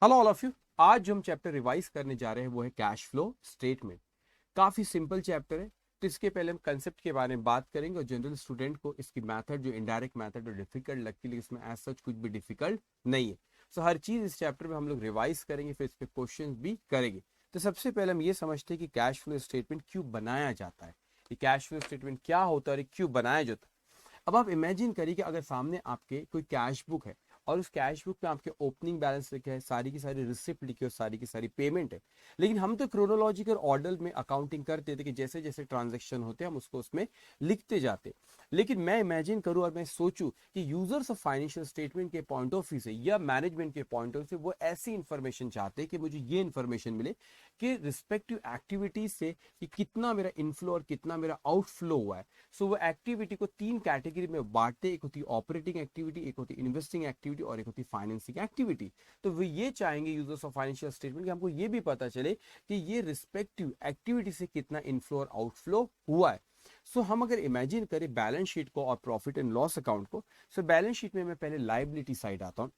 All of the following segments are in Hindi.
Hello all of you. आज जो हम चैप्टर रिवाइज करने जा रहे हैं वो है कैश फ्लो स्टेटमेंट। काफी सिंपल चैप्टर है। तो इसके पहले हम कंसेप्ट के बारे में बात करेंगे और जनरल स्टूडेंट को इसकी मेथड जो इनडायरेक्ट मेथड और डिफिकल्ट लगती है, लेकिन इसमें एज सच कुछ भी डिफिकल्ट नहीं है। सो हर चीज इस चैप्टर में हम लोग रिवाइज करेंगे, फिर इस पे क्वेश्चन भी करेंगे। तो सबसे पहले हम ये समझते हैं कि कैश फ्लो स्टेटमेंट क्यों बनाया जाता है, ये कैश फ्लो स्टेटमेंट क्या होता है और ये क्यों बनाया जाता है। अब आप इमेजिन करिए कि अगर सामने आपके कोई कैश बुक है और उस कैश बुक में आपके ओपनिंग बैलेंस लिखे है, सारी की सारी रिसिप्ट लिखी है और सारी की सारी पेमेंट है। लेकिन हम तो क्रोनोलॉजिकल ऑर्डर में अकाउंटिंग करते थे कि जैसे जैसे ट्रांजेक्शन होते हैं हम उसको उसमें लिखते जाते। लेकिन मैं इमेजिन करूं और मैं सोचूं कि यूजर्स ऑफ फाइनेंशियल स्टेटमेंट के पॉइंट ऑफ व्यू से या मैनेजमेंट के पॉइंट ऑफ व्यू से वो ऐसी इंफॉर्मेशन चाहते हैं कि मुझे ये इंफॉर्मेशन मिले कि रिस्पेक्टिव एक्टिविटीज से कि कितना मेरा इनफ्लो और कितना मेरा आउटफ्लो हुआ है। सो वो एक्टिविटी को तीन कैटेगरी में बांटते, एक होती है ऑपरेटिंग एक्टिविटी, एक होती है इन्वेस्टिंग एक्टिविटी और एक होती है फाइनेंसिंग एक्टिविटी। तो वो ये चाहेंगे यूजर्स ऑफ फाइनेंशियल स्टेटमेंट कि हमको ये भी पता चले कि ये रिस्पेक्टिव एक्टिविटी से कितना इनफ्लो और आउटफ्लो हुआ है। हम अगर इमेजिन करें बैलेंस शीट को और प्रॉफिट एंड लॉस अकाउंट को। बैलेंस शीट में मैं पहले लाइबिलिटी साइड आता हूँ।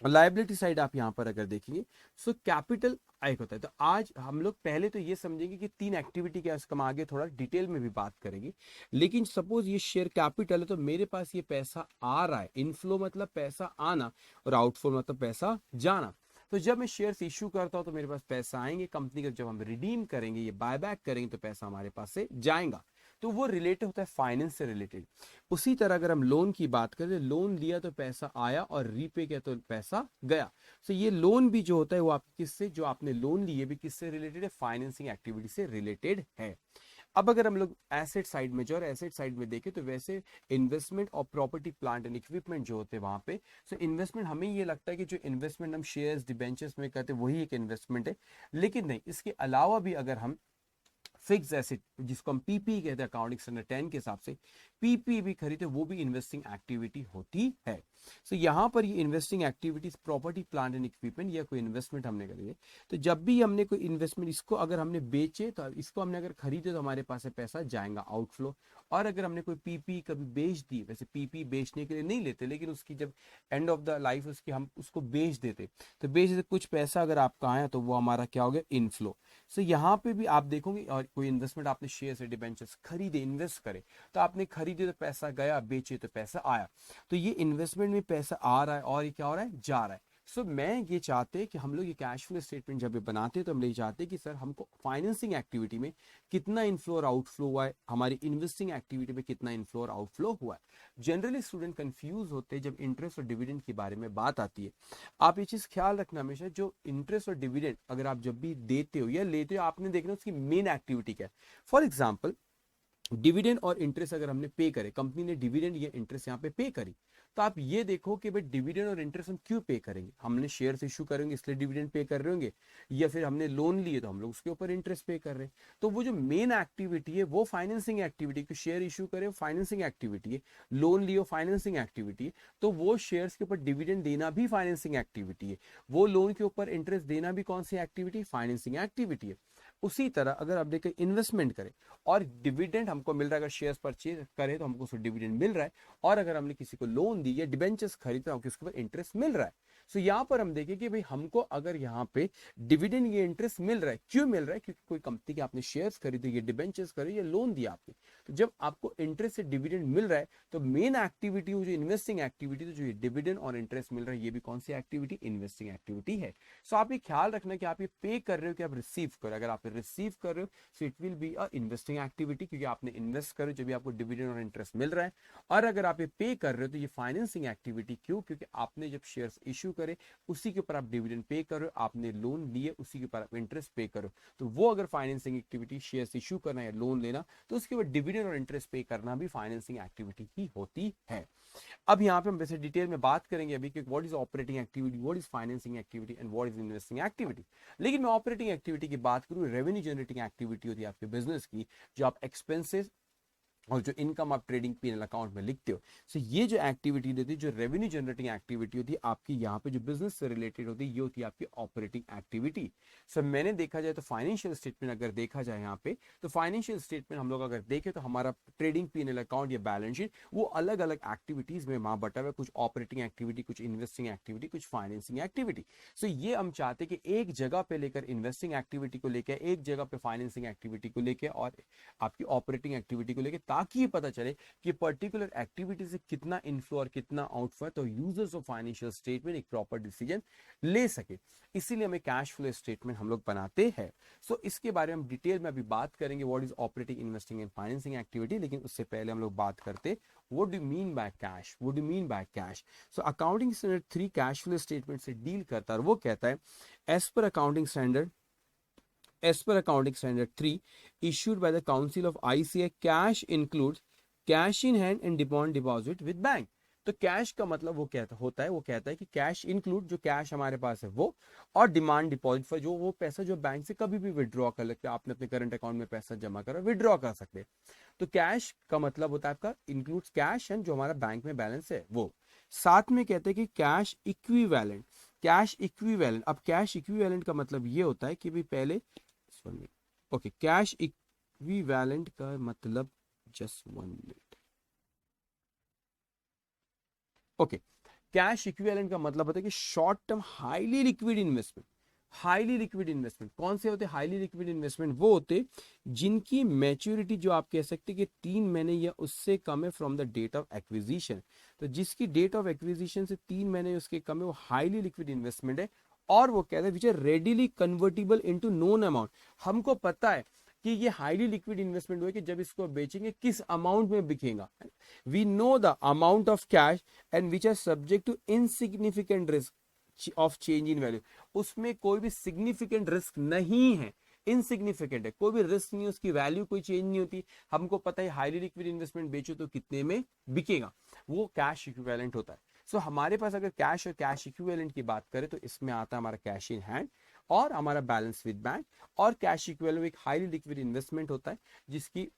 लाइबिलिटी साइड आप यहां पर अगर देखेंगे कैपिटल एक होता है। तो आज हम लोग पहले तो ये समझेंगे कि तीन एक्टिविटी क्या है, उसका हम आगे थोड़ा डिटेल में भी बात करेंगे। लेकिन सपोज ये शेयर कैपिटल है तो मेरे पास ये पैसा आ रहा है, इनफ्लो मतलब पैसा आना और आउटफ्लो मतलब पैसा जाना। तो जब मैं शेयर्स इश्यू करता हूं तो मेरे पास पैसा आएंगे कंपनी का, जब हम रिडीम करेंगे ये बायबैक करेंगे तो पैसा हमारे पास से जाएगा। तो वो रिलेटेड होता है फाइनेंस से रिलेटेड। उसी तरह अगर हम लोन की बात करें, लोन लिया तो पैसा आया और रीपे किया तो पैसा गया। ये लोन भी जो होता है वो आप किससे, जो आपने लोन ली है भी किससे रिलेटेड है, फाइनेंसिंग एक्टिविटी से रिलेटेड है। अब अगर हम लोग एसेट साइड में जो एसेट साइड में देखें तो वैसे इन्वेस्टमेंट और प्रॉपर्टी प्लांट एंड इक्विपमेंट जो होते हैं वहां पे। इन्वेस्टमेंट हमें ये लगता है कि जो इन्वेस्टमेंट हम शेयर्स डिबेंचर्स में करते हैं वही एक इन्वेस्टमेंट है। लेकिन नहीं, इसके अलावा भी अगर हम फिक्स एसेट जिसको हम पीपी कहते हैं अकाउंटिंग स्टैंडर्ड 10 के हिसाब से पीपी भी खरीदे, वो भी इन्वेस्टिंग एक्टिविटी होती है। यहाँ पर ये investing activities property plant and equipment या कोई इन्वेस्टमेंट हमने करी है। तो जब भी हमने कोई इन्वेस्टमेंट इसको अगर हमने बेचे तो इसको हमने अगर खरीदे तो हमारे पास से पैसा जाएगा आउटफ्लो। और अगर हमने कोई पीपी कभी बेच दी, वैसे पीपी बेचने के लिए नहीं लेते लेकिन उसकी जब एंड ऑफ द लाइफ उसकी हम उसको बेच देते, तो बेच देते कुछ पैसा अगर आपका आया तो वो हमारा क्या हो गया, इनफ्लो। यहाँ पे भी आप देखोगे और कोई इन्वेस्टमेंट आपने शेयर से डिबेंचर्स खरीदे, इन्वेस्ट करे, तो आपने खरीदे तो पैसा गया, बेचे तो पैसा आया। तो ये इन्वेस्टमेंट में पैसा आ रहा है और ये क्या हो रहा है, जा रहा है। मैं ये चाहते हैं कि हम लोग ये कैश फ्लो स्टेटमेंट जब ये बनाते हैं तो हम लोग ये चाहते हैं कि सर हमको फाइनेंसिंग एक्टिविटी में कितना इनफ्लो और आउटफ्लो हुआ है, हमारी इन्वेस्टिंग एक्टिविटी में कितना इनफ्लो और आउटफ्लो हुआ है। जनरली स्टूडेंट कंफ्यूज होते हैं जब इंटरेस्ट और डिविडेंड के बारे में बात आती है। आप ये चीज ख्याल रखना हमेशा, जो इंटरेस्ट और डिविडेंड अगर आप जब भी देते हो या लेते हो आपने देखना उसकी मेन एक्टिविटी क्या है। फॉर एग्जाम्पल डिविडेंड और इंटरेस्ट अगर हमने पे करे, कंपनी ने डिविडेंड या इंटरेस्ट यहाँ पे पे करी, तो आप ये देखो कि भाई डिविडेंड और इंटरेस्ट हम क्यों पे करेंगे, हमने शेयर्स इशू करेंगे इसलिए डिविडेंड पे कर रहे होंगे, या फिर हमने लोन लिए तो हम लोग उसके ऊपर इंटरेस्ट पे कर रहे हैं। तो वो जो मेन एक्टिविटी है वो फाइनेंसिंग एक्टिविटी, शेयर इशू करे फाइनेंसिंग एक्टिविटी है, लोन लियो फाइनेंसिंग एक्टिविटी है। तो वो शेयर्स के ऊपर डिविडेंड देना भी फाइनेंसिंग एक्टिविटी है, वो लोन के ऊपर इंटरेस्ट देना भी कौन सी एक्टिविटी, फाइनेंसिंग एक्टिविटी है। उसी तरह अगर आप देखें इन्वेस्टमेंट करें और डिविडेंड हमको मिल रहा है, अगर शेयर्स परचेज करें तो हमको उसको डिविडेंड मिल रहा है, और अगर हमने किसी को लोन दी या डिबेंचर्स खरीदा हमको उसके ऊपर इंटरेस्ट मिल रहा है। यहाँ पर हम देखें कि भाई हमको अगर यहाँ पे डिविडेंड ये इंटरेस्ट मिल रहा है, क्यों मिल रहा है, क्योंकि कोई कंपनी के आपने शेयर्स खरीदे, ये डिबेंचर्स खरीदे या लोन दिया आपने। तो जब आपको इंटरेस्ट से डिविडेंड मिल रहा है तो मेन एक्टिविटी जो इन्वेस्टिंग एक्टिविटी, तो जो डिविडेंड और इंटरेस्ट मिल रहा है ये भी कौन सी एक्टिविटी, इन्वेस्टिंग एक्टिविटी है। आप ये ख्याल रखना कि आप ये पे कर रहे हो कि आप रिसीव कर रहे हो। अगर आप रिसीव कर रहे हो so it will be a investing activity, क्योंकि आपने इन्वेस्ट कर रहे हो जब भी आपको डिविडेंड और इंटरेस्ट मिल रहा है। और अगर आप ये पे कर रहे हो तो ये फाइनेंसिंग एक्टिविटी, क्यों, क्योंकि आपने जब शेयर्स इशू करे उसी के ऊपर आप डिविडेंड पे कर रहे हो, आपने लोन लिए उसी के ऊपर आप इंटरेस्ट पे करो। तो वो अगर फाइनेंसिंग एक्टिविटी शेयर्स इशू करना या लोन लेना, तो उसके ऊपर डिविडेंड और इंटरेस्ट पे करना भी फाइनेंसिंग एक्टिविटी ही होती है। अब यहाँ पे हम वैसे डिटेल में बात करेंगे अभी कि what is operating activity, what is financing activity and what is investing activity. लेकिन मैं ऑपरेटिंग एक्टिविटी की बात करूँ, रेवेन्यू जनरेटिंग एक्टिविटी होती है आपके बिजनेस की, जो आप एक्सपेंसेस और जो इनकम आप ट्रेडिंग पीएनएल अकाउंट में लिखते हो, सो ये जो एक्टिविटी होती है, जो रेवेन्यू जनरेटिंग एक्टिविटी होती है आपकी, यहाँ पे जो बिजनेस से रिलेटेड होती है, ये होती है आपकी ऑपरेटिंग एक्टिविटी। सो मैंने देखा जाए तो फाइनेंशियल स्टेटमेंट अगर देखा जाए यहाँ पे, तो फाइनेंशियल स्टेटमेंट हम लोग अगर देखें तो हमारा ट्रेडिंग पीएनएल अकाउंट या बैलेंस शीट वो अलग अलग एक्टिविटीज में वहां बटा हुआ है, कुछ ऑपरेटिंग एक्टिविटी, कुछ इन्वेस्टिंग एक्टिविटी, कुछ फाइनेंसिंग एक्टिविटी। सो ये हम चाहते कि एक जगह पे लेकर इन्वेस्टिंग एक्टिविटी को लेकर, एक जगह पे फाइनेंसिंग एक्टिविटी को लेकर और आपकी ऑपरेटिंग एक्टिविटी को लेकर, ताकि ये पता चले कि पर्टिकुलर एक्टिविटी से कितना इनफ्लो और कितना आउटफ्लो है, तो यूजर्स ऑफ फाइनेंशियल स्टेटमेंट एक प्रॉपर डिसीजन ले सके। इसीलिए हमें कैश फ्लो स्टेटमेंट हम लोग बनाते हैं। सो इसके बारे में हम डिटेल में अभी बात करेंगे, what is operating, investing and financing activity. लेकिन उससे पहले हम लोग बात करते what do mean by cash, what do mean by cash. So accounting standard 3 cash flow statement से डील करता है, और वो कहता है as per accounting standard, as per accounting standard 3 issued by the council of ICA, cash includes cash in hand and demand deposit with bank। तो कैश का मतलब वो कहता होता है, वो कहता है कि कैश इंक्लूड, जो कैश हमारे पास है वो, और डिमांड डिपॉजिट फॉर, जो वो पैसा जो बैंक से कभी भी विड्रॉ कर सकते हैं, आपने अपने करंट अकाउंट में पैसा जमा करा, विड्रॉ कर सकते हैं। तो कैश का मतलब होता है आपका इंक्लूड्स कैश एंड जो हमारा बैंक में बैलेंस है वो। साथ में कहते हैं कि कैश इक्विवेलेंट, कैश इक्विवेलेंट। अब कैश इक्विवेलेंट का मतलब ये होता है कि भी पहले ओके, कैश इक्विवेलेंट का मतलब, just 1 minute, okay, cash equivalent का मतलब होता है कि short term highly liquid investment. Highly liquid investment कौन से होते हैं? हाईली लिक्विड इन्वेस्टमेंट वो होते जिनकी मैच्योरिटी, जो आप कह सकते हैं कि 3 महीने या उससे कम है from the date of acquisition. तो जिसकी डेट ऑफ एक्विजिशन से 3 महीने उसके कम है, वो हाईली लिक्विड इन्वेस्टमेंट है। और वो कहते हैं which are readily convertible into known amount. हमको पता है कि ये हाईली लिक्विड इन्वेस्टमेंट हुआ कि जब इसको बेचेंगे किस अमाउंट में बिकेगा। We know the amount of cash and which are subject to insignificant risk of change in value. उसमें कोई भी सिग्निफिकेंट रिस्क नहीं है, इनसिग्निफिकेंट है, कोई भी रिस्क नहीं, उसकी वैल्यू कोई चेंज नहीं होती। हमको पता है हाईली लिक्विड इन्वेस्टमेंट बेचो तो कितने में बिकेगा, वो कैश इक्विवेलेंट होता है। सो हमारे पास अगर कैश और कैश इक्विवेलेंट की बात करें तो इसमें आता है हमारा कैश इन हैंड और हमारा बैलेंस विद बैंक। और कैश इक्विवेलेंट एक हाईली लिक्विड इन्वेस्टमेंट होता है जिसकी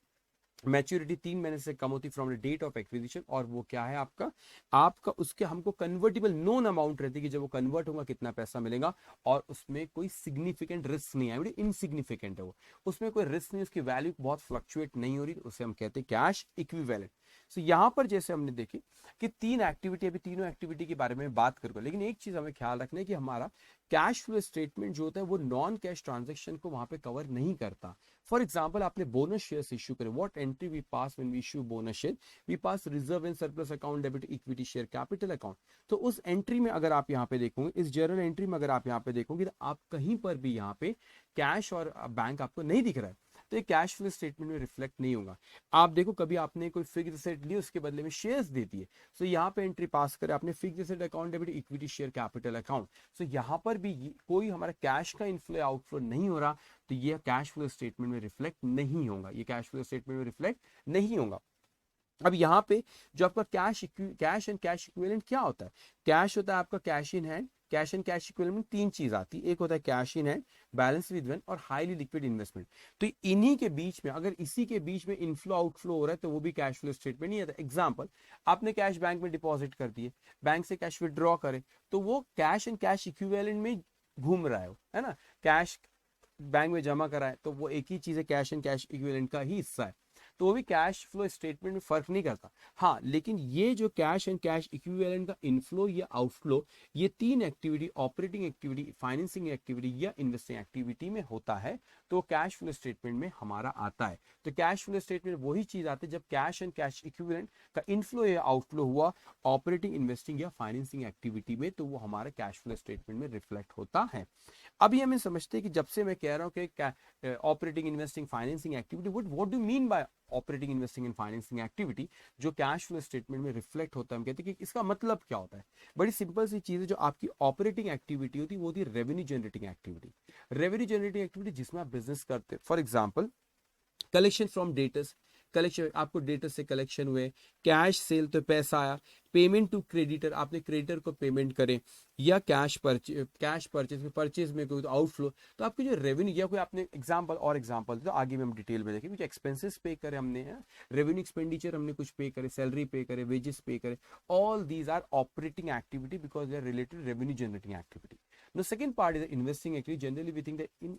मैच्योरिटी 3 महीने से कम होती from the date of acquisition. और वो क्या है आपका, आपका उसके हमको कन्वर्टिबल नोन अमाउंट रहती है कि जब वो कन्वर्ट होगा कितना पैसा मिलेगा, और उसमें कोई सिग्निफिकेंट रिस्क नहीं है, इनसिग्निफिकेंट है वो, उसमें कोई रिस्क नहीं, उसकी वैल्यू बहुत फ्लक्चुएट नहीं हो रही, उसे हम कहते हैं कैश इक्विवेलेंट। सो यहाँ पर जैसे हमने देखी कि 3 एक्टिविटी, अभी तीनों एक्टिविटी के बारे में बात करूंगा, लेकिन एक चीज हमें ख्याल रखना है कि हमारा कैश फ्लो स्टेटमेंट जो होता है वो नॉन कैश ट्रांजेक्शन को वहां पे कवर नहीं करता। फॉर एग्जाम्पल आपने बोनस शेयर्स इश्यू करे, what entry we pass when we issue bonus share, we pass reserve and surplus account, debit equity share capital account. तो उस एंट्री में अगर आप यहाँ पे देखोगे, इस जर्नल एंट्री में अगर आप यहाँ पे देखोगे, तो आप कहीं पर भी यहाँ पे कैश और बैंक आपको नहीं दिख रहा है, तो ये कैश फ्लो स्टेटमेंट में रिफ्लेक्ट नहीं होगा। आप देखो कभी आपने कोई फिक्स्ड एसेट ली, उसके बदले में शेयर्स दे दिए, सो यहाँ पे एंट्री पास करे आपने fixed asset account, debit equity share capital account. So यहाँ पर भी कोई हमारा कैश का इनफ्लो आउटफ्लो नहीं हो रहा, तो ये कैश फ्लो स्टेटमेंट में रिफ्लेक्ट नहीं होगा, ये कैश फ्लो स्टेटमेंट में रिफ्लेक्ट नहीं होगा। अब यहाँ पे जो आपका कैश एंड कैश इक्विवेलेंट क्या होता है? कैश होता है आपका cash in hand, cash and cash equivalent में 3 चीज आती है, एक होता है cash in hand, balance with one और हाईली लिक्विड इन्वेस्टमेंट। तो इन्हीं के बीच में, अगर इसी के बीच में इनफ्लो आउटफ्लो हो रहा है तो वो भी कैश फ्लो स्टेटमेंट नहीं आता। एग्जांपल, आपने कैश बैंक में डिपॉजिट कर दिए, बैंक से कैश विड्रॉ करे, तो वो कैश एंड कैश इक्विवेलेंट में घूम रहा है ना, कैश बैंक में जमा करा है तो वो एक ही चीज है, कैश एंड कैश इक्विवेलेंट का ही हिस्सा है, तो वो भी कैश फ्लो स्टेटमेंट में फर्क नहीं करता। हाँ, लेकिन ये जो कैश एंड कैश इक्विवेलेंट का इनफ्लो या आउटफ्लो, ये 3 activity, operating activity, financing activity या इन्वेस्टिंग एक्टिविटी में होता है, तो कैश फ्लो स्टेटमेंट में हमारा आता है। तो कैश फ्लो स्टेटमेंट वही चीज आती है जब कैश एंड कैश इक्विवेलेंट का इनफ्लो या आउटफ्लो हुआ ऑपरेटिंग, इन्वेस्टिंग या फाइनेंसिंग एक्टिविटी में, तो वो हमारे कैश फ्लो स्टेटमेंट में रिफ्लेक्ट होता है। अभी हमें समझते हैं कि जब से मैं कह रहा हूं कि operating, investing, financing activity, what do mean bye operating, investing and financing activity, जो कैश फ्लो स्टेटमेंट में रिफ्लेक्ट होता है, हम कहते हैं कि इसका मतलब क्या होता है। बड़ी सिंपल सी चीज है, जो आपकी ऑपरेटिंग एक्टिविटी होती है वो होती है revenue generating activity. Revenue generating activity जिसमें आप बिजनेस करते हैं, for example collection from debtors, collection, आपको डेटर से कलेक्शन हुए, कैश सेल तो पैसा आया, पेमेंट टू क्रेडिटर, आपने क्रेडिटर को पेमेंट करे, या कैश परचेज में कोई तो आउटफ्लो, तो आपकी जो रेवेन्यू, या कोई आपने एग्जांपल तो आगे में हम डिटेल में देखें, कुछ एक्सपेंसेस पे करे हमने, रेवेन्यू एक्सपेंडिचर हमने कुछ पे करे, सैलरी पे करे, वेजेस पे करे, all these are operating activity because they are related revenue generating activity. The second part is investing activity. Generally we think that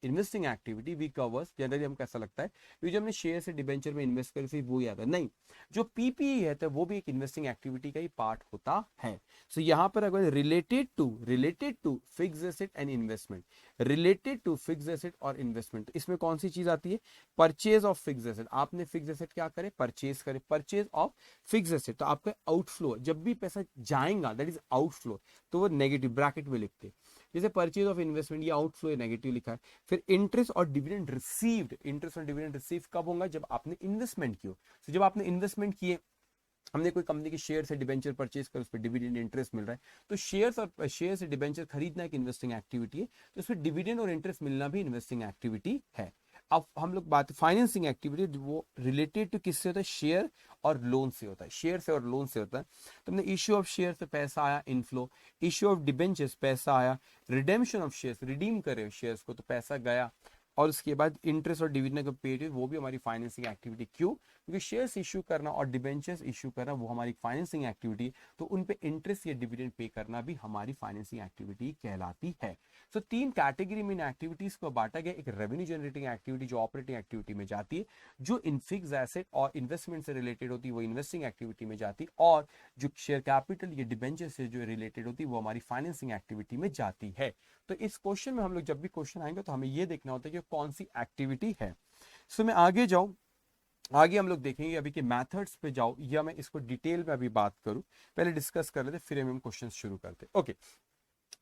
investing activity we covers, generally हमको ऐसा लगता है कि जो हमने शेयर से डिबेंचर में इन्वेस्ट करी थी वो याद है, नहीं, जो पीपीई है तो वो भी एक इन्वेस्टिंग एक्टिविटी का ही पार्ट होता है. सो यहाँ पर अगर related to fixed asset and investment, related to fixed asset और इन्वेस्टमेंट, इसमें कौन सी चीज आती है, परचेज ऑफ फिक्स्ड एसेट. आपने फिक्स्ड एसेट क्या करे, परचेज करे, परचेज ऑफ फिक्स्ड एसेट, तो आपका आउटफ्लो, जब भी पैसा जाएगा दैट इज आउटफ्लो, तो वो नेगेटिव ब्रैकेट में लिखते. जैसे परचेज ऑफ इन्वेस्टमेंट, ये आउटफ्लो नेगेटिव लिखा है. फिर इंटरेस्ट और डिविडेंड रिसीव्ड, इंटरेस्ट और डिविडेंड रिसीव कब होगा, जब आपने इन्वेस्टमेंट किया. तो जब आपने इन्वेस्टमेंट किए, हमने कोई कंपनी के शेयर से डिबेंचर परचेज कर, उस पर डिविडेंड इंटरेस्ट मिल रहा है, तो शेयर से डिबेंचर खरीदना एक इन्वेस्टिंग एक्टिविटी है, तो उसमें डिविडेंड और इंटरेस्ट मिलना भी इन्वेस्टिंग एक्टिविटी है. अब हम लोग बात फाइनेंसिंग एक्टिविटी, वो रिलेटेड टू किससे होता है, शेयर और लोन से होता है, शेयर से और लोन से होता है. तो हमने इश्यू ऑफ शेयर से पैसा आया, इनफ्लो, इश्यू ऑफ डिबेंचर्स पैसा आया, रिडेम्पशन ऑफ शेयर्स, रिडीम करे शेयर्स को तो पैसा गया, और उसके बाद इंटरेस्ट और डिविडेंड का पेड, वो भी हमारी फाइनेंसिंग एक्टिविटी. क्यों, क्योंकि शेयर्स इशू करना और डिबेंचर्स इशू करना वो हमारी फाइनेंसिंग एक्टिविटी, तो उन पे इंटरेस्ट या डिविडेंड पे करना भी हमारी फाइनेंसिंग एक्टिविटी कहलाती है. सो तीन कैटेगरी में इन एक्टिविटीज को बांटा गया. एक रेवेन्यू जनरेटिंग एक्टिविटी जो ऑपरेटिंग एक्टिविटी में जाती है, जो इन फिक्स्ड एसेट और इन्वेस्टमेंट से रिलेटेड होती है वो इन्वेस्टिंग एक्टिविटी में जाती है, और जो शेयर कैपिटल या डिबेंचर से जो रिलेटेड होती है वो हमारी फाइनेंसिंग एक्टिविटी में जाती है. तो इस क्वेश्चन में हम लोग जब भी क्वेश्चन आएंगे तो हमें ये देखना होता है कि कौन सी एक्टिविटी है. सो मैं आगे जाऊं, आगे हम लोग देखेंगे अभी के मेथड्स पे जाओ, या मैं इसको डिटेल में अभी बात करूं, पहले डिस्कस कर लेते फिर हम क्वेश्चन शुरू करते. ओके,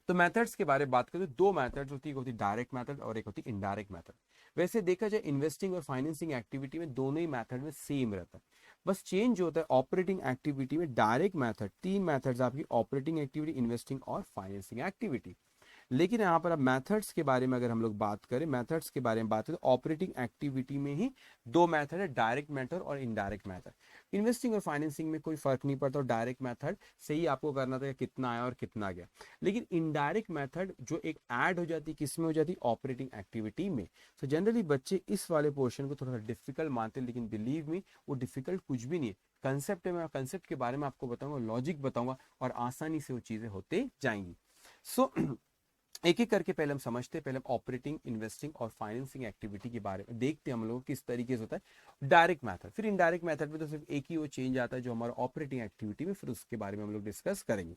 तो मेथड्स के बारे में बात करें तो दो मेथड्स होती है, एक होती डायरेक्ट मेथड और एक होती इनडायरेक्ट मेथड. वैसे देखा जाए इन्वेस्टिंग और फाइनेंसिंग एक्टिविटी में दोनों ही मेथड में सेम रहता है, बस चेंज होता है ऑपरेटिंग एक्टिविटी में. डायरेक्ट मेथड, तीन मेथड्स आपकी, ऑपरेटिंग एक्टिविटी, इन्वेस्टिंग और फाइनेंसिंग एक्टिविटी. लेकिन यहाँ पर अब मेथड्स के बारे में अगर हम लोग बात करें, मेथड्स के बारे में बात करें तो ऑपरेटिंग एक्टिविटी में ही दो मेथड है, डायरेक्ट मेथड और इनडायरेक्ट मेथड. इन्वेस्टिंग और फाइनेंसिंग में कोई फर्क नहीं पड़ता, और डायरेक्ट मेथड से ही आपको करना था कितना आया और कितना गया. लेकिन इनडायरेक्ट मेथड जो एक ऐड हो जाती है, किस में हो जाती है, ऑपरेटिंग एक्टिविटी में. सो जनरली बच्चे इस वाले पोर्शन को थोड़ा सा डिफिकल्ट मानते हैं, लेकिन बिलीव मी वो डिफिकल्ट कुछ भी नहीं है. कंसेप्ट है, मैं कंसेप्ट के बारे में आपको बताऊंगा, लॉजिक बताऊंगा, और आसानी से वो चीजें होते जाएंगी. सो एक एक करके पहले हम समझते हैं. पहले हम ऑपरेटिंग, इन्वेस्टिंग और फाइनेंसिंग एक्टिविटी के बारे में देखते हैं हम लोग किस तरीके से होता है डायरेक्ट मेथड. फिर इनडायरेक्ट मेथड में तो सिर्फ एक ही वो चेंज आता है जो हमारा ऑपरेटिंग एक्टिविटी में, फिर उसके बारे में हम लोग डिस्कस करेंगे.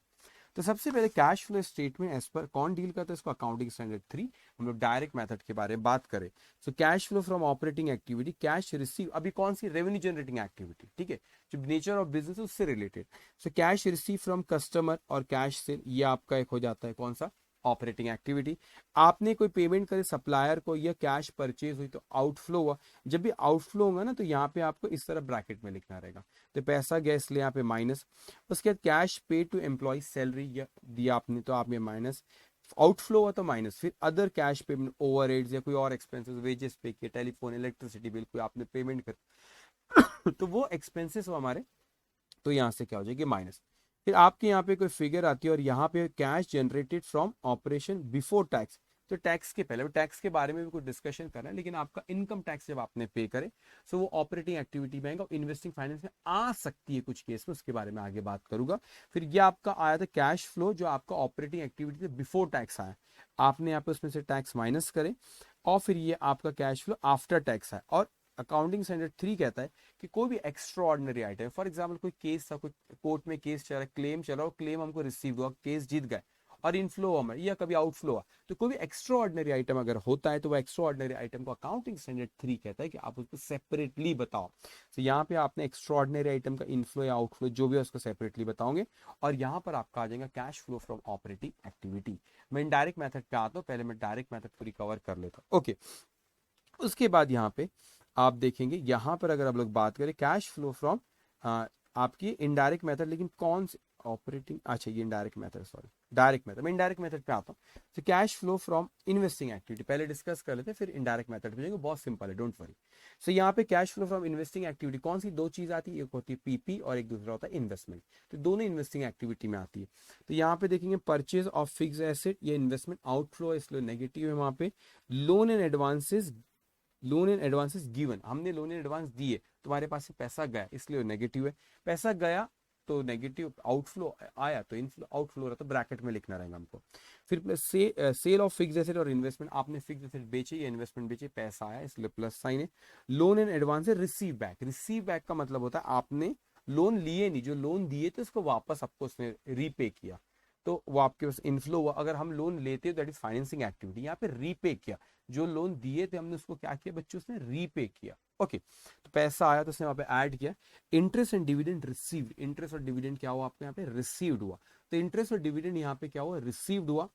तो सबसे पहले cash flow statement as per कौन डील करता है, इसको अकाउंटिंग स्टैंडर्ड 3. हम लोग डायरेक्ट मेथड के बारे में बात करें. So cash flow from operating activity, cash receive, अभी कौन सी, रेवेन्यू जनरेटिंग एक्टिविटी, ठीक है, जो नेचर ऑफ बिजनेस है उससे related. So cash receive from customer और कैश सेल, ये आपका एक हो जाता है कौन सा, ऑपरेटिंग एक्टिविटी. आपने कोई पेमेंट करे सप्लायर को, या कैश परचेज हुई तो आउटफ्लो हुआ. जब भी आउटफ्लो होगा ना तो यहाँ पे आपको इस तरह ब्रैकेट में लिखना रहेगा, तो पैसा गया इसलिए यहाँ पे माइनस. उसके बाद कैश पे टू एम्प्लॉय सैलरी या दिया आपने तो आप में माइनस, आउटफ्लो हुआ तो माइनस. फिर अदर कैश पेमेंट, ओवरहेड्स या कोई और एक्सपेंसेस, वेजेस पे किए, टेलीफोन, इलेक्ट्रिसिटी बिल कोई आपने पेमेंट कर तो वो एक्सपेंसेस हो हमारे, तो यहाँ से क्या हो जाएगी माइनस. फिर आपके यहाँ पे कोई फिगर आती है और यहाँ पे cash generated from operation before tax, तो टैक्स के पहले, टैक्स के बारे में भी कुछ डिस्कशन करना है, लेकिन आपका इनकम टैक्स जब आपने पे करे सो वो ऑपरेटिंग एक्टिविटी में आएगा. इन्वेस्टिंग फाइनेंस में आ सकती है कुछ केस में, उसके बारे में आगे बात करूंगा. फिर ये आपका आया था कैश फ्लो जो आपका ऑपरेटिंग एक्टिविटी से बिफोर टैक्स आया, आपने यहाँ पे उसमें से टैक्स माइनस करे, और फिर ये आपका कैश फ्लो आफ्टर टैक्स है. और अकाउंटिंग स्टैंडर्ड 3 कहता है कि कोई भी extra ordinary item, for example कोई केस था, कोई कोर्ट में केस चल रहा है, क्लेम चल रहा है, क्लेम हमको रिसीव हुआ, केस जीत गए और इनफ्लो हुआ या कभी आउटफ्लो हुआ, तो कोई भी एक्स्ट्रा ऑर्डिनरी आइटम अगर होता है तो वो एक्स्ट्रा ऑर्डिनरी आइटम को अकाउंटिंग स्टैंडर्ड 3 कहता है कि आप उसको सेपरेटली बताओ. तो यहाँ पे आपने एक्स्ट्रा ऑर्डिनरी आइटम का इनफ्लो या आउटफ्लो जो भी है उसको सेपरेटली बताओगे, और यहाँ पर आपका आ जाएगा cash flow from operating activity. मैं इनडायरेक्ट मेथड पे आता हूँ, पहले मैं डायरेक्ट मेथड को रिकवर कर लेता हूँ. ओके, उसके बाद यहाँ पे आप देखेंगे, यहाँ पर अगर आप लोग बात करें कैश फ्लो फ्रॉम आपकी इनडायरेक्ट मेथड, लेकिन कौन से ऑपरेटिंग, अच्छा ये indirect method, sorry direct method, मैं इनडायरेक्ट मेथड पे आता हूँ। तो cash flow from investing activity पहले डिस्कस कर लेते हैं, फिर इनडायरेक्ट मेथड पे जाएंगे, बहुत सिंपल है, डोंट वरी। सो यहाँ पे cash flow from investing activity कौन सी दो चीज आती है, एक होती है पीपी और एक दूसरा होता है इन्वेस्टमेंट, तो दोनों इन्वेस्टिंग एक्टिविटी में आती है। तो यहाँ पे देखेंगे परचेज ऑफ फिक्स एसेट, ये इन्वेस्टमेंट आउटफ्लो है इसलिए नेगेटिव है वहां पे। Loan and advances, loan and advances given, हमने लोन एंड एडवांस दिए, तुम्हारे पास से पैसा गया इसलिए नेगेटिव है, पैसा गया तो नेगेटिव, आउटफ्लो आया तो इनफ्लो, आउटफ्लो रहा तो ब्रैकेट में लिखना रहेगा हमको। फिर plus sale of fix asset और इन्वेस्टमेंट, आपने फिक्स एसेट बेचे या इन्वेस्टमेंट बेचे, पैसा आया इसलिए प्लस साइन है। Loan and advance receive back, receive back का मतलब होता है आपने लोन लिए नहीं, जो लोन दिए थे उसको वापस आपको उसने रीपे किया, तो वो आपके पास इनफ्लो हुआ। अगर हम लोन लेते दैट इज फाइनेंसिंग एक्टिविटी, यहाँ पे रीपे किया, जो लोन दिए थे हमने उसको क्या किया बच्चों, उसने रीपे किया। ओके, तो पैसा आया तो उसने वहां पे ऐड किया। Interest and dividend received, interest और डिविडेंड क्या हुआ आपको यहाँ पे, रिसीव्ड हुआ। तो इंटरेस्ट और डिविडेंड यहाँ पे क्या हुआ, रिसीव्ड हुआ।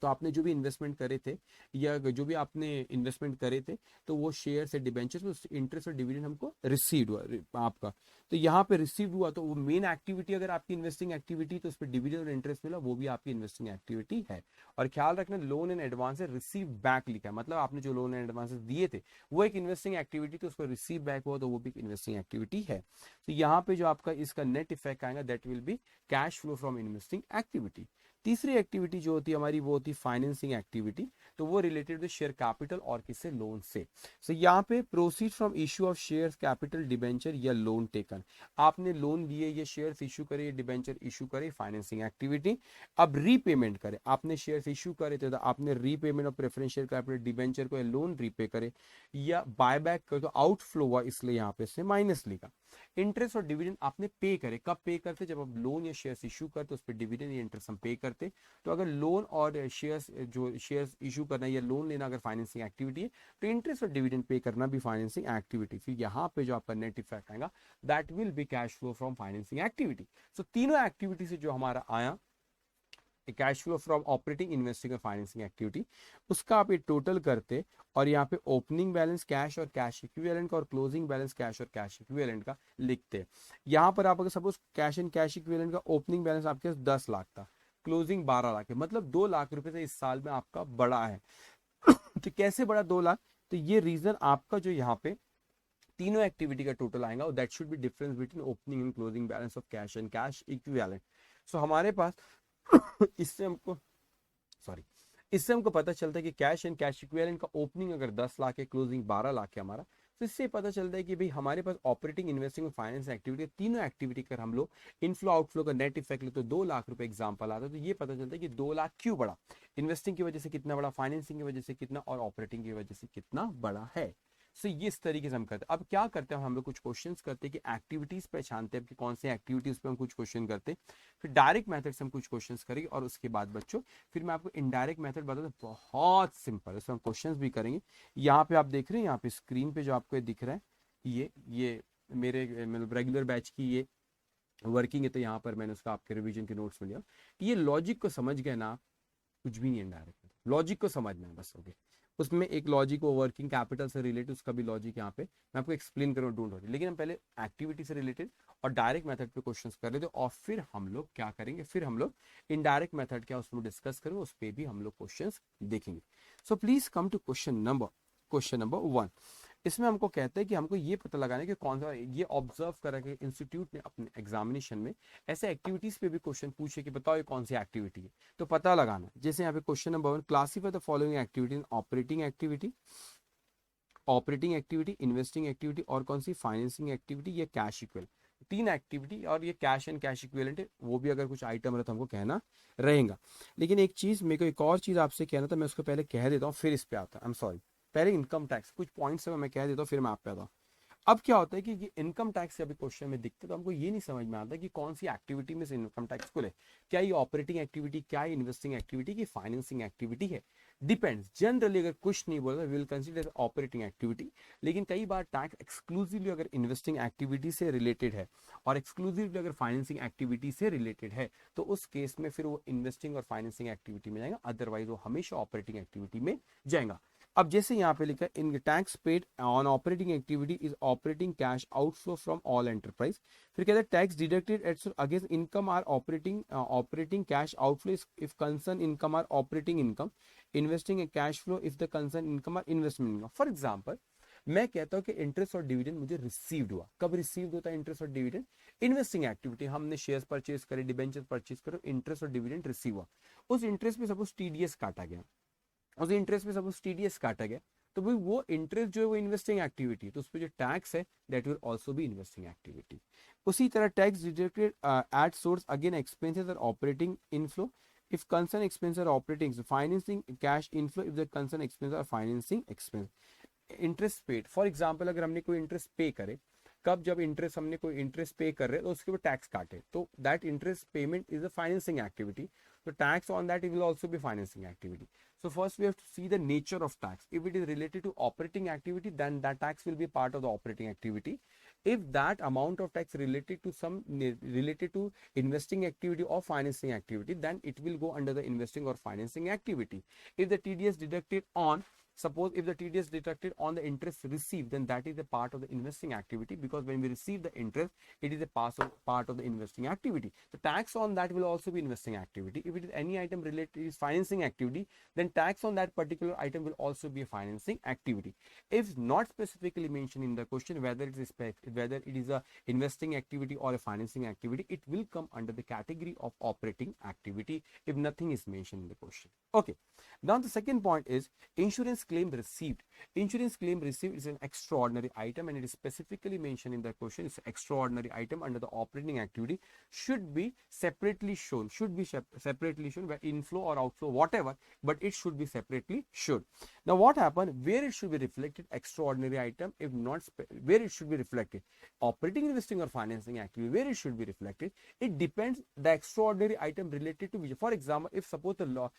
तो आपने जो भी इन्वेस्टमेंट करे थे या जो भी आपने इन्वेस्टमेंट करे थे, तो वो शेयर से डिबेंचर में इंटरेस्ट और डिविडेंड हमको रिसीव हुआ आपका। तो यहाँ पे रिसीव हुआ, तो वो मेन एक्टिविटी अगर आपकी इन्वेस्टिंग एक्टिविटी, तो उस पर डिविडेंड और इंटरेस्ट मिला, वो भी आपकी इन्वेस्टिंग एक्टिविटी है। और ख्याल रखना loan and advance receive back लिखा है, मतलब आपने जो लोन एंड एडवांसेस दिए थे वो एक इन्वेस्टिंग एक्टिविटी, तो उसको रिसीव बैक हुआ तो वो भी एक इन्वेस्टिंग एक्टिविटी है। तो यहाँ पे जो आपका इसका नेट इफेक्ट आएगा that will be cash flow from investing activity. तीसरी एक्टिविटी जो होती है हमारी वो होती है फाइनेंसिंग एक्टिविटी, तो वो रिलेटेड विद शेयर कैपिटल और किससे, लोन से। सो यहाँ पे proceed from issue of shares, capital, debenture या लोन टेकन, आपने लोन लिए, ये शेयर्स इशू करे, डिबेंचर इशू करे, फाइनेंसिंग एक्टिविटी। अब रीपेमेंट करे, आपने शेयर्स इशू करे थे तो आपने repayment of preferential capital, debenture को या लोन रीपे करे या बायबैक करे, तो आउटफ्लो हुआ इसलिए यहाँ पे से माइनस लिखा। इंटरेस्ट और डिविडेंड आपने पे करे, कब पे करते, जब आप लोन या शेयर्स इशू करते उस पर डिविडेंड या इंटरेस्ट हम पे करते। तो अगर लोन और शेयर्स, जो शेयर्स इशू करना या लोन लेना अगर फाइनेंसिंग एक्टिविटी है, तो इंटरेस्ट और डिविडेंड पे करना भी फाइनेंसिंग एक्टिविटी। फिर यहाँ पे जो आपका नेट इफेक्ट आएगा that will be cash flow from financing activity. So तीनों एक्टिविटी से जो हमारा आया cash flow from operating, investing और फाइनेंसिंग एक्टिविटी, उसका आप ये टोटल करते और यहाँ पे ओपनिंग बैलेंस कैश और कैश इक्विवेलेंट का और क्लोजिंग बैलेंस कैश और कैश इक्विवेलेंट का लिखते। यहाँ पर आप अगर suppose cash and cash equivalent का ओपनिंग बैलेंस आपके पास 10 लाख था, क्लोजिंग 12 लाख है, मतलब 2 लाख रुपए से इस साल में आपका बड़ा है। तो कैसे बड़ा 2 लाख, तो ये रीजन आपका जो यहाँ पे तीनों एक्टिविटी का टोटल आएगा, that should be difference between opening and closing balance of cash and cash equivalent. So हमारे पास इससे हमको, सॉरी, इससे हमको पता चलता है कि कैश एंड कैश इक्विवेलेंट का ओपनिंग अगर 10 लाख है, क्लोजिंग 12 लाख है हमारा, तो इससे पता चलता है कि भाई हमारे पास ऑपरेटिंग, इन्वेस्टिंग और फाइनेंस एक्टिविटी, तीनों एक्टिविटी कर हम लोग इनफ्लो आउटफ्लो का नेट इफेक्ट ले तो 2 लाख रुपए एग्जांपल आता है। तो ये पता चलता है कि 2 लाख क्यों बड़ा, इन्वेस्टिंग की वजह से कितना बड़ा, फाइनेंसिंग की वजह से कितना और ऑपरेटिंग की वजह से कितना बड़ा है। सो ये इस तरीके से हम करते हैं। अब क्या करते हैं हम लोग, कुछ क्वेश्चंस करते हैं कि एक्टिविटीज पहचानते हैं कि कौन सी एक्टिविटीज पे हम कुछ क्वेश्चन करते हैं, फिर डायरेक्ट मेथड से हम कुछ क्वेश्चंस करेंगे और उसके बाद बच्चों फिर मैं आपको इनडायरेक्ट मेथड बताता हूँ, बहुत सिंपल है, इसमें हम क्वेश्चंस भी करेंगे। यहाँ पे आप देख रहे हैं, यहाँ पे स्क्रीन पे जो आपको ये दिख रहा है, ये मेरे मतलब रेगुलर बैच की ये वर्किंग है, तो यहाँ पर मैंने उसका आपके रिवीजन के नोट्स में लिया। ये लॉजिक को समझ गए ना, कुछ भी नहीं इनडायरेक्ट, लॉजिक को समझना है बस। ओके, उसमें एक लॉजिक वो वर्किंग कैपिटल से रिलेटेड, उसका भी लॉजिक यहाँ पे मैं आपको एक्सप्लेन करूँ, डोंट वरी। लेकिन हम पहले एक्टिविटी से रिलेटेड और डायरेक्ट मेथड पे क्वेश्चंस कर रहे थे, और फिर हम लोग क्या करेंगे, फिर हम लोग इनडायरेक्ट मेथड क्या उसमें डिस्कस करेंगे, उस पर भी हम लोग क्वेश्चंस देखेंगे। So please come to question number 1। इसमें हमको कहते हैं कि हमको ये पता लगाना है कि कौन सा, ये ऑब्जर्व करा कि इंस्टीट्यूट ने अपने एग्जामिनेशन में ऐसे एक्टिविटीज पे भी क्वेश्चन पूछे कि बताओ ये कौन सी एक्टिविटी है, तो पता लगाना। जैसे यहाँ पे question number 1, classify the following activity in operating activity, operating activity, investing activity और कौन सी, फाइनेंसिंग एक्टिविटी या कैश इक्वल। 3 एक्टिविटी और ये कैश एंड कैश इक्विवेलेंट है, वो भी अगर कुछ आइटम रहे तो हमको कहना रहेगा। लेकिन एक चीज मेरे को, एक और चीज आपसे कहना था, मैं उसको पहले कह देता हूँ फिर इस पे आता, आई एम सॉरी। पहले इनकम टैक्स कुछ पॉइंट्स है मैं कह देता हूँ, फिर मैं आप पे आता हूँ। अब क्या होता है कि ये इनकम टैक्स से अभी क्वेश्चन में दिखते तो हमको ये नहीं समझ में आता कि कौन सी एक्टिविटी में से इनकम टैक्स को ले, क्या ये ऑपरेटिंग एक्टिविटी, क्या ये इन्वेस्टिंग एक्टिविटी की फाइनेंसिंग एक्टिविटी है, डिपेंड्स। जनरली अगर कुछ नहीं बोलता विल कंसीडर ऑपरेटिंग एक्टिविटी, लेकिन कई बार टैक्स एक्सक्लूसिवली अगर इन्वेस्टिंग एक्टिविटी से रिलेटेड है और एक्सक्लूसिवली अगर फाइनेंसिंग एक्टिविटी से रिलेटेड है, तो उस केस में फिर वो इन्वेस्टिंग और फाइनेंसिंग एक्टिविटी में जाएगा, अदरवाइज वो हमेशा ऑपरेटिंग एक्टिविटी में जाएगा। अब जैसे यहाँ पे लिखा है in tax paid on operating activity is operating cash outflow from all enterprise. फिर कहते हैं tax deducted at against income are operating cash outflow if concern income are operating income, investing cash flow if the concern income are investment income. For example मैं कहता हूं कि इंटरेस्ट और डिविडेंड मुझे रिसीव्ड हुआ। कब रिसीव्ड होता है इंटरेस्ट और डिविडेंड? इन्वेस्टिंग एक्टिविटी, हमने शेयर्स परचेज करे, डिबेंचर परचेज करे, इंटरेस्ट और डिविडेंड रिसीव हुआ। उस इंटरेस्ट पे सपोज टीडीएस काटा गया, उस इंटरेस्ट पे सपोज टीडीएस काटा गया, तो भाई वो इंटरेस्ट जो है वो इन्वेस्टिंग एक्टिविटी, तो उस पर जो टैक्स है that will also be investing activity. उसी तरह tax deducted at source again expenses are operating inflow if concern expenses are operating, so financing cash inflow if the concern expenses are financing expense। Interest paid, for example अगर हमने कोई इंटरेस्ट पे करे, कब? जब इंटरेस्ट हमने कोई इंटरेस्ट पे कर रहे हैं तो उसके ऊपर टैक्स काटे, तो that interest payment is a financing activity, so tax on that it will also be financing activity. So first we have to see the nature of tax. If it is related to operating activity, then that tax will be part of the operating activity. If that amount of tax related to investing activity or financing activity, then it will go under the investing or financing activity. If the TDS deducted on, suppose if the TDS deducted on the interest received, then that is a part of the investing activity, because when we receive the interest, it is a part of the investing activity. The tax on that will also be investing activity. If it is any item related to financing activity, then tax on that particular item will also be a financing activity. If not specifically mentioned in the question whether it is a investing activity or a financing activity, it will come under the category of operating activity if nothing is mentioned in the question. Okay, now the second point is insurance claim received. Insurance claim received is an extraordinary item, and it is specifically mentioned in the question. It's an extraordinary item under the operating activity, should be separately shown, where inflow or outflow whatever, but it should be separately shown. Now what happened, where it should be reflected extraordinary item, if not where it should be reflected operating, investing or financing activity, where it should be reflected, it depends the extraordinary item related to which. For example, if suppose the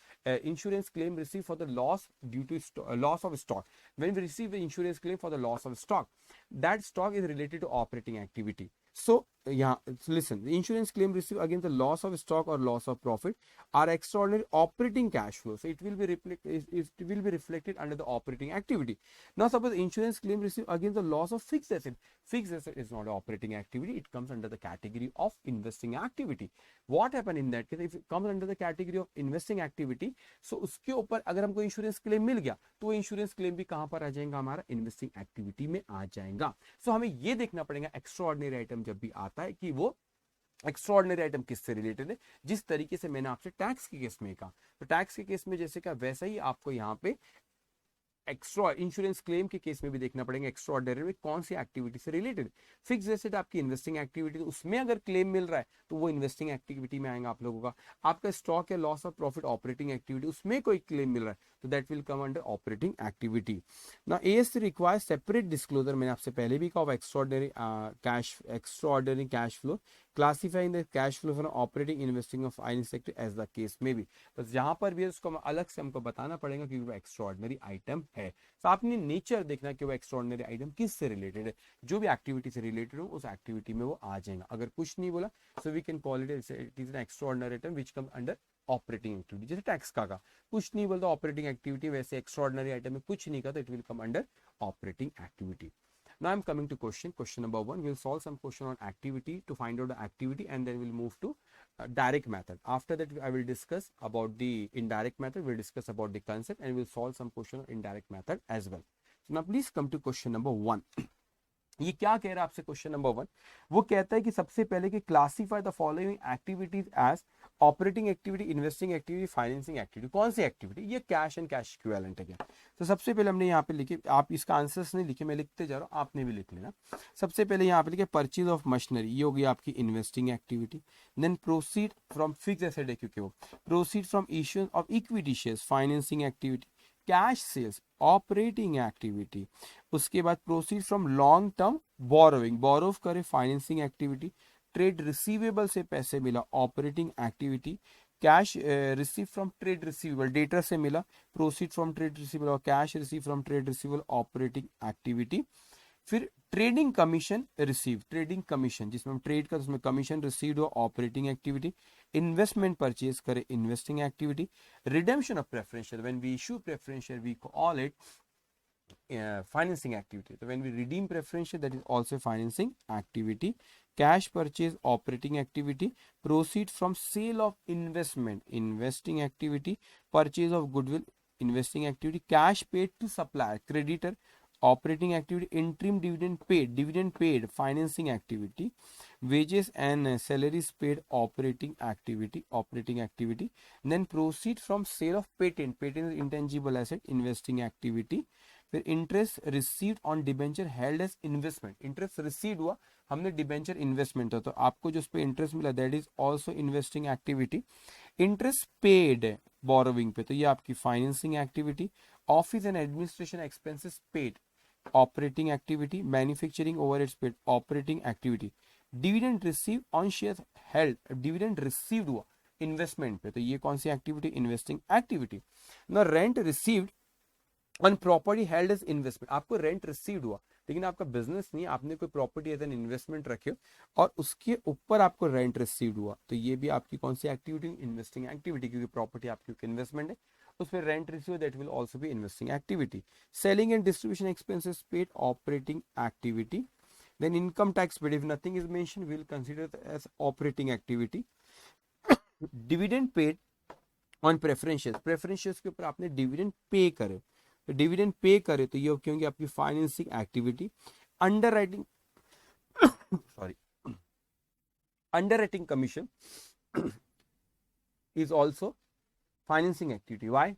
insurance claim received for the loss due to loss of stock, when we receive the insurance claim for the loss of stock, that stock is related to operating activity. So yeah, listen, the insurance claim received against the loss of stock or loss of profit are extraordinary operating cash flow, so it will be reflected under the operating activity. Now suppose insurance claim received against the loss of fixed asset, fixed asset is not operating activity, it comes under the category of investing activity. What happen in that case, if it comes under the category of investing activity, so उसके ऊपर अगर हमको इंश्योरेंस क्लेम मिल गया तो वो इंश्योरेंस क्लेम भी कहां पर आ जाएगा, हमारा इन्वेस्टिंग एक्टिविटी में आ जाएगा. सो हमें ये देखना पड़ेगा एक्स्ट्राऑर्डिनरी आइटम जब भी आता है कि वो एक्स्ट्राऑर्डिनरी आइटम किससे रिलेटेड है. जिस तरीके से मैंने आपसे टैक्स के केस में कहा, तो टैक्स के केस में जैसे कहा वैसा ही आपको यहाँ पे एक्स्ट्रा इंश्योरेंस क्लेम के केस में भी देखना पड़ेगा एक्स्ट्राऑर्डिनरी में कौन सी एक्टिविटी से रिलेटेड. फिक्स एसेट आपकी इन्वेस्टिंग एक्टिविटी, तो उसमें अगर क्लेम मिल रहा है तो वो इन्वेस्टिंग एक्टिविटी में आएगा आप लोगों का. आपका स्टॉक या loss of profit operating activity, उसमें कोई क्लेम मिल रहा है तो that will come under operating activity. Now ASC require separate disclosure, मैंने आपसे पहले भी कहा extraordinary cash flow, classifying the cash flow from operating investing of finance sector as the case में भी. बस जहां पर भी उसको अलग से हमको बताना पड़ेगा क्योंकि वो एक्स्ट्राऑर्डिनरी आइटम है. तो आपने नेचर देखना कि वो एक्स्ट्राऑर्डिनरी आइटम किस से रिलेटेड है. जो भी एक्टिविटी से रिलेटेड हो उस एक्टिविटी में वो आ जाएगा. अगर कुछ नहीं बोला so we can call it it is an extraordinary item which come under operating activity. जैसे टैक्स का कुछ नहीं बोलता ऑपरेटिंग एक्टिविटी, वैसे एक्स्ट्राऑर्डिनरी आइटम में कुछ नहीं कहा तो it will come under operating activity. Now I'm coming to question number 1. We'll solve some question on activity to find out the activity, and then we'll move to direct method. After that I will discuss about the indirect method, we'll discuss about the concept, and we'll solve some question on indirect method as well. So now please come to question number 1. ये क्या कह रहा है आपसे क्वेश्चन नंबर 1? वो कहता है कि सबसे पहले कि classify the following activities as operating activity, investing activity, financing activity. कौन सी एक्टिविटी? ये कैश एंड कैश इक्विवेलेंट है क्या? तो सबसे पहले हमने यहाँ पे लिखे, आप इसका आंसर्स नहीं लिखे, मैं लिखते जा रहा हूँ, आपने भी लिख लेना. सबसे पहले यहाँ पे लिखे परचेज ऑफ मशीनरी, ये होगी आपकी investing activity. Then proceed from fix asset है क्योंकि वो proceed from issuance of equity shares, financing activity. Cash sales, operating activity. उसके बाद proceed from long term borrowing, borrow करे, फाइनेंसिंग एक्टिविटी. ट्रेड रिसीवेबल से पैसे मिला, operating activity. Cash receive from trade receivable, debtor से मिला, प्रोसीड फ्रॉम ट्रेड रिसीवेबल. और cash receive from trade receivable, operating activity. फिर trading commission receive, trading commission जिसमें हम ट्रेड का उसमें कमीशन रिसीव हो, ऑपरेटिंग एक्टिविटी. इन्वेस्टमेंट परचेज करे, investing activity. Redemption of preference share, when we issue preference share we call it financing activity. So when we redeem preference share, that is also financing activity. Cash purchase, operating activity. Proceed from sale of investment, investing activity. Purchase of goodwill, investing activity. Cash paid to supplier, creditor, operating activity. Interim dividend paid, financing activity. Wages and salaries paid, operating activity. Then proceed from sale of patent is intangible asset, investing activity. फिर interest received on debenture held as investment, interest received हुआ, हमने डिबेंचर इन्वेस्टमेंट था तो आपको जो उस पर इंटरेस्ट मिला that is also investing activity. Interest paid borrowing पे तो ये आपकी financing activity. Office and administration expenses paid, operating activity. Manufacturing overheads paid, operating activity. Dividend receive on share held, dividend received हुआ इन्वेस्टमेंट पे तो ये कौन सी एक्टिविटी, इन्वेस्टिंग एक्टिविटी. ना rent received on property held as investment, आपको रेंट रिसीव्ड हुआ लेकिन आपका बिजनेस नहीं, आपने कोई प्रॉपर्टी एज एन इन्वेस्टमेंट रखे हो और उसके ऊपर आपको रेंट रिसीव्ड हुआ तो ये भी आपकी कौन सी एक्टिविटी, इन्वेस्टिंग एक्टिविटी, क्योंकि प्रॉपर्टी आपकी इन्वेस्टमेंट है उस पर rent receive, that will also be investing activity. Selling and distribution expenses paid, operating activity. Then income tax paid, if nothing is mentioned, we will consider it as operating activity. Dividend paid on preference shares के ऊपर आपने dividend पे करे तो डिविडेंड पे करे तो ये क्योंकि आपकी financing activity. Underwriting sorry underwriting commission is also financing activity. Why,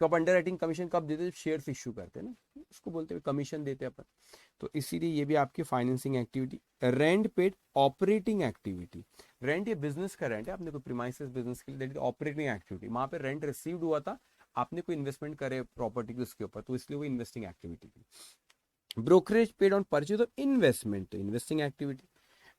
कब अंडरराइटिंग कमीशन कब देते हैं, शेयर्स इश्यू करते हैं ना, उसको बोलते हैं कमीशन देते हैं अपन, तो इसीलिए ये भी आपकी financing activity. Rent paid, operating activity. Rent ये बिजनेस का रेंट है, आपने कोई प्रीमाइसेस बिजनेस के लिए, दैट इज ऑपरेटिंग एक्टिविटी. वहां पे रेंट रिसीव्ड हुआ था, आपने कोई इन्वेस्टमेंट करे प्रॉपर्टी के उसके ऊपर तो इसलिए वो इन्वेस्टिंग एक्टिविटी थी. Brokerage paid on purchase of investment, investing activity.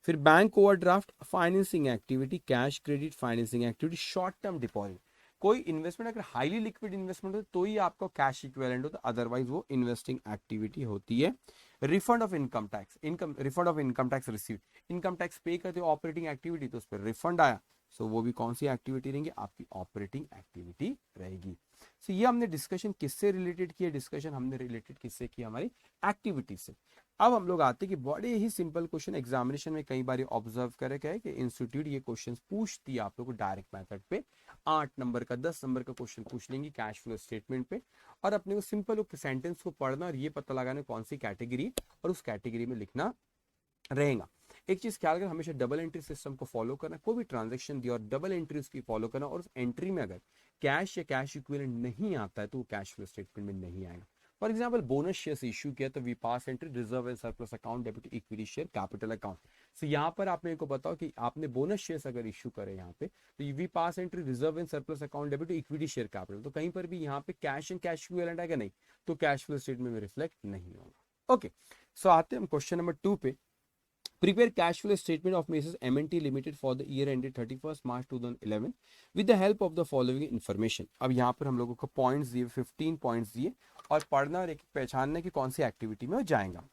फिर bank overdraft, financing activity. Cash credit, financing activity. Short term deposit, कोई इन्वेस्टमेंट अगर हाईली लिक्विड इन्वेस्टमेंट हो तो ही आपका कैश इक्विवेलेंट होता है, अदरवाइज वो इन्वेस्टिंग एक्टिविटी होती है. Refund of income tax, refund of income tax receive, income tax पे करते हो ऑपरेटिंग एक्टिविटी तो उस पर रिफंड आया सो वो भी कौन सी एक्टिविटी रहेंगी, आपकी ऑपरेटिंग एक्टिविटी रहेगी. सो ये हमने डिस्कशन किससे रिलेटेड किया, डिस्कशन हमने रिलेटेड किससे किया, हमारी एक्टिविटी से. अब हम लोग आते हैं कि बड़े ही सिंपल क्वेश्चन एग्जामिनेशन में कई बार ऑब्जर्व करे गए कि इंस्टीट्यूट ये क्वेश्चन पूछती है आप लोग को डायरेक्ट मेथड पे 8 नंबर का 10 नंबर का क्वेश्चन पूछ लेंगे कैश फ्लो स्टेटमेंट पे और अपने को सिंपल सेंटेंस को पढ़ना और ये पता लगाना कौन सी कैटेगरी और उस कैटेगरी में लिखना रहेगा. एक चीज ख्याल कर, हमेशा डबल एंट्री सिस्टम को फॉलो करना, कोई भी ट्रांजैक्शन दिया और डबल एंट्री उसकी फॉलो करना और उस एंट्री में अगर कैश या कैश इक्विवेलेंट नहीं आता है तो वो कैश फ्लो स्टेटमेंट में नहीं आएगा. For example bonus shares issue किया तो we pass entry reserve and surplus account debit equity share capital account. So यहाँ पर आप मेरे को बताओ कि आपने बोनस शेयर्स अगर इश्यू करे यहाँ पे तो we pass entry reserve and surplus account debit equity share capital, तो कहीं पर भी यहाँ पे कैश एंड कैश इक्विवेलेंट आएगा नहीं तो कैश फ्लो स्टेटमेंट में रिफ्लेक्ट नहीं होगा. ओके, सो आते हैं हम क्वेश्चन नंबर 2 पे. Prepare cash flow statement of Mrs. M&T Limited for the year ended 31st March 2011 with the help of the following information. अब यहाँ पर हम लोगों को पॉइंट्स दिए, 15 पॉइंट्स दिए और पढ़ना और एक पहचानना कि कौन सी एक्टिविटी में वो जाएगा.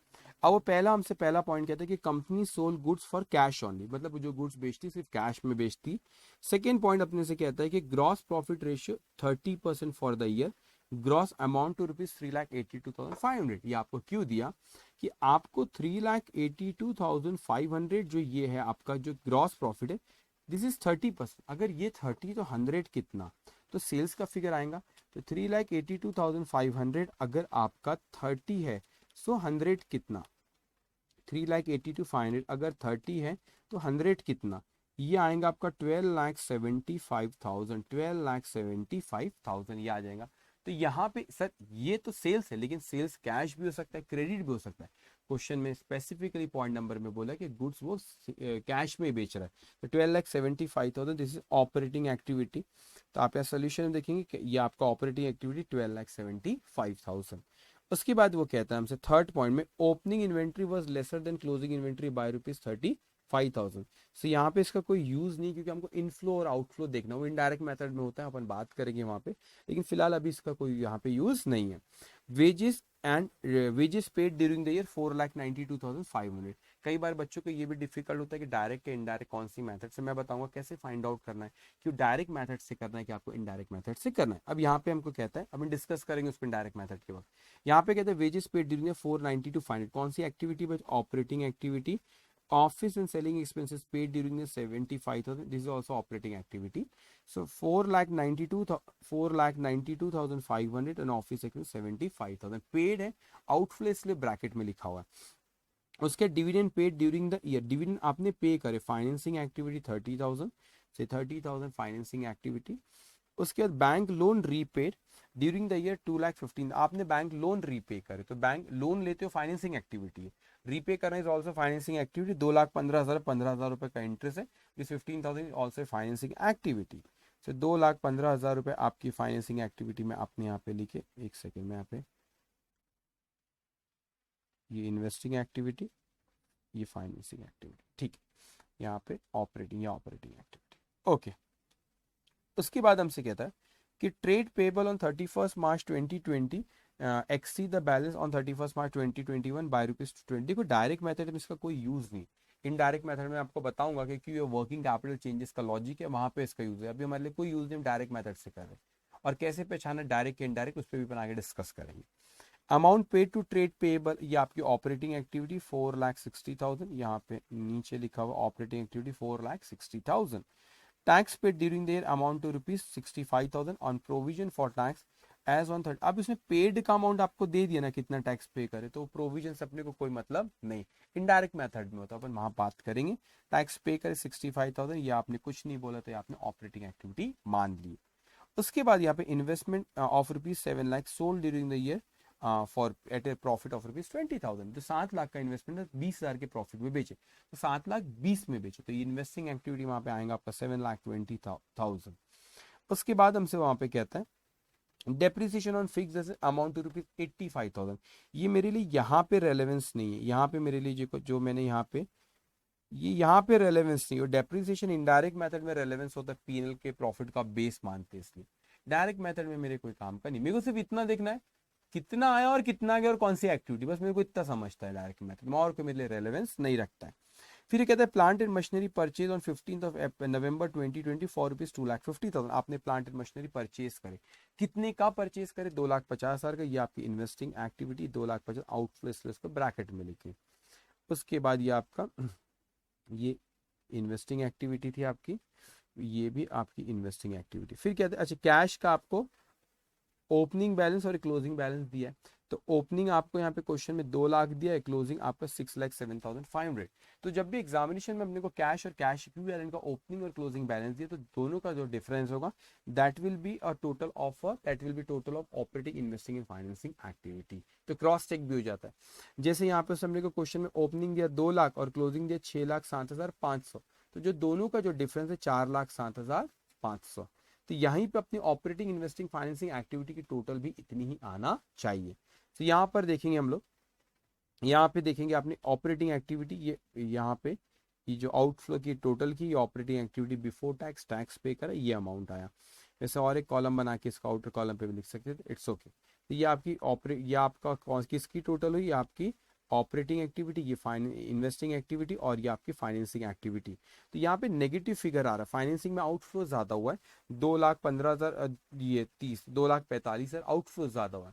अब वो हमसे पहला पॉइंट कहता है कि company sold goods for cash only, मतलब जो गुड्स बेचती सिर्फ कैश में बेचती. सेकेंड पॉइंट अपने से कहता है कि gross profit ratio 30% for the year, gross amount to rupees 3,82,500. ये आपको क्यों दिया कि आपको 3,82,500 जो ये है आपका जो ग्रॉस प्रॉफिट है दिस इज 30%. अगर ये 30 तो 100 कितना, तो सेल्स का फिगर आएगा. तो 3,82,500 अगर आपका 30 है सो 100 कितना, 3,82,500 अगर 30 है तो 100 कितना, ये आएगा आपका 12,75,000, 12,75,000 ये आ जाएगा. तो यहाँ पे सर ये तो सेल्स है लेकिन सेल्स कैश भी हो सकता है, क्रेडिट भी हो सकता है. क्वेश्चन में स्पेसिफिकली पॉइंट नंबर में बोला कि गुड्स वो कैश में बेच रहा है. तो 12,75,000 दिस इज ऑपरेटिंग एक्टिविटी. तो आप यहाँ सोल्यूशन देखेंगे कि ये आपका ऑपरेटिंग एक्टिविटी 12,75,000. उसके बाद वो कहता है हमसे थर्ड पॉइंट में opening inventory was lesser than closing inventory by ₹30,500. सो यहाँ पे इसका कोई यूज नहीं क्योंकि हमको इनफ्लो और आउटफ्लो देखना, वो इनडायरेक्ट मेथड में होता है, अपन बात करेंगे वहाँ पे, लेकिन फिलहाल अभी इसका कोई यहाँ पे यूज नहीं है. Wages and wages paid during the year 4,92,500. कई बार बच्चों को ये भी डिफिकल्ट होता है कि डायरेक्ट या इनडायरेक्ट कौन सी मेथड से, मैं बताऊंगा कैसे फाइंड आउट करना है कि डायरेक्ट मेथड से करना है कि आपको इनडायरेक्ट मेथड से करना है। अब यहाँ पे हमको कहता है, अब हम डिस्कस करेंगे उसको इनडायरेक्ट मेथड के वक्त। यहाँ पे कहते हैं wages paid during 490 to find, कौन सी एक्टिविटी बच, operating activity. Office and selling expenses paid during the 75,000. This is also operating activity. So 4,92,500 and office expense 75,000 paid है, outflow इसलिए ब्रैकेट में लिखा हुआ है। उसके dividend paid during the year, dividend आपने पे करे, फाइनेंसिंग एक्टिविटी 30,000 से 30,000 फाइनेंसिंग एक्टिविटी। उसके बाद bank loan repaid during the year 2,15,000, आपने बैंक लोन रीपे करे, तो बैंक लोन लेते हो फाइनेंसिंग एक्टिविटी है, रीपे करना इज ऑल्सो फाइनेंसिंग एक्टिविटी। 2,15,000 15,000 रुपए का इंटरेस्ट है, this 15,000 is also financing activity. तो 2,15,000 रुपए आपकी फाइनेंसिंग एक्टिविटी में आपने यहाँ पे लिखे, एक सेकेंड में यहाँ पे, ये इन्वेस्टिंग एक्टिविटी, ये फाइनेंसिंग एक्टिविटी, ठीक है, यहाँ पे ऑपरेटिंग या ऑपरेटिंग एक्टिविटी, ओके। उसके बाद हमसे कहता है कि trade payable on 31 March 2020 exceed the balance on 31 March 2021 by ₹20। को डायरेक्ट मेथड में इसका कोई यूज नहीं, इनडायरेक्ट मेथड में आपको बताऊंगा कि ये वर्किंग कैपिटल चेंजेस का लॉजिक है, वहां पे इसका यूज है। अभी हमारे लिए कोई यूज नहीं, हम डायरेक्ट मेथड से कर रहे हैं, और कैसे पहचाना डायरेक्ट या इनडायरेक्ट उस पर भी अपन आगे डिस्कस करेंगे। Amount paid to trade payable, ये आपकी ऑपरेटिंग एक्टिविटी 4,60,000, यहाँ पे नीचे लिखा हुआ operating activity 4,60,000। Tax paid during the year amount to ₹65,000 on provision for tax as on 30। अब इसमें पेड का अमाउंट आपको दे दिया ना, कितना टैक्स पे करे, तो प्रोविजन से अपने को कोई मतलब नहीं, इनडायरेक्ट मेथड में होता है, अपन वहां बात करेंगे। टैक्स पे करे 65,000, ये आपने कुछ नहीं बोला, तो आपने ऑपरेटिंग एक्टिविटी मान ली। उसके बाद यहाँ पे investment of ₹7 lakh sold during the year for at a profit of ₹20,000, तो 7 लाख का इन्वेस्टमेंट है, 20,000 के प्रॉफिट में बेचे, तो 7,20,000 में बेचे, तो ये इन्वेस्टिंग एक्टिविटी वहां पे आएगा आपका 7,20,000। उसके बाद हमसे वहां पे कहता है depreciation on fix amount to ₹85,000, ये मेरे लिए यहाँ पे रेलेवेंस नहीं है, यहाँ पे मेरे लिए जो मैंने यहाँ पे, ये यहाँ पे रेलेवेंस नहीं है। डेप्रिसिएशन इनडायरेक्ट मेथड में रेलेवेंस होता है, पीएनएल के प्रॉफिट का बेस मानते हैं, इसलिए डायरेक्ट मेथड में मेरे कोई काम का नहीं। मेरे को सिर्फ इतना देखना है कितना आया और कितना गया और कौन सी एक्टिविटी, बस मेरे को इतना समझता है डायरेक्ट मेथड में, और कोई मेरे लिए रेलेवेंस नहीं रखता है। फिर ये कहता है plant and machinery purchase on 15 November 2020 for ₹2,50,000, आपने प्लांट एंड मशीनरी परचेज करे, कितने का परचेज करे, 2,50,000 का, ये आपकी इन्वेस्टिंग एक्टिविटी 2,50,000 आउटफ्लो इसको ब्रैकेट में लिखे। उसके बाद ये आपका ये इन्वेस्टिंग एक्टिविटी थी आपकी, ये भी आपकी इन्वेस्टिंग एक्टिविटी। फिर कहते हैं अच्छा कैश का आपको ओपनिंग बैलेंस और क्लोजिंग बैलेंस दिया है, तो ओपनिंग आपको यहाँ पे क्वेश्चन में 2 लाख दिया है, क्लोजिंग आपका 6,07,500। तो जब भी एग्जामिनेशन में अपने को कैश और कैश इक्विवेलेंट का ओपनिंग और क्लोजिंग बैलेंस दिया, तो दोनों का जो डिफरेंस होगा that will B total of operating, investing and financing activity, तो क्रॉस चेक भी हो जाता है। जैसे यहाँ पे हमने को क्वेश्चन में ओपनिंग दिया 2 लाख और क्लोजिंग दिया 6,07,500, तो जो दोनों का जो डिफरेंस है 4,07,500, तो यहीं पे अपनी ऑपरेटिंग, इन्वेस्टिंग, फाइनेंसिंग एक्टिविटी की टोटल भी इतनी ही आना चाहिए। तो यहाँ पर देखेंगे हम लोग, यहाँ पे देखेंगे अपनी ऑपरेटिंग एक्टिविटी, ये यहाँ पे ये जो आउटफ्लो की टोटल की operating activity before tax, tax पे करा, ये अमाउंट आया। वैसे और एक कॉलम बना के इसका आउटर कॉलम पे भी लिख सकते थे, इट्स ओके। तो ये आपकी ये आपका किसकी टोटल हुई, आपकी ऑपरेटिंग एक्टिविटी, ये इन्वेस्टिंग एक्टिविटी, और ये आपकी फाइनेंसिंग एक्टिविटी। तो यहाँ पे नेगेटिव फिगर आ रहा है, फाइनेंसिंग में आउटफ्लो ज्यादा हुआ है, 2,15,000, ये 2,45,000 आउटफ्लो ज्यादा हुआ है,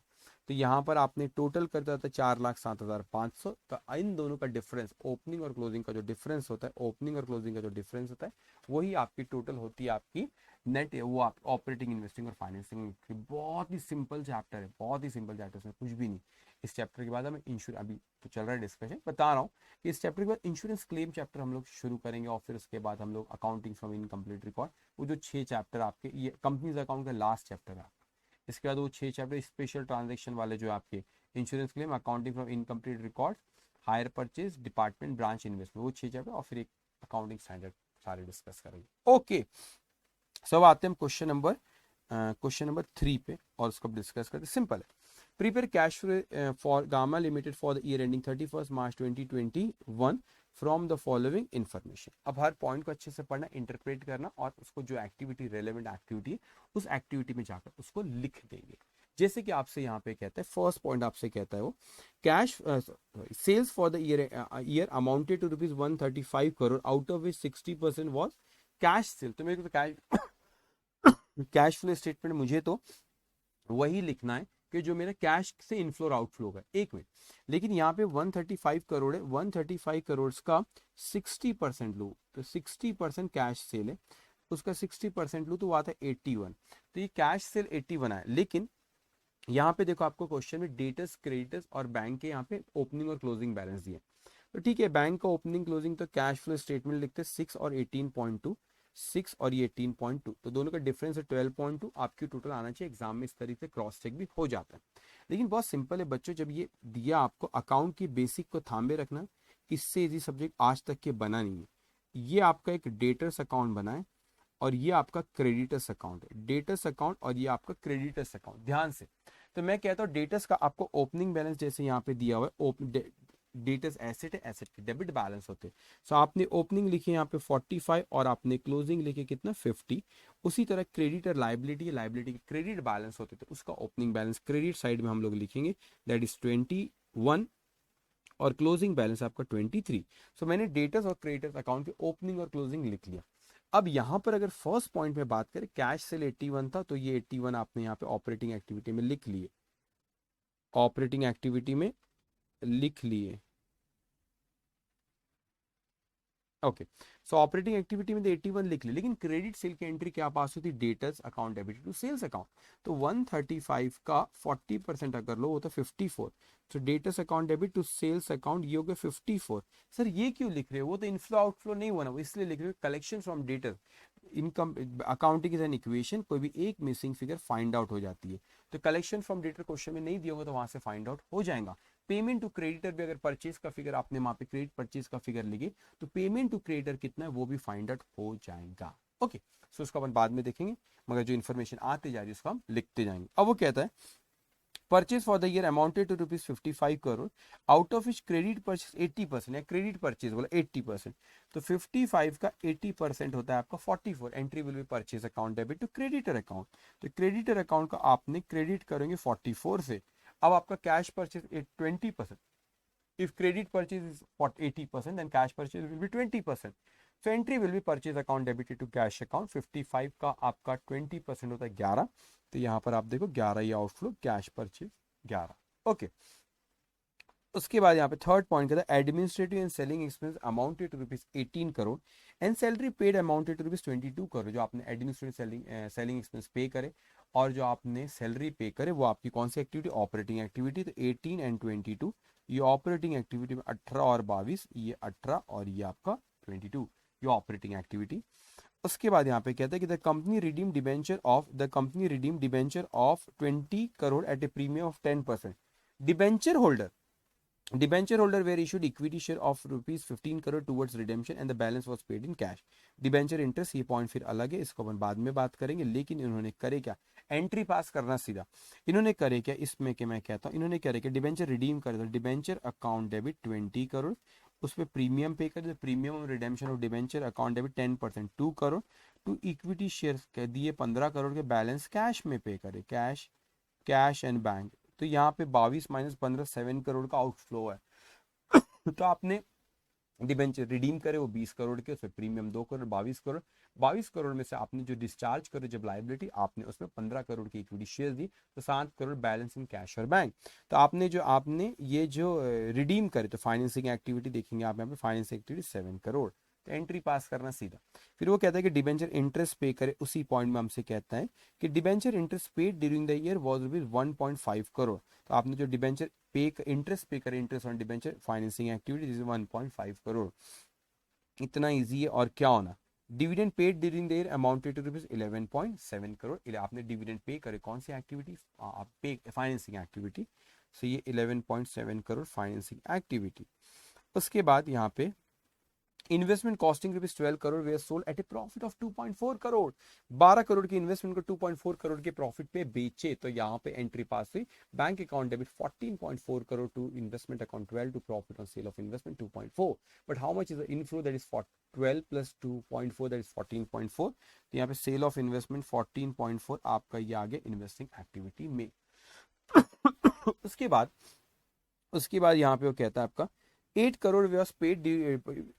तो यहाँ पर आपने टोटल करता था 4,07,500, तो इन दोनों का डिफरेंस, ओपनिंग और क्लोजिंग का जो डिफरेंस होता है, ओपनिंग और क्लोजिंग का जो डिफरेंस होता है, वही आपकी टोटल होती है आपकी नेट, वो आप ऑपरेटिंग, इन्वेस्टिंग और फाइनेंसिंग। बहुत ही सिंपल चैप्टर है, बहुत ही सिंपल चैप्टर, इसमें कुछ भी नहीं। इस चैप्टर के बाद हमें अभी तो चल रहा है डिस्कशन, बता रहा हूँ कि इस चैप्टर के बाद इंश्योरेंस क्लेम चैप्टर हम लोग शुरू करेंगे, और फिर उसके बाद हम लोग अकाउंटिंग फ्रॉम इनकम्प्लीट रिकॉर्ड, वो जो 6 चैप्टर आपके, ये कंपनीज अकाउंट का लास्ट चैप्टर है। इसके बाद वो 6 चैप्टर स्पेशल ट्रांजेक्शन वाले जो आपके insurance claim, accounting from incomplete record, hire purchase, department, branch investment, वो 6 चैप्टर, और फिर एक अकाउंटिंग स्टैंडर्ड सारे डिस्कस करेंगे। ओके, सब आते हैं क्वेश्चन नंबर 3 पे, और उसको डिस्कस करते। सिंपल है, prepare cash flow for gamma limited for the year ending 31 March 2021 from the following information. अब हर पॉइंट को अच्छे से पढ़ना, इंटरप्रेट करना, और उसको जो एक्टिविटी, रेलेवेंट एक्टिविटी है, उस एक्टिविटी में जाकर उसको लिख देंगे। जैसे कि आपसे यहाँ पे कहता है, फर्स्ट पॉइंट आपसे कहता है वो cash sales for the year amounted to rupees 135 crore, out of which 60% was cash sale. तो मेरे को कैश फ्लो स्टेटमेंट मुझे तो वही लिखना है कि जो मेरा कैश से इनफ्लो और आउटफ्लो होगा। एक मिनट, लेकिन यहाँ पे 135 करोड़ है, 135 करोड़ का 60% लूँ तो 60% कैश सेल है, उसका 60% लूँ तो वो आता है 81। तो ये कैश सेल 81 है, लेकिन यहाँ पे देखो आपको क्वेश्चन में डेटर्स, क्रेडिटर्स और बैंक के यहाँ पे ओपनिंग और क्लोजिंग बैलेंस दिए। तो ठीक है, बैंक का ओपनिंग क्लोजिंग तो कैश फ्लो स्टेटमेंट लिखते हैं 6 और 18.2, 6 और ये 18.2, तो दोनों का डिफरेंस है 12.2। आपकी टोटल आना चाहिए, एग्जाम में इस तरीके से क्रॉस चेक भी हो जाता है। लेकिन बहुत सिंपल है बच्चों, जब ये दिया आपको अकाउंट की बेसिक को थामे रखना, इससे इजी सब्जेक्ट आज तक के बना नहीं है। ये आपका एक डेटर्स अकाउंट बना है और ये आपका क्रेडिटर्स अकाउंट है, डेटर्स अकाउंट और ये आपका क्रेडिटर्स अकाउंट। ध्यान से, तो मैं कहता हूँ डेटर्स का आपको ओपनिंग बैलेंस जैसे यहाँ पे दिया हुआ है, डेटर्स एसेट है, एसेट के डेबिट बैलेंस होते हैं। सो आपने ओपनिंग लिखी यहाँ पे 45 और आपने क्लोजिंग लिखे कितना 50। उसी तरह क्रेडिटर लाइबिलिटी है, लाइबिलिटी के क्रेडिट बैलेंस होते थे, उसका ओपनिंग बैलेंस क्रेडिट साइड में हम लोग लिखेंगे, दैट इज 21 और क्लोजिंग बैलेंस आपका 23। सो मैंने डेटर्स और क्रेडिटर्स अकाउंट के ओपनिंग और क्लोजिंग लिख लिया। अब यहाँ पर अगर फर्स्ट पॉइंट में बात करें, कैश सेल 81 था, तो ये 81 आपने यहाँ पे ऑपरेटिंग एक्टिविटी में लिख लिए, ऑपरेटिंग एक्टिविटी में लिख लिए। ओके, सो ऑपरेटिंग एक्टिविटी में 81 लिख ले, लेकिन क्रेडिट सेल की एंट्री क्या पास हुई थी, debtors account debit to sales account. तो 135 का 40% अगर लो, वो तो 54। तो debtors account debit to sales account, ये हो गया 54। सर ये क्यों लिख रहे हो, वो तो इनफ्लो आउटफ्लो नहीं हुआ ना, वो इसलिए लिख रहे हो collection from debtor income. Accounting is an equation, कोई भी एक मिसिंग फिगर फाइंड आउट हो जाती है। तो कलेक्शन फ्रॉम डेटर क्वेश्चन में नहीं दिया होगा तो वहां से फाइंड आउट हो जाएगा। पेमेंट टू क्रेडिटर भी, अगर परचेज का फिगर आपने वहां पे क्रेडिट परचेज का फिगर लिखे, तो पेमेंट टू क्रेडिटर कितना है वो भी फाइंड आउट हो जाएगा। ओके, सो उसको अपन बाद में देखेंगे, मगर जो इन्फॉर्मेशन आती जा रही है उसको हम लिखते जाएंगे। अब वो कहता है purchase for the year amounted to rupees 55 crore, out of which credit purchase 80%, या क्रेडिट परचेज बोला 80%। तो 55 का 80% होता है आपका 44। Entry will be purchase account debit to creditor account. तो क्रेडिटर अकाउंट का आपने क्रेडिट करेंगे 44 से। अब आपका cash purchase 20%। If credit purchase is 80%, then cash purchase will be 20%. So entry will be purchase account debited to cash account। 55 का आपका 20% होता है 11। तो यहाँ पर आप देखो 11 ये आउटफ्लो, कैश परचेज 11। ओके, उसके बाद यहाँ पे थर्ड पॉइंट कहता है administrative and selling expense amounted to rupees 18 crore and salary paid amounted to rupees 22 crore. जो आपने एडमिनिस्ट्रेटिव सेलिंग एक्सपेंस पे करे और जो आपने सैलरी पे करे वो आपकी कौन सी एक्टिविटी, ऑपरेटिंग एक्टिविटी। तो 18 एंड 22, ये ऑपरेटिंग एक्टिविटी में 18 और 22, ये 18 और ये आपका 22, ये ऑपरेटिंग एक्टिविटी। उसके बाद यहाँ पे कहता है कि the company redeem debenture of 20 crore at a premium of 10%। Debenture holder were issued equity share of rupees 15 crore towards redemption and the balance was paid in cash। Debenture interest, ये पॉइंट फिर अलग है, इसको अपन बाद में बात करेंगे। लेकिन इन्होंने करे क्या, एंट्री पास करना सीधा। इन्होंने करे क्या इसमें, कि मैं कहता हूँ इन्होंने करे क्या, डिबेंचर रिडीम कर दो, डिबेंचर अकाउंट डेबिट 20 करोड़, उस पर प्रीमियम पे कर दो, premium redemption of debenture account debit 10% 2 crore, to equity share कह दिए 15 करोड़ के, बैलेंस कैश में पे करे, कैश एंड बैंक। तो यहाँ पे 22 माइनस 15 7 करोड़ का आउटफ्लो है। तो आपने डिबेंचर रिडीम करे वो 20 करोड़ के, उसमें प्रीमियम 2 करोड़, 22 करोड़ में से आपने जो डिस्चार्ज करे जब लाइबिलिटी, आपने उसमें 15 करोड़ की इक्विटी शेयर दी, तो 7 करोड़ बैलेंस इन कैश और बैंक। तो आपने ये जो रिडीम करे, तो फाइनेंसिंग एक्टिविटी देखेंगे आप यहाँ पे, फाइनेंसिंग एक्टिविटी 7 करोड़। तो एंट्री पास करना सीधा। फिर वो कहता है कि डिबेंचर इंटरेस्ट पे करे, उसी पॉइंट में हमसे कहता है कि debenture interest paid during the year was rupees 1.5 crore. तो आपने जो डिबेंचर इंटरेस्ट पे करे, interest on debenture financing activity 1.5 crore. इतना इजी है, और क्या होना, dividend paid during the year amounted to rupees 11.7 crore. आपने डिविडेंड पे करे कौन सी एक्टिविटी, पे फाइनेंसिंग एक्टिविटी। सो ये 11.7 करोड़ फाइनेंसिंग एक्टिविटी। उसके बाद यहाँ पे investment costing rupees 12 crore way sold at a profit of 2.4 crore. 12 crore की इन्वेस्टमेंट को 2.4 करोड़ के प्रॉफिट पे बेचे, तो यहाँ पे एंट्री पास हुई। Bank account debit 14.4 crore to investment account 12 to profit on sale of investment 2.4। But how much is the inflow, that is 12 plus 2.4 that is 14.4। तो यहाँ पे सेल ऑफ इन्वेस्टमेंट 14.4 आपका ये आ गया इन्वेस्टिंग एक्टिविटी में। उसके बाद यहाँ पे वो कहता है आपका 8 crore was paid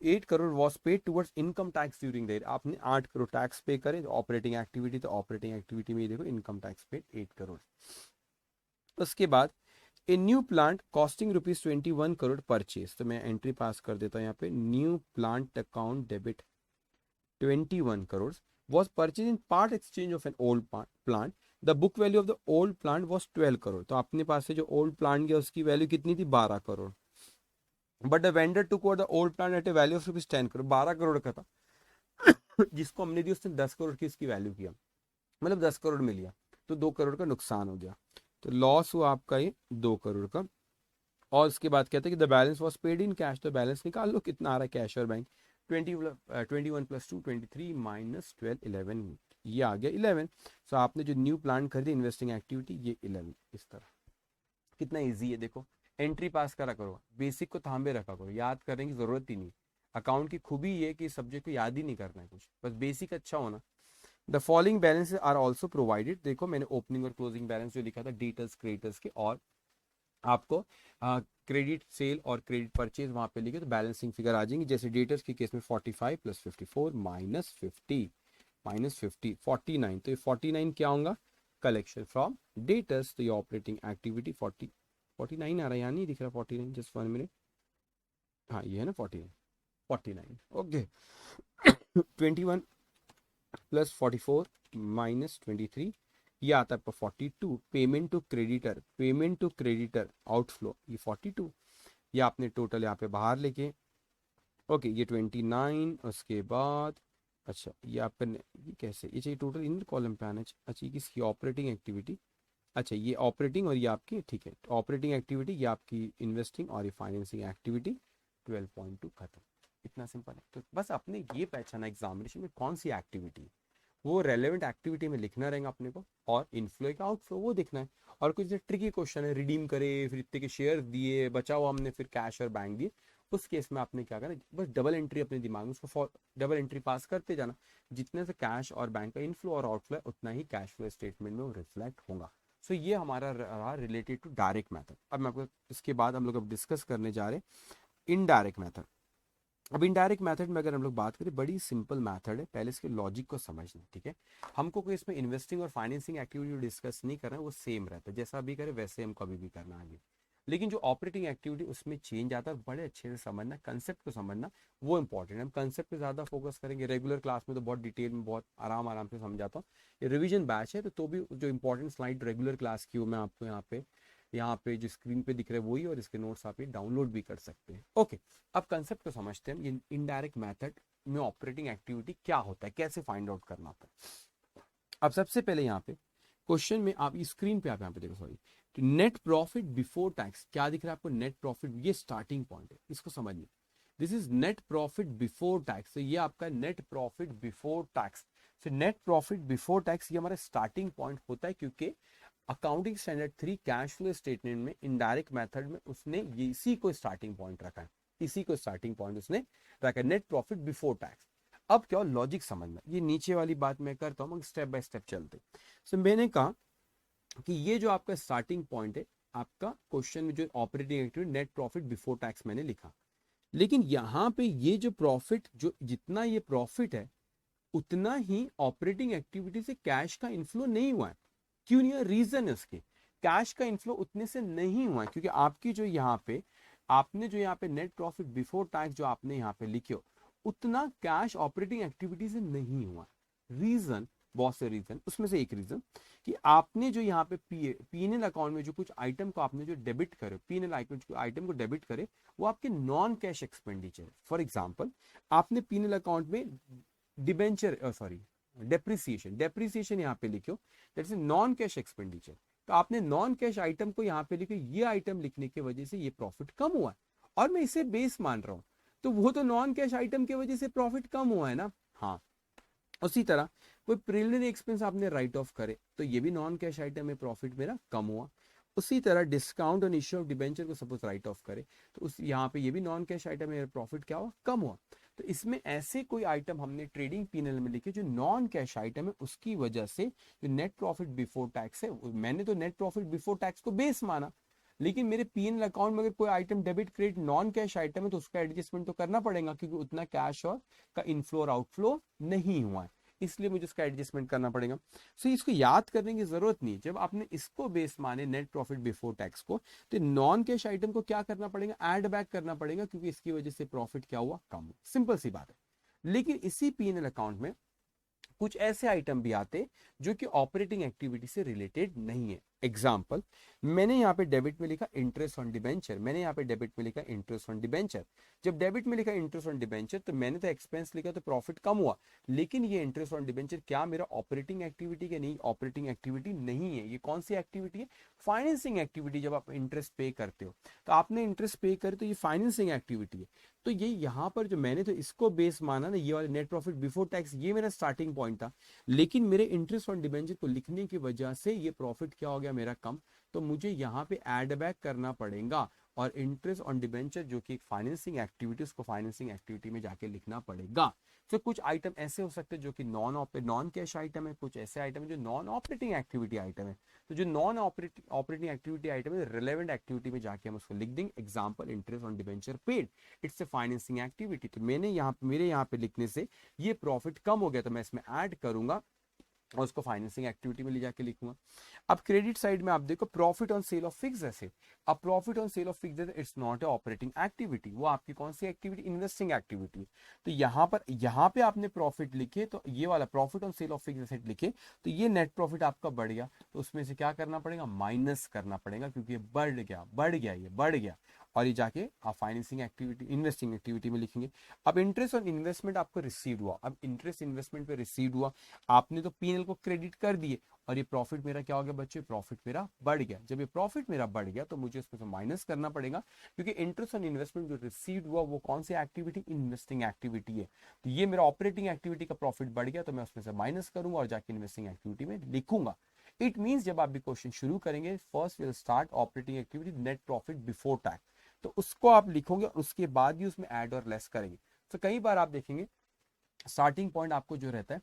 8 crore was paid towards income tax during the year. आपने 8 करोड़ टैक्स पे करे, ऑपरेटिंग एक्टिविटी, तो ऑपरेटिंग एक्टिविटी में ये देखो इनकम टैक्स पेड 8 करोड़। उसके बाद a new plant costing ₹21 crore purchase, तो मैं एंट्री पास कर देता हूँ यहाँ पे, new plant account debit 21 crores was purchased in part exchange of an old plant. The book value of the old plant was 12 crore। तो अपने पास से जो ओल्ड प्लांट गया उसकी वैल्यू कितनी थी, 12 crore. But the vendor took over the old plant at A value of ₹10 crore, 12 crore का था जिसको हमने दी उसने 10 करोड़ की इसकी वैल्यू किया, मतलब 10 करोड़ में लिया, तो 2 करोड़ का नुकसान हो गया, तो लॉस हुआ आपका ये 2 करोड़ का। और उसके बाद कहते हैं कि the balance was paid in cash, तो बैलेंस निकाल लो कितना आ रहा है कैश और बैंक, 21 + 2 23 - 12 11, ये आ गया 11। सो आपने जो न्यू प्लान खरीदी इन्वेस्टिंग एक्टिविटी ये 11, इस तरह। कितना इजी है देखो, एंट्री पास करा करो, बेसिक को थांबे रखा करो, याद करने की जरूरत ही नहीं। अकाउंट की खूबी ये कि सब्जेक्ट को याद ही नहीं करना है कुछ, बस बेसिक अच्छा होना। The following balance are also provided, देखो मैंने ओपनिंग और क्लोजिंग बैलेंस जो लिखा था डेटर्स क्रेडिटर्स के, और आपको क्रेडिट सेल और क्रेडिट परचेज वहां पे लिखे तो बैलेंसिंग फिगर आ जाएंगी। जैसे डेटर्स के केस में 45 + 54 - 50 49, तो ये 49 क्या होगा, कलेक्शन फ्रॉम डेटर्स, तो ये ऑपरेटिंग एक्टिविटी 49 आ रहा है, यहाँ नहीं दिख रहा 49, जस्ट 1 मिनट, हाँ ये है ना 49 ओके। 21 + 44 - 23, ये आता है आपका 42। पेमेंट टू क्रेडिटर आउटफ्लो, ये 42, ये आपने टोटल यहाँ पे बाहर लेके, ओके ये 29। उसके बाद अच्छा ये आपका ये कैसे, ये चाहिए टोटल इन कॉलम पे आना, अच्छा ये किसकी ऑपरेटिंग एक्टिविटी, अच्छा ये ऑपरेटिंग और ये आपकी, ठीक है ऑपरेटिंग एक्टिविटी, ये आपकी इन्वेस्टिंग और ये फाइनेंसिंग एक्टिविटी, 12.2 खत्म। इतना सिंपल है। तो बस अपने ये पहचाना एग्जामिनेशन में कौन सी एक्टिविटी, वो रेलेवेंट एक्टिविटी में लिखना रहेगा अपने को, और इनफ्लो का आउटफ्लो वो देखना है। और कुछ ट्रिकी क्वेश्चन है, रिडीम करे फिर इतने के शेयर दिए, बचा हुआ हमने फिर कैश और बैंक दिए, उस केस में आपने क्या करना, बस डबल एंट्री अपने दिमाग में उसको डबल एंट्री पास करते जाना, जितने से कैश और बैंक का इनफ्लो और आउटफ्लो है उतना ही कैश फ्लो स्टेटमेंट में वो रिफ्लेक्ट होगा। सो ये हमारा रहा रिलेटेड टू डायरेक्ट मेथड। अब मैं आपको इसके बाद हम लोग अब डिस्कस करने जा रहे हैं इनडायरेक्ट मेथड। अब इनडायरेक्ट मेथड में अगर हम लोग बात करें, बड़ी सिंपल मेथड है, पहले इसके लॉजिक को समझना, ठीक है। हमको कोई इसमें इन्वेस्टिंग और फाइनेंसिंग एक्टिविटी डिस्कस नहीं करना है, वो सेम रहता है, जैसा अभी करें वैसे हम कभी भी करना आगे। लेकिन जो ऑपरेटिंग एक्टिविटी उसमें चेंज आता है, बड़े अच्छे से समझना, कंसेप्ट को समझना वो इंपॉर्टेंट है। हम कंसेप्ट पे ज्यादा फोकस करेंगे, रेगुलर क्लास में तो बहुत डिटेल में बहुत आराम से समझाता हूँ। ये रिवीजन बैच है तो भी जो इंपॉर्टेंट स्लाइड रेगुलर क्लास की, मैं आपको यहाँ पे जो स्क्रीन पे दिख रहा है वही, और इसके नोट्स आप ये डाउनलोड भी कर सकते हैं। ओके, अब कंसेप्ट को समझते हैं, ये इनडायरेक्ट मेथड में ऑपरेटिंग एक्टिविटी क्या होता है, कैसे फाइंड आउट करना होता है। अब सबसे पहले यहाँ पे क्वेश्चन में आप स्क्रीन पे आप यहाँ पे देखो, सॉरी, तो नेट प्रॉफिट बिफोर टैक्स क्या दिख रहा है आपको, नेट प्रॉफिट, ये स्टार्टिंग पॉइंट है, इसको समझिए। This is net profit before tax, तो ये आपका नेट प्रॉफिट बिफोर टैक्स। तो नेट प्रॉफिट बिफोर टैक्स ये हमारा स्टार्टिंग पॉइंट होता है, क्योंकि accounting standard 3 cash flow statement में इनडायरेक्ट मेथड में उसने इसी को स्टार्टिंग पॉइंट रखा है, इसी को स्टार्टिंग पॉइंट उसने रखा है, नेट प्रॉफिट बिफोर टैक्स। अब क्या लॉजिक समझना, ये नीचे वाली बात मैं करता हूँ, स्टेप बाय स्टेप चलते। सो मैंने कहा कि ये जो आपका स्टार्टिंग पॉइंट है, आपका क्वेश्चन में जो operating activity net profit before tax मैंने लिखा, लेकिन यहाँ पे ये जो प्रॉफिट, जो जितना ये प्रॉफिट है उतना ही ऑपरेटिंग एक्टिविटी से कैश का इनफ्लो नहीं हुआ है। क्यों नहीं है, रीजन है उसके, कैश का इनफ्लो उतने से नहीं हुआ है क्योंकि आपकी जो यहाँ पे आपने जो यहाँ पे नेट प्रॉफिट बिफोर टैक्स जो आपने यहाँ पे लिखे हो, उतना कैश ऑपरेटिंग एक्टिविटी से नहीं हुआ। रीजन, बहुत से रीजन, उसमें से एक रीजन कि आपने जो यहाँ पे पीएनएल अकाउंट में जो कुछ आइटम को आपने जो डेबिट करे, पीएनएल आइटम को डेबिट करे, वो आपके non cash expenditure. For example, आपने पीएनएल अकाउंट में डिबेंचर सॉरी डेप्रिसिएशन यहाँ पे लिखो, that is non cash expenditure. तो आपने नॉन कैश आइटम को यहाँ पे लिखो, ये आइटम लिखने की वजह से ये प्रॉफिट कम हुआ है, और मैं इसे बेस मान रहा हूँ, तो वो तो नॉन कैश आइटम की वजह से प्रॉफिट कम हुआ है ना। हाँ, उसी तरह कोई प्रिलिमिनरी एक्सपेंस आपने राइट ऑफ करे तो ये भी नॉन कैश आइटम है, प्रॉफिट मेरा कम हुआ। उसी तरह डिस्काउंट और इश्यू ऑफ डिबेंचर को सपोज राइट ऑफ करे तो उस यहाँ पे ये भी नॉन कैश आइटम है, प्रॉफिट क्या हुआ, कम हुआ। तो इसमें ऐसे कोई आइटम हमने ट्रेडिंग पीएनएल में लिखे जो नॉन कैश आइटम है, उसकी वजह से जो नेट प्रॉफिट बिफोर टैक्स है, मैंने तो नेट प्रॉफिट बिफोर टैक्स को बेस माना, लेकिन मेरे पीएनएल अकाउंट में अगर कोई item debit credit non cash item है तो उसका एडजस्टमेंट तो करना पड़ेगा, क्योंकि उतना कैश और का इनफ्लो और आउटफ्लो नहीं हुआ है, इसलिए मुझे उसका एडजस्टमेंट करना पड़ेगा। सो इसको याद करने की जरूरत नहीं। जब आपने इसको बेस माने नेट प्रॉफिट बिफोर टैक्स को, तो नॉन कैश आइटम को क्या करना पड़ेगा, ऐड बैक करना पड़ेगा, क्योंकि इसकी वजह से प्रॉफिट क्या हुआ, कम हुआ। सिंपल सी बात है। लेकिन इसी पीएनएल अकाउंट में कुछ ऐसे आइटम भी आते जो कि ऑपरेटिंग एक्टिविटी से रिलेटेड नहीं है। एग्जाम्पल, मैंने यहाँ पे डेबिट में लिखा इंटरेस्ट ऑन डिबेंचर, मैंने यहाँ पे डेबिट में लिखा इंटरेस्ट ऑन डिबेंचर। जब डेबिट में लिखा इंटरेस्ट ऑन डिबेंचर तो मैंने तो एक्सपेंस लिखा तो प्रॉफिट कम हुआ, लेकिन ये इंटरेस्ट ऑन डिबेंचर क्या मेरा ऑपरेटिंग एक्टिविटी के नहीं, ऑपरेटिंग एक्टिविटी नहीं है। ये कौन सी एक्टिविटी है, फाइनेंसिंग एक्टिविटी। जब आप इंटरेस्ट पे करते हो तो आपने इंटरेस्ट पे करे तो ये फाइनेंसिंग एक्टिविटी है। तो ये यहाँ पर जो मैंने तो इसको बेस माना ना, ये वाला नेट प्रॉफिट बिफोर टैक्स, ये मेरा स्टार्टिंग पॉइंट था। लेकिन मेरे इंटरेस्ट ऑन डिबेंचर को लिखने की वजह से ये प्रॉफिट क्या हो गया मेरा कम, तो मुझे यहाँ पे ऐड बैक करना पड़ेगा और इंटरेस्ट ऑन डिबेंचर जो कि एक फाइनेंसिंग एक्टिविटी, उसको फाइनेंसिंग एक्टिविटी में जाके लिखना पड़ेगा। तो कुछ आइटम ऐसे हो सकते हैं जो कि नॉन कैश आइटम है, कुछ ऐसे आइटम है जो नॉन ऑपरेटिंग एक्टिविटी आइटम है। तो जो नॉन ऑपरेटिंग एक्टिविटी आइटम है, रिलेवेंट एक्टिविटी में जाके हम उसको लिख देंगे। Example, interest on debenture paid, it's a financing activity. तो मैंने यहाँ मेरे यहाँ पे लिखने से ये प्रॉफिट कम हो गया, तो मैं इसमें ऐड करूंगा और उसको फाइनेंसिंग एक्टिविटी में ले जाके लिखूंगा। अब क्रेडिट साइड में आप देखो, profit on sale of fixed asset. अब profit on sale of fixed asset it's not a operating activity, वो आपकी कौन सी एक्टिविटी, इन्वेस्टिंग एक्टिविटी। तो यहाँ पे आपने प्रॉफिट लिखे, तो ये वाला profit on sale of fixed asset लिखे, तो ये नेट प्रॉफिट आपका बढ़ गया, तो उसमें से क्या करना पड़ेगा, माइनस करना पड़ेगा, क्योंकि ये बढ़ गया, ये बढ़ गया। और ये जाके आप फाइनेंसिंग एक्टिविटी, इन्वेस्टिंग एक्टिविटी में लिखेंगे। अब इंटरेस्ट ऑन इन्वेस्टमेंट आपको रिसीव हुआ, अब इंटरेस्ट इन्वेस्टमेंट पे रिसीव हुआ, आपने तो पीएनएल को क्रेडिट कर दिए, और ये प्रॉफिट मेरा क्या हो गया बच्चे, प्रॉफिट मेरा बढ़ गया। जब ये प्रॉफिट मेरा बढ़ गया तो मुझे इसमें से माइनस करना पड़ेगा, क्योंकि इंटरेस्ट ऑन इन्वेस्टमेंट जो रिसीव हुआ वो कौन सी एक्टिविटी, इन्वेस्टिंग एक्टिविटी है। तो ये मेरा ऑपरेटिंग एक्टिविटी का प्रॉफिट बढ़ गया, तो मैं उसमें से माइनस करूंगा और जाके इन्वेस्टिंग एक्टिविटी में लिखूंगा। इट मींस जब आप भी क्वेश्चन शुरू करेंगे, first will start operating activity net profit before tax, तो उसको आप लिखोगे और उसके बाद ही उसमें ऐड और लेस करेंगे। तो कई बार आप देखेंगे स्टार्टिंग पॉइंट आपको जो रहता है,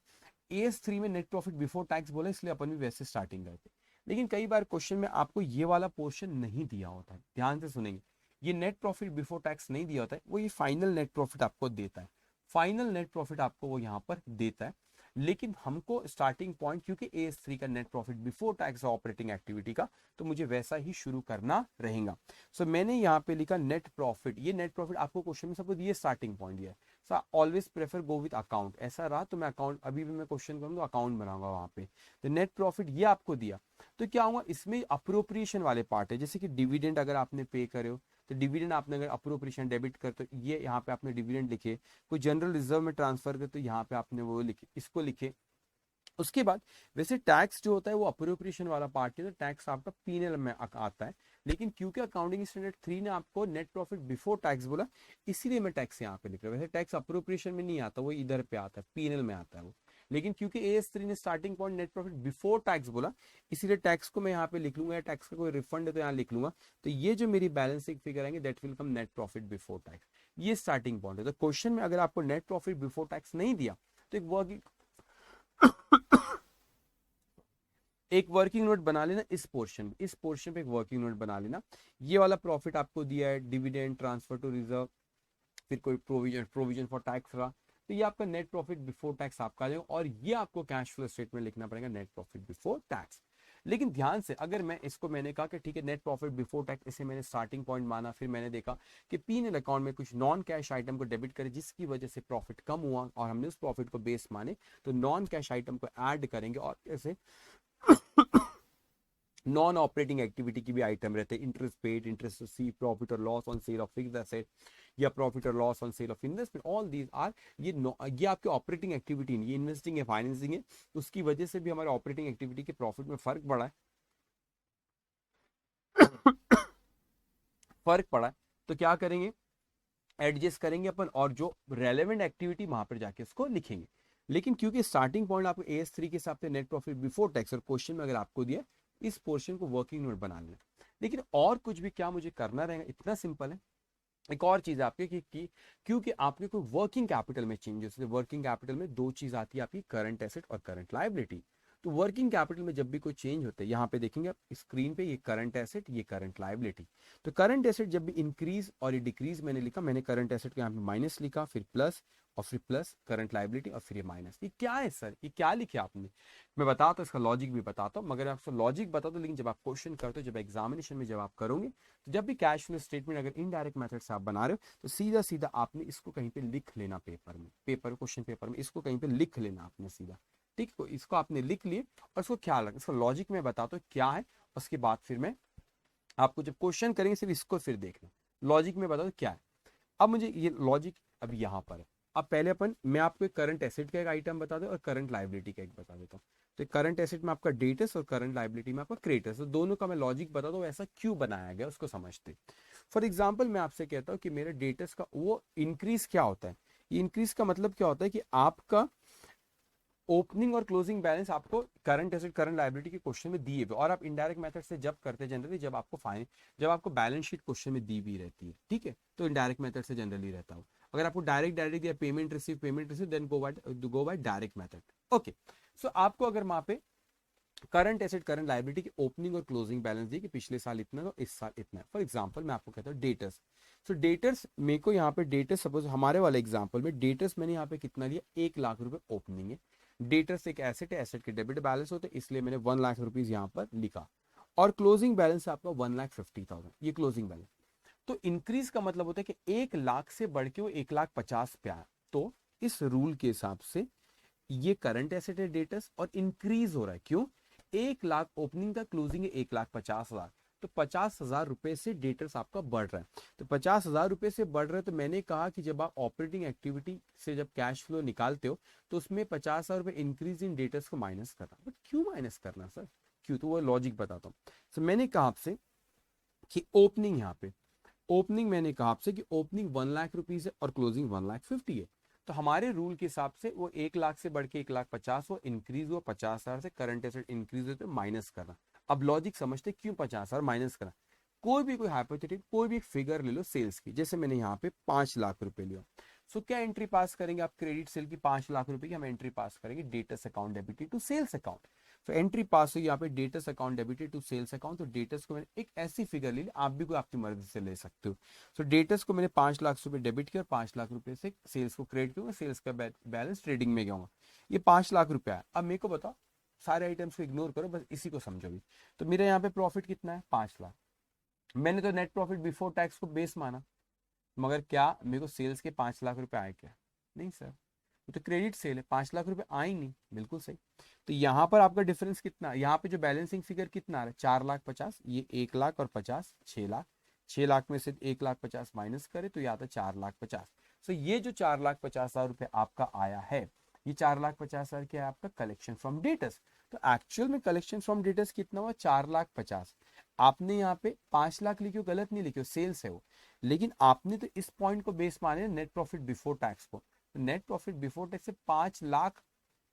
AS3 में नेट प्रॉफिट बिफोर टैक्स बोला, इसलिए अपन भी वैसे स्टार्टिंग करते हैं। लेकिन कई बार क्वेश्चन में आपको ये वाला पोर्शन नहीं दिया होता है, ध्यान से सुनेंगे, ये नेट प्रॉफिट बिफोर टैक्स नहीं दिया होता है, वो ये फाइनल नेट प्रॉफिट आपको देता है, फाइनल नेट प्रॉफिट आपको वो यहाँ पर देता है। लेकिन हमको स्टार्टिंग पॉइंट, क्योंकि AS3 का net profit before tax operating activity का, तो मुझे वैसा ही शुरू करना रहेगा। सो मैंने यहाँ पे लिखा नेट प्रॉफिट, ये नेट प्रॉफिट आपको क्वेश्चन में सपोज ये स्टार्टिंग पॉइंट दिया है, so always prefer go with account, ऐसा रहा तो मैं अकाउंट, अभी भी मैं क्वेश्चन करूंगा अकाउंट बनाऊंगा वहां पे। तो नेट प्रॉफिट ये आपको दिया, तो क्या होगा, इसमें अप्रोप्रिएशन वाले पार्ट है, जैसे कि डिविडेंड अगर आपने पे करे हो, तो डिविडेंड आपने अगर अप्रोप्रिएशन डेबिट कर, तो ये यहाँ पे आपने डिविडेंड लिखे, कोई जनरल रिजर्व में ट्रांसफर कर, तो यहाँ पे आपने वो लिखे, इसको लिखे। उसके बाद वैसे टैक्स जो होता है वो अप्रोप्रिएशन वाला पार्ट है, तो टैक्स आपका पीएनएल में आता है, लेकिन क्योंकि अकाउंटिंग स्टैंडर्ड 3 ने आपको नेट प्रॉफिट बिफोर टैक्स बोला, इसीलिए मैं टैक्स यहाँ पे लिख रहा हूँ। वैसे टैक्स अप्रोप्रिएशन में नहीं आता, वो इधर पे आता है, पीएनएल में आता है वो, लेकिन क्योंकि AS3 ने starting point net profit before tax बोला, इसीलिए टैक्स को मैं यहाँ पे लिख लूंगा, या टैक्स का कोई रिफंड है तो यहाँ लिख लूंगा। तो ये जो मेरी बैलेंसिंग फिगर आएंगे that will come net profit before tax, ये स्टार्टिंग पॉइंट है। तो क्वेश्चन में अगर आपको नेट प्रॉफिट बिफोर टैक्स नहीं दिया, तो एक वर्किंग नोट बना लेना इस पोर्शन पे एक वर्किंग नोट बना लेना। ये वाला प्रॉफिट आपको दिया है, डिविडेंड, ट्रांसफर टू रिजर्व, फिर कोई प्रोविजन फॉर टैक्स रहा, तो ये आपका नेट प्रॉफिट बिफोर टैक्स आपका आ जाएगा, और ये आपको कैश फ्लो स्टेटमेंट लिखना पड़ेगा नेट प्रॉफिट बिफोर टैक्स। लेकिन ध्यान से, अगर मैं इसको, मैंने कहा कि ठीक है नेट प्रॉफिट बिफोर टैक्स, इसे मैंने स्टार्टिंग पॉइंट माना, फिर मैंने देखा कि पीएनएल अकाउंट में कुछ नॉन कैश आइटम को डेबिट करे जिसकी वजह से प्रॉफिट कम हुआ, और हमने उस प्रॉफिट को बेस माने, तो नॉन कैश आइटम को ऐड करेंगे, और ऐसे नॉन ऑपरेटिंग एक्टिविटी की भी आइटम रहते हैं, interest paid, interest receive, profit और loss on sale of fixed asset, या प्रॉफिट और loss on sale of investment, all these are, ये आपके ऑपरेटिंग एक्टिविटी नहीं, ये इन्वेस्टिंग है, फाइनेंसिंग है, उसकी वजह से भी हमारे ऑपरेटिंग एक्टिविटी के प्रॉफिट में फर्क पड़ा है फर्क पड़ा है। तो क्या करेंगे, एडजस्ट करेंगे अपन, और जो रेलेवेंट एक्टिविटी वहां पर जाके उसको लिखेंगे। लेकिन क्योंकि स्टार्टिंग पॉइंट आपको AS3 के हिसाब से नेट प्रॉफिट बिफोर टैक्स, और क्वेश्चन में अगर आपको दिया, इस पोर्शन को वर्किंग नोट बना लेना। लेकिन और कुछ भी क्या मुझे करना रहेगा, इतना सिंपल है। एक और चीज आपके कि क्योंकि आपके कोई वर्किंग कैपिटल में चेंजेस, वर्किंग कैपिटल में दो चीज आती है आपकी, करंट एसेट और करंट लायबिलिटी। तो वर्किंग कैपिटल में जब भी कोई चेंज होता है, यहाँ पे देखेंगे आप स्क्रीन पे, ये करंट एसेट, ये करंट लायबिलिटी। तो करंट एसेट जब भी इंक्रीज और ये डिक्रीज मैंने लिखा, मैंने करंट एसेट को यहाँ पे माइनस लिखा, फिर प्लस, और फिर प्लस करंट लायबिलिटी, और फिर ये माइनस। ये क्या है सर, ये क्या लिखे आपने? मैं बताता हूँ, इसका लॉजिक भी बताता हूँ, मगर आपको लॉजिक बता दो, लेकिन जब आप क्वेश्चन करते हो, जब एग्जामिनेशन में जब आप करोगे, तो जब भी कैश फ्लो स्टेटमेंट अगर इनडायरेक्ट मेथड से आप बना रहे हो, तो सीधा सीधा आपने इसको कहीं पे लिख लेना, पेपर में, पेपर क्वेश्चन पेपर में इसको कहीं पे लिख लेना आपने सीधा। ठीक, तो इसको आपने लिख लिए और इसको ख्याल रखना, इसका लॉजिक में बताता हूँ क्या है, उसके बाद फिर मैं आपको जब क्वेश्चन करेंगे सिर्फ इसको फिर देखना, लॉजिक में बताओ क्या है। अब मुझे ये लॉजिक अब यहाँ पर है। अब पहले मैं आपको एक करंट एसेट का एक आइटम बता दूं और करंट लायबिलिटी का एक बता देता हूँ। तो करंट एसेट में आपका डेटस और करंट लायबिलिटी में आपका क्रेडिटस, तो दोनों का मैं लॉजिक बता दूं, ऐसा क्यों बनाया गया उसको समझते। फॉर एग्जाम्पल मैं आपसे कहता हूँ कि मेरे डेटस का वो इंक्रीज क्या होता है। ये इंक्रीज का मतलब क्या होता है कि आपका ओपनिंग और क्लोजिंग बैलेंस आपको करंट एसेट करंट लायबिलिटी के क्वेश्चन में दिए हुए, और आप इनडायरेक्ट मेथड से जब करते हैं जनरली, जब आपको बैलेंस शीट क्वेश्चन में दी हुई रहती है, ठीक है, तो इनडायरेक्ट मेथड से जनरली रहता हो। अगर आपको डायरेक्ट या payment receive then go by direct method. Okay, so आपको अगर वहां पे करंट एसेट करंट लायबिलिटी की ओपनिंग और क्लोजिंग बैलेंस दी कि पिछले साल इतना तो इस साल इतना है। फॉर एग्जांपल मैं आपको कहता हूँ डेटर्स। सो डेटर्स मेरे को यहाँ पे डेटर्स, सपोज हमारे वाले एग्जांपल में डेटर्स मैंने यहाँ पे कितना लिया, 1 लाख रुपए ओपनिंग है। डेटर्स एक एसेट है, एसेट के डेबिट बैलेंस होते हैं, इसलिए मैंने 1 लाख रुपीज यहाँ पर लिखा। और क्लोजिंग बैलेंस आपका 1,50,000, ये क्लोजिंग बैलेंस। तो इंक्रीज का मतलब होता है कि 1 लाख से बढ़ के वो 1,50,000 पे आया। तो इस रूल के हिसाब से ये करंट एसेट है डेटर्स, और इंक्रीज हो रहा है, क्यों? 1 लाख ओपनिंग का, क्लोजिंग है 1,50,000, तो 50,000 रुपए से डेटर्स आपका बढ़ रहा है। तो 50,000 रुपए से बढ़ रहा है, तो मैंने कहा कि जब आप ऑपरेटिंग एक्टिविटी से जब कैश फ्लो निकालते हो, तो उसमें 50,000 रुपए इंक्रीज इन डेटर्स को माइनस करना। बट क्यों माइनस करना सर, क्यों? तो वो लॉजिक बताता हूँ। तो मैंने कहा आपसे कि ओपनिंग, यहाँ पे ओपनिंग मैंने कहा आपसे कि ओपनिंग 1 लाख रुपीज है और क्लोजिंग 1,50,000 है। तो हमारे रूल के हिसाब से वो 1 लाख से बढ़ के 1,50,000 वो इंक्रीज हुआ, 50,000 से करंट एसेट इंक्रीज हुए, तो माइनस करना। अब लॉजिक समझते क्यों 50,000 माइनस करना। कोई हाइपोथेटिकल कोई भी एक फिगर ले लो सेल्स की, जैसे मैंने यहाँ पे 5 लाख रुपए लिया। सो क्या एंट्री पास करेंगे आप क्रेडिट सेल की 5 लाख रुपए की, हम एंट्री पास करेंगे debtors account debited to sales account. तो एंट्री पास हुई यहाँ पे debtors account debited to sales account. तो डेटस को मैंने एक ऐसी फिगर ले ली, आप भी कोई आपकी मर्जी से ले सकते हो। सो डेटस को मैंने 5 लाख रुपए डेबिट किया और 5 लाख रुपए से सेल्स को क्रेडिट किया, सेल्स का बैलेंस ट्रेडिंग में गया। ये 5 लाख रुपया है। अब मेरे को बताओ, सारे आइटम्स को इग्नोर करो, बस इसी को समझो भी। तो मेरे यहाँ पे प्रॉफिट कितना है, 5 लाख। मैंने तो नेट प्रॉफिट बिफोर टैक्स को बेस माना, मगर क्या मेरे को सेल्स के 5 लाख रुपए आए क्या? नहीं सर, वो तो क्रेडिट सेल है, 5 लाख रुपए आए ही नहीं। बिल्कुल सही। तो यहाँ पर आपका डिफरेंस कितना, यहाँ पे जो बैलेंसिंग फिगर कितना आ रहा है, 4,50,000, ये 1 लाख और 50, 6 लाख। 6 लाख में से 1,50,000 माइनस करे तो ये आता है 4,50,000। सो ये जो 4,50,000 रुपए आपका आया है, ये 4,50,000 क्या है आपका कलेक्शन फ्रॉम डेटर्स। तो एक्चुअल में कलेक्शन फ्रॉम डेटर्स कितना हुआ, 4,50,000। आपने यहाँ पे 5 लाख लिखे हो, गलत नहीं लिखे हो, सेल्स है वो, लेकिन आपने तो इस पॉइंट को बेस माने नेट प्रॉफिट बिफोर टैक्स को। नेट प्रॉफिट बिफोर टैक्स से 5 लाख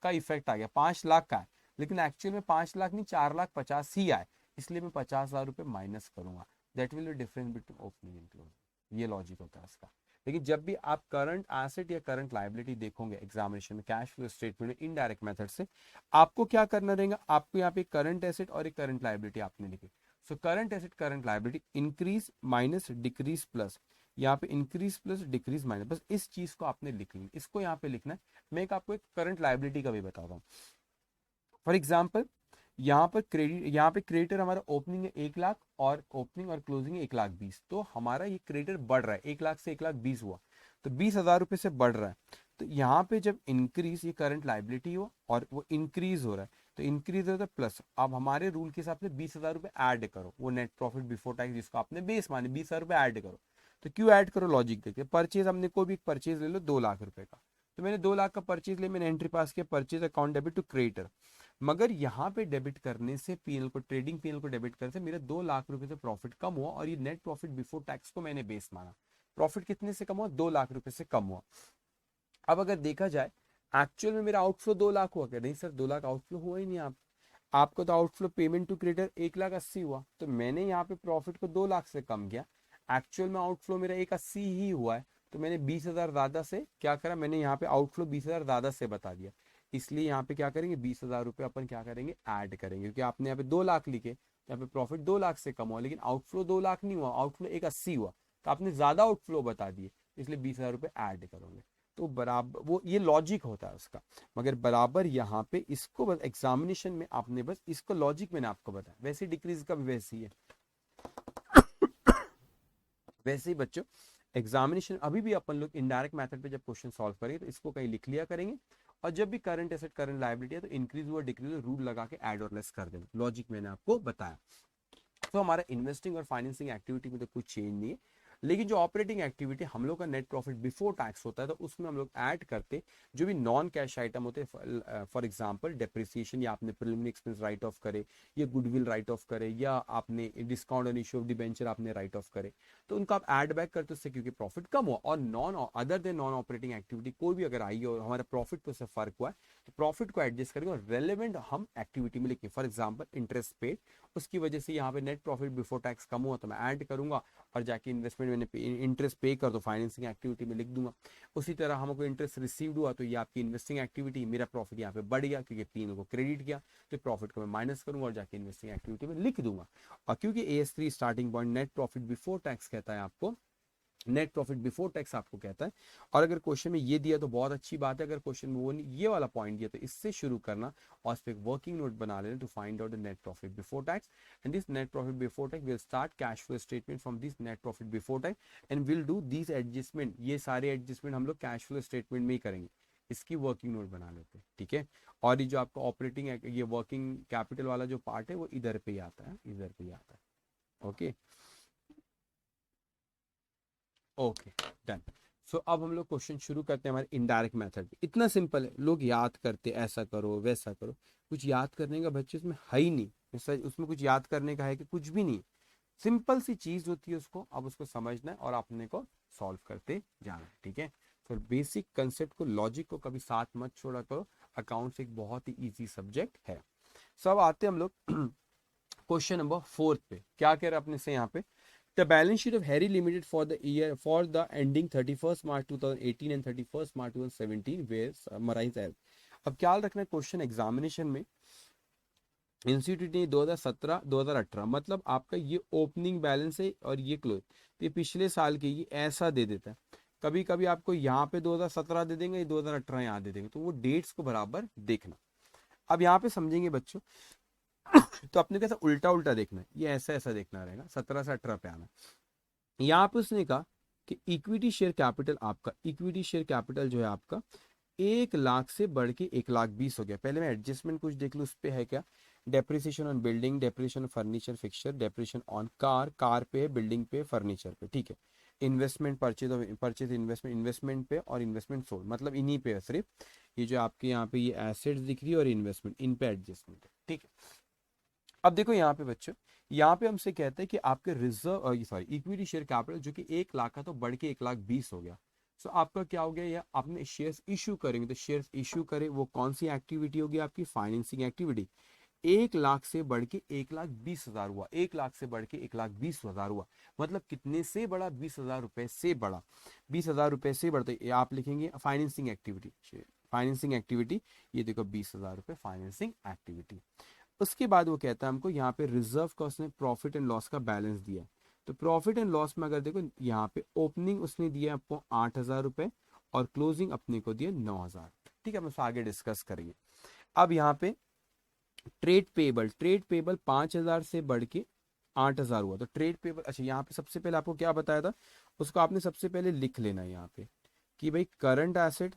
का इफेक्ट आ गया, 5 लाख का है, लेकिन एक्चुअल में 5 लाख नहीं 4,50,000 ही आए, इसलिए मैं 50,000 रुपए माइनस करूंगा। That will B difference between opening and closing, ये लॉजिक होता है इसका। लेकिन जब भी आप करंट एसेट या करंट लायबिलिटी देखोगे एग्जामिनेशन में कैश फ्लो स्टेटमेंट में इनडायरेक्ट मेथड से, आपको क्या करना रहेगा, आपको यहाँ पे करंट एसेट और एक करंट लायबिलिटी आपने लिखी। So current asset current liability increase minus decrease plus, यहाँ पे इंक्रीज प्लस डिक्रीज माइनस, बस इस चीज को आपने लिख ली, इसको यहाँ पे लिखना है। मैं आपको एक करंट लायबिलिटी का भी बताता हूँ। फॉर एग्जाम्पल यहाँ पर क्रेडिट, यहाँ पे क्रेडिटर हमारा ओपनिंग है 1 लाख और ओपनिंग और क्लोजिंग है 1,20,000, तो हमारा ये क्रेडिटर बढ़ रहा है, 1 लाख से 1,20,000 हुआ, तो 20,000 रुपए से बढ़ रहा है। तो यहाँ पे जब इंक्रीज, ये करंट लायबिलिटी हो और वो इंक्रीज हो रहा है, तो इंक्रीज होता है प्लस। अब हमारे रूल के हिसाब से 20,000 रुपए ऐड करो, वो नेट प्रॉफिट बिफोर टैक्स जिसको आपने बेस माने 20,000 रुपए ऐड करो। तो क्यों ऐड करो, लॉजिक देखिए। परचेज हमने कोई भी परचेज ले लो 2 लाख रुपए का, तो मैंने 2 लाख का परचेज ले, मैंने एंट्री पास किया purchase account debit to creditor. मगर यहाँ पे डेबिट करने से पीएल को, ट्रेडिंग पीएल को डेबिट करने से मेरे 2 लाख रुपए से प्रॉफिट कम हुआ, और ये नेट प्रॉफिट बिफोर टैक्स को मैंने बेस माना। प्रॉफिट कितने से कम हुआ, 2 लाख रुपए से कम हुआ। अब अगर देखा जाए एक्चुअल में मेरा आउटफ्लो 2 लाख हुआ क्या, नहीं सर 2 लाख आउटफ्लो हुआ ही नहीं। आपको तो आउटफ्लो पेमेंट टू क्रेडिटर 1,80,000 हुआ, तो मैंने यहाँ पे प्रॉफिट को 2 लाख से कम किया। एक्चुअल में आउटफ्लो मेरा 1,80,000 ही हुआ है, तो मैंने 20,000 ज्यादा से क्या करा, मैंने यहाँ पे आउटफ्लो 20,000 ज्यादा से बता दिया। इसलिए यहाँ पे क्या करेंगे 20,000 रुपये अपन क्या करेंगे ऐड करेंगे, क्योंकि आपने यहाँ पे 2 लाख लिखे, यहाँ पे प्रॉफिट 2 लाख से कम हुआ, लेकिन आउटफ्लो 2 लाख नहीं हुआ, आउटफ्लो 180 हुआ, तो आपने ज्यादा आउटफ्लो बता दिए, इसलिए 20,000 रुपये ऐड करोगे। तो बराबर वो ये लॉजिक होता है उसका, मगर बराबर यहाँ पे इसको बस एग्जामिनेशन में आपने बस इसको लॉजिक मैंने आपको बताया, वैसे डिक्रीज का भी वैसे ही है। वैसे ही बच्चों एग्जामिनेशन अभी भी अपन लोग इनडायरेक्ट मेथड पे जब क्वेश्चन सॉल्व करेंगे तो इसको कहीं लिख लिया करेंगे, और जब भी करंट एसेट करंट लायबिलिटी है तो इंक्रीज हुआ डिक्रीज हुआ रूल लगा के ऐड और लेस कर देना, लॉजिक मैंने आपको बताया। तो हमारा इन्वेस्टिंग और फाइनेंसिंग एक्टिविटी में तो कुछ चेंज नहीं है, लेकिन जो ऑपरेटिंग एक्टिविटी हम लोग का नेट प्रॉफिट बिफोर टैक्स होता है, तो उसमें हम लोग ऐड करते जो भी नॉन कैश आइटम होते हैं, फॉर एग्जांपल डेप्रिसिएशन, या आपने प्रिलिमिनरी एक्सपेंस राइट ऑफ करे, या गुडविल राइट ऑफ करे, या आपने discount on issue of debenture आपने राइट ऑफ करे, तो उनको आप ऐड बैक करते उससे, क्योंकि प्रॉफिट कम हुआ, और none other than non operating activity कोई भी अगर आई है और हमारा प्रॉफिट पे उससे फर्क हुआ है, तो प्रॉफिट को एडजस्ट करेंगे और रेलेवेंट हम एक्टिविटी में लिखेंगे। फॉर एग्जाम्पल इंटरेस्ट पेड, उसकी वजह से यहाँ पे नेट प्रॉफिट बिफोर टैक्स कम हुआ तो मैं ऐड करूंगा, और जाके इन्वेस्टमेंट मैंने इंटरेस्ट पे कर दो फाइनेंसिंग एक्टिविटी में लिख दूंगा। उसी तरह हमको इंटरेस्ट रिसीव्ड हुआ तो ये आपकी इन्वेस्टिंग एक्टिविटी, मेरा प्रॉफिट यहाँ पे बढ़ गया क्योंकि तीनों को क्रेडिट किया, तो प्रॉफिट को मैं माइनस करूंगा और जाके इन्वेस्टिंग एक्टिविटी में लिख दूंगा। और क्योंकि AS3 starting point net profit before tax कहता है आपको, नेट प्रॉफिट बिफोर टैक्स आपको कहता है, और अगर क्वेश्चन में ये दिया तो बहुत अच्छी बात है, अगर क्वेश्चन में वो ये वाला पॉइंट दिया तो इससे शुरू करना और इस पे एक वर्किंग नोट बना लेना to find out the net profit before tax, and this net profit before tax will start cash flow statement from this net profit before tax and will do this adjustment, ये सारे एडजस्टमेंट हम लोग कैश फ्लो स्टेटमेंट में ही करेंगे, इसकी वर्किंग नोट बना लेते हैं, ठीक है। और ये जो आपका ऑपरेटिंग ये वर्किंग कैपिटल वाला जो पार्ट है वो इधर पे ही आता है, इधर पे ही आता है, ओके ओके डन। सो अब हम लोग क्वेश्चन शुरू करते हैं हमारे इनडायरेक्ट मेथड। इतना सिंपल है, लोग याद करते ऐसा करो वैसा करो, कुछ याद करने का बच्चे उसमें है ही नहीं, उसमें कुछ याद करने का है कि कुछ भी नहीं, सिंपल सी चीज होती है, उसको अब उसको समझना है और अपने को सॉल्व करते जाना है, ठीक है। तो बेसिक कंसेप्ट को लॉजिक को कभी साथ मत छोड़ा करो, अकाउंट्स एक बहुत ही इजी सब्जेक्ट है। सो अब आते हैं हम लोग क्वेश्चन नंबर 4 पे, क्या कह रहे हैं अपने से यहाँ पे, The balance sheet of Harry Limited for the year for the ending 31st March 2018 and 31st March 2017 were summarized as। अब क्या रखना है क्वेश्चन एग्जामिनेशन में, इंस्टीट्यूट ने 2017 2018 मतलब आपका ये ओपनिंग बैलेंस है और ये क्लोज, तो ये पिछले साल के ये ऐसा दे देता है, कभी कभी आपको यहाँ पे 2017 दे देंगे, 2018 यहाँ दे देंगे, तो वो डेट्स को बराबर देखना। अब यहाँ पे समझेंगे बच्चों, तो अपने कैसा उल्टा उल्टा देखना है, ये ऐसा ऐसा देखना रहेगा, 17 से 18 पे आना। यहाँ पे उसने कहा कि इक्विटी शेयर कैपिटल, आपका इक्विटी शेयर कैपिटल जो है आपका 1 लाख से बढ़ के 1,20,000 हो गया। पहले मैं एडजस्टमेंट कुछ देख लूँ, उस पे है क्या, depreciation on building, depreciation on furniture fixture, depreciation on car, car पे, बिल्डिंग पे, फर्नीचर पे, ठीक है। इन्वेस्टमेंट परचेज इन्वेस्टमेंट पे और इन्वेस्टमेंट सोल्ड, मतलब इन्हीं पे है सिर्फ, ये जो आपके यहाँ पे ये एसेट्स दिख रही है और इन्वेस्टमेंट, इन पे एडजस्टमेंट है, ठीक है। अब देखो यहाँ पे बच्चों, यहाँ पे हमसे कहते हैं कि आपके reserve sorry equity share capital जो कि 1 लाख का तो बढ़ के 1,20,000 हो गया। सो आपका क्या हो गया, या आपने शेयर्स इशू करेंगे, तो शेयर्स इशू करे वो कौन सी एक्टिविटी होगी, आपकी फाइनेंसिंग एक्टिविटी। 1 लाख से बढ़ के 1,20,000 हुआ, 1 लाख से बढ़ के 1,20,000 हुआ, मतलब कितने से बड़ा, 20,000 रुपए से बड़ा, 20,000 रुपए से बढ़ते, आप लिखेंगे फाइनेंसिंग एक्टिविटी, फाइनेंसिंग एक्टिविटी, ये देखो 20,000 रुपए फाइनेंसिंग एक्टिविटी। उसके बाद वो कहता है हमको यहाँ पे रिजर्व का उसने प्रॉफिट एंड लॉस का बैलेंस दिया, तो प्रॉफिट एंड लॉस में अगर देखो यहाँ पे ओपनिंग उसने दिया आपको 8,000 रुपए और क्लोजिंग अपने को दिया 9,000, ठीक है, हम उसको आगे डिस्कस करेंगे। अब यहाँ पे ट्रेड पेबल 5,000 से बढ़ के 8,000 हुआ, तो ट्रेड पेबल, अच्छा यहाँ पे सबसे पहले आपको क्या बताया था, उसको आपने सबसे पहले लिख लेना है यहाँ पे कि भाई current asset,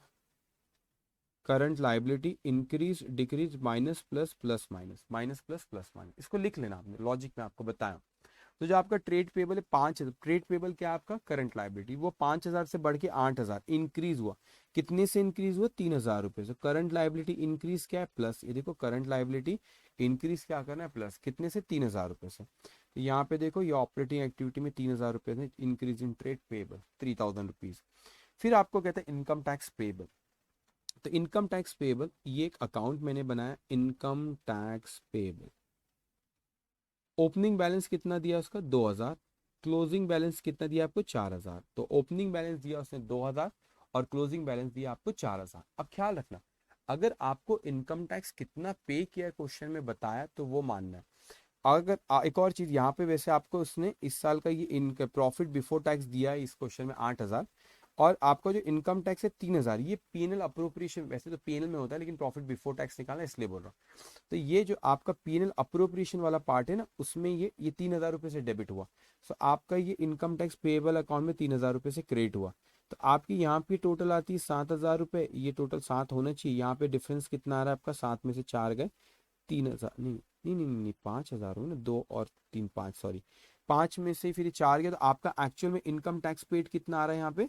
current liability, increase decrease, minus plus plus minus, minus plus plus minus, इसको लिख लेना आपने, लॉजिक में आपको बताया। तो जो आपका ट्रेड पेबल है 5,000, ट्रेड पेबल क्या है आपका करंट लाइबिलिटी, वो 5,000 से बढ़ के 8,000 इंक्रीज हुआ, कितने से इंक्रीज हुआ, 3,000 रुपए से। करंट लाइबिलिटी इंक्रीज क्या है, प्लस, ये देखो करंट लाइबिलिटी इंक्रीज क्या करना है, प्लस, कितने से, 3,000 रुपए से। तो यहाँ पे देखो ये ऑपरेटिंग एक्टिविटी में 3,000 रुपए से increase in trade payable 3,000 rupees. फिर आपको कहते हैं इनकम टैक्स पेबल, तो इनकम टैक्स पेबल ये एक अकाउंट मैंने बनाया, income tax payable, opening balance कितना दिया उसका 2,000, क्लोजिंग बैलेंस कितना दिया आपको 4,000, तो ओपनिंग बैलेंस दिया उसने 2,000 और क्लोजिंग बैलेंस दिया आपको 4,000। अब ख्याल रखना, अगर आपको इनकम टैक्स कितना पे किया क्वेश्चन में बताया तो वो मानना है। अगर एक और चीज यहाँ पे, वैसे आपको उसने इस साल का ये इनकम प्रॉफिट बिफोर टैक्स दिया है इस क्वेश्चन में 8,000, और आपका जो इनकम टैक्स है 3,000, ये पीएनएल अप्रोप्रिएशन, वैसे तो पीएनएल में होता है लेकिन प्रॉफिट बिफोर टैक्स निकालना इसलिए बोल रहा हूँ। तो ये जो आपका पीएनएल अप्रोप्रिएशन वाला पार्ट है ना, उसमें ये 3,000 रुपये से डेबिट हुआ। सो आपका ये इनकम टैक्स पेएबल अकाउंट में 3,000 रुपये से क्रेडिट हुआ। तो आपकी यहाँ पे टोटल आती है 7,000 रुपये, ये टोटल 7 होना चाहिए। यहाँ पे डिफरेंस कितना आ रहा है आपका, 7 में से 4 गए, 3,000 नहीं नहीं नहीं नहीं 5,000 हो ना, 2 और 3 5, सॉरी 5 में से फिर 4 गया। तो आपका एक्चुअल में इनकम टैक्स पेड कितना आ रहा है यहाँ पे,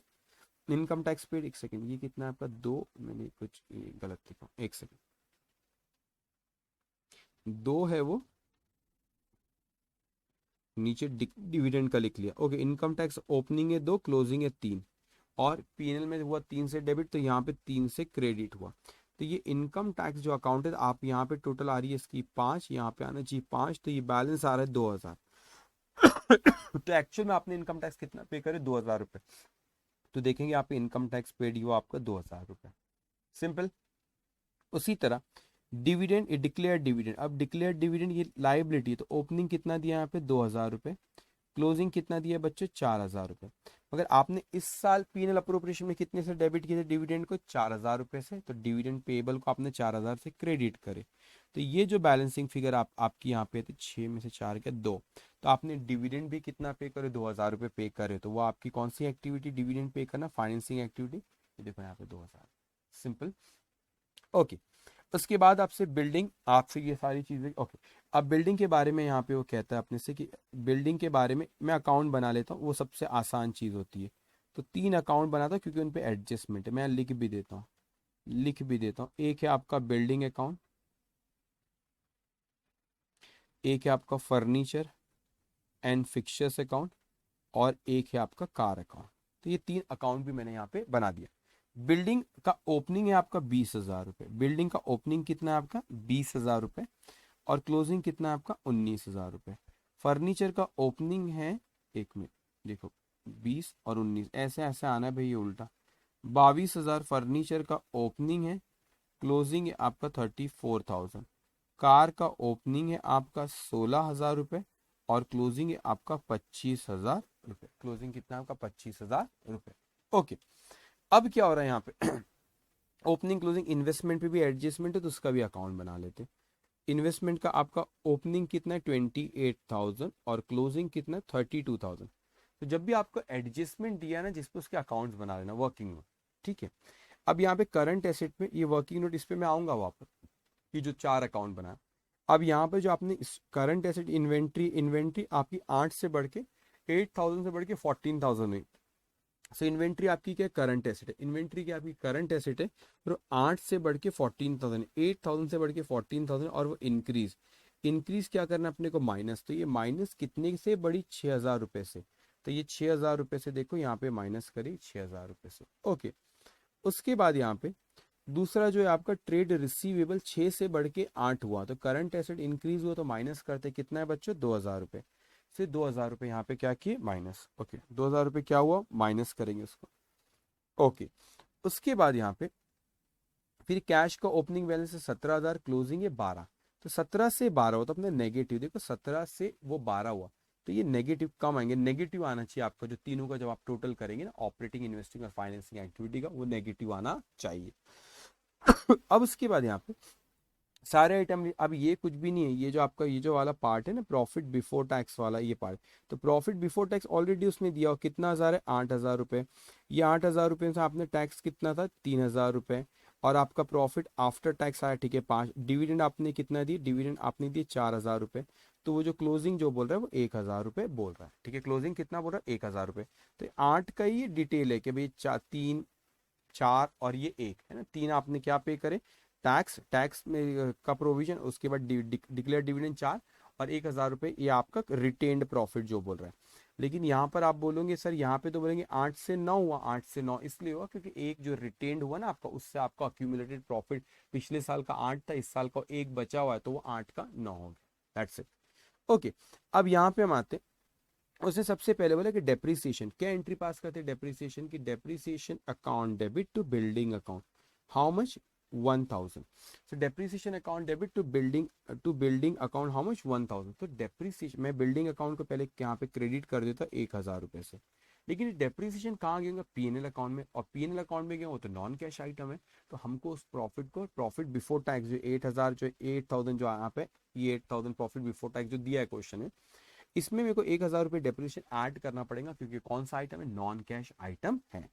इनकम टैक्स पेड, एक सेकंड, ये कितना है आपका 2, मैंने कुछ गलत लिखा, एक सेकंड, 2 है वो, नीचे डिविडेंड का लिख लिया। ओके, इनकम टैक्स ओपनिंग है 2, क्लोजिंग है 3, और पीएनएल में हुआ 3 से डेबिट, तो यहाँ पे 3 से क्रेडिट हुआ। तो ये इनकम टैक्स जो अकाउंट है, आप यहाँ पे टोटल आ रही है इसकी 5, यहाँ पे आना चाहिए 5, तो ये बैलेंस आ रहा है 2,000। तो एक्चुअल में आपने इनकम टैक्स कितना पे करे, 2,000 रुपये। तो देखेंगे आप इनकम टैक्स पेड हुआ आपका 2,000 रुपये, सिंपल। उसी तरह डिविडेंड, डिक्लेयर डिविडेंड, अब डिक्लेयर डिविडेंड ये लाइबिलिटी है, तो ओपनिंग कितना दिया यहाँ पे 2,000 रुपये, क्लोजिंग कितना दिया है बच्चों 4,000 रुपये। मगर आपने इस साल पीएनएल अप्रोप्रिएशन में कितने से डेबिट किए थे डिविडेंड को, 4,000 रुपये से, तो डिविडेंड पेएबल को आपने 4,000 से क्रेडिट करे। तो ये जो बैलेंसिंग फिगर आपकी यहाँ पे थे, 6 में से 4 के 2, तो आपने डिविडेंड भी कितना पे करे, 2,000 रुपये पे करे। तो वो आपकी कौन सी एक्टिविटी, डिविडेंड पे करना, फाइनेंसिंग एक्टिविटी, ये देखो यहाँ पे 2,000, सिंपल। ओके, उसके बाद आपसे बिल्डिंग, आपसे ये सारी चीजें, ओके। अब बिल्डिंग के बारे में यहाँ पे वो कहता है अपने से कि बिल्डिंग के बारे में मैं अकाउंट बना लेता हूँ, वो सबसे आसान चीज होती है। तो 3 अकाउंट बनाता हूँ क्योंकि उन पे एडजस्टमेंट है, मैं लिख भी देता हूँ, लिख भी देता हूँ। एक है आपका बिल्डिंग अकाउंट, एक है आपका फर्नीचर एंड फिक्चर्स अकाउंट, और एक है आपका कार अकाउंट। तो ये 3 अकाउंट भी मैंने यहाँ पे बना दिया। बिल्डिंग का ओपनिंग है आपका 20,000 रुपये, बिल्डिंग का ओपनिंग कितना है आपका 20,000 रुपये, और क्लोजिंग कितना है आपका 19,000 रुपये। फर्नीचर का ओपनिंग है, एक मिनट देखो, 20 और 19 ऐसे ऐसे आना है भाई, ये उल्टा, 22,000 फर्नीचर का ओपनिंग है, क्लोजिंग है आपका 34,000। कार का ओपनिंग है आपका 16,000 रुपये, और क्लोजिंग है आपका 25,000 रुपये। क्लोजिंग कितना है आपका 25,000 रुपये। ओके, अब क्या हो रहा है यहाँ पे, ओपनिंग क्लोजिंग इन्वेस्टमेंट पे भी एडजस्टमेंट है, तो उसका भी अकाउंट बना लेते हैं। इन्वेस्टमेंट का आपका ओपनिंग कितना है 28,000, और क्लोजिंग कितना है 32,000। तो जब भी आपको एडजस्टमेंट दिया ना, जिसपे उसके अकाउंट्स बना लेना वर्किंग नोट, ठीक है। अब यहाँ पे करंट एसेट में ये वर्किंग नोट, इस पे मैं आऊंगा वापस, ये जो 4 अकाउंट बनाया। अब यहाँ पे जो आपने करंट एसेट, इन्वेंट्री, इन्वेंट्री आपकी 8 से बढ़ के 8,000 से बढ़ के 14,000 हुई। सो इन्वेंट्री आपकी क्या करंट एसेट है, इन्वेंट्री क्या आपकी करंट एसेट है, और 8 से बढ़ के 14,000, 8,000 से बढ़ के 14,000, और वो इंक्रीज, इंक्रीज क्या करना अपने को माइनस। तो ये माइनस कितने से बड़ी, 6,000 रुपये से। तो ये 6,000 रुपये से देखो यहाँ पे माइनस करी 6,000 रुपये से। ओके, उसके बाद यहाँ पे दूसरा जो है आपका ट्रेड रिसीवेबल 6 से बढ़ के 8 हुआ, तो करंट एसेट इंक्रीज हुआ, तो माइनस करते कितना है बच्चों 2,000 रुपये। फिर 2,000 रुपये यहाँ पे क्या किए माइनस, ओके 2,000 रुपये क्या हुआ माइनस करेंगे उसको। ओके, उसके बाद यहाँ पे फिर कैश का ओपनिंग बैलेंस है 17,000, क्लोजिंग है 12, तो 17 से 12 हुआ, तो अपने नेगेटिव देखो 17 से वो 12 हुआ, तो ये नेगेटिव कम आएंगे, नेगेटिव आना चाहिए आपका, जो तीनों का जब आप टोटल करेंगे ना, ऑपरेटिंग, इन्वेस्टिंग और फाइनेंसिंग एक्टिविटी का, वो नेगेटिव आना चाहिए। अब उसके बाद यहाँ पे सारे आइटम, अब ये कुछ भी नहीं है, ये जो आपका ये जो वाला पार्ट है ना प्रॉफिट बिफोर टैक्स वाला ये पार्ट, तो प्रॉफिट बिफोर टैक्स ऑलरेडी उसने दिया हो, कितना हजार है 8,000 रुपये। ये 8,000 रुपये से आपने टैक्स कितना था 3,000 रुपये, और आपका प्रॉफिट आफ्टर टैक्स आया, ठीक है 5, डिविडेंड आपने कितना दी, डिविडेंड आपने दिए 4,000 रुपये। तो वो जो क्लोजिंग जो बोल रहा है वो 1,000 रुपये बोल रहा है, ठीक है, क्लोजिंग कितना बोल रहा है 1,000 रुपये। तो 8 का ही डिटेल है कि भाई 3 4 और ये 1 है ना, 3 आपने क्या पे करे टैक्स, टैक्स में का प्रोविजन, उसके बाद डिक्लेयर डिविडेंड 4, और 1,000 रुपये ये आपका रिटेन्ड प्रॉफिट जो बोल रहा है। लेकिन यहाँ पर आप बोलोगे सर, यहाँ पे तो बोलेंगे 8 से 9 हुआ, 8 से 9 इसलिए हुआ क्योंकि एक जो रिटेन्ड हुआ ना आपका, उससे आपका अक्यूमुलेटेड प्रॉफिट पिछले साल का 8 था, इस साल का 1 बचा हुआ है, तो वो 8 का 9 हो गया, दैट्स इट। ओके, अब यहाँ पे हम आते हैं, उसने सबसे पहले बोला कि डेप्रिसिएशन, क्या एंट्री पास करते हैं डेप्रिसिएशन की, depreciation account debit to building account, how much 1000. So depreciation account debit to building account how much 1000. तो depreciation मैं building account को पहले यहाँ पे क्रेडिट कर देता 1000 रुपए से, लेकिन डेप्रिसिएशन कहाँ गया? पीएनएल अकाउंट में, और पीएनएल अकाउंट में गया वो तो नॉन कैश आइटम है, तो हमको उस प्रॉफिट को प्रॉफिट बिफोर टैक्स जो 8000 जो 8000 जो यहाँ पे ये 8000 प्रॉफिट बिफोर टैक्स जो दिया है क्वेश्चन में, इसमें मेरे को 1000 रुपये डेप्रिसिएशन ऐड करना पड़ेगा क्योंकि कौन सा आइटम है? नॉन कैश आइटम है।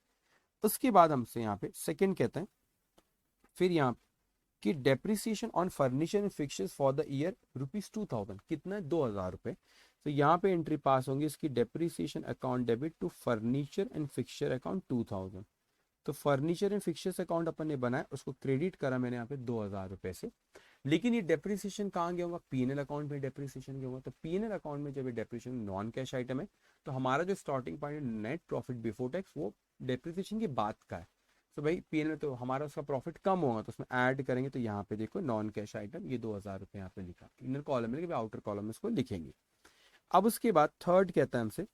उसके बाद हमसे यहाँ पे सेकंड कहते हैं फिर यहाँ कि depreciation on furniture and fixtures for the year ₹2000 कितना है? 2000 रुपये। तो यहाँ पे एंट्री पास होंगी इसकी depreciation account debit to furniture and fixture account 2000। तो फर्नीचर एंड फिक्सचर्स अकाउंट अपन ने बनाया, उसको क्रेडिट करा मैंने यहाँ पे 2000 रुपए से, लेकिन ये डेप्रिसिएशन कहाँ गया होगा? पीएनएल अकाउंट में डेप्रिसिएशन गया होगा। तो पीएनएल अकाउंट में जब ये डेप्रिसिएशन नॉन कैश आइटम है तो हमारा जो starting point net profit before tax वो डेप्रिसिएशन के बाद का है। तो भाई पीएनएल तो हमारा उसका प्रॉफिट कम होगा तो उसमें ऐड करेंगे, तो यहाँ पे देखो नॉन कैश आइटम ये 2000 रुपये यहाँ पे लिखा, इनर कॉलम में आउटर कॉलम में इसको लिखेंगे। अब उसके बाद थर्ड कहता है हमसे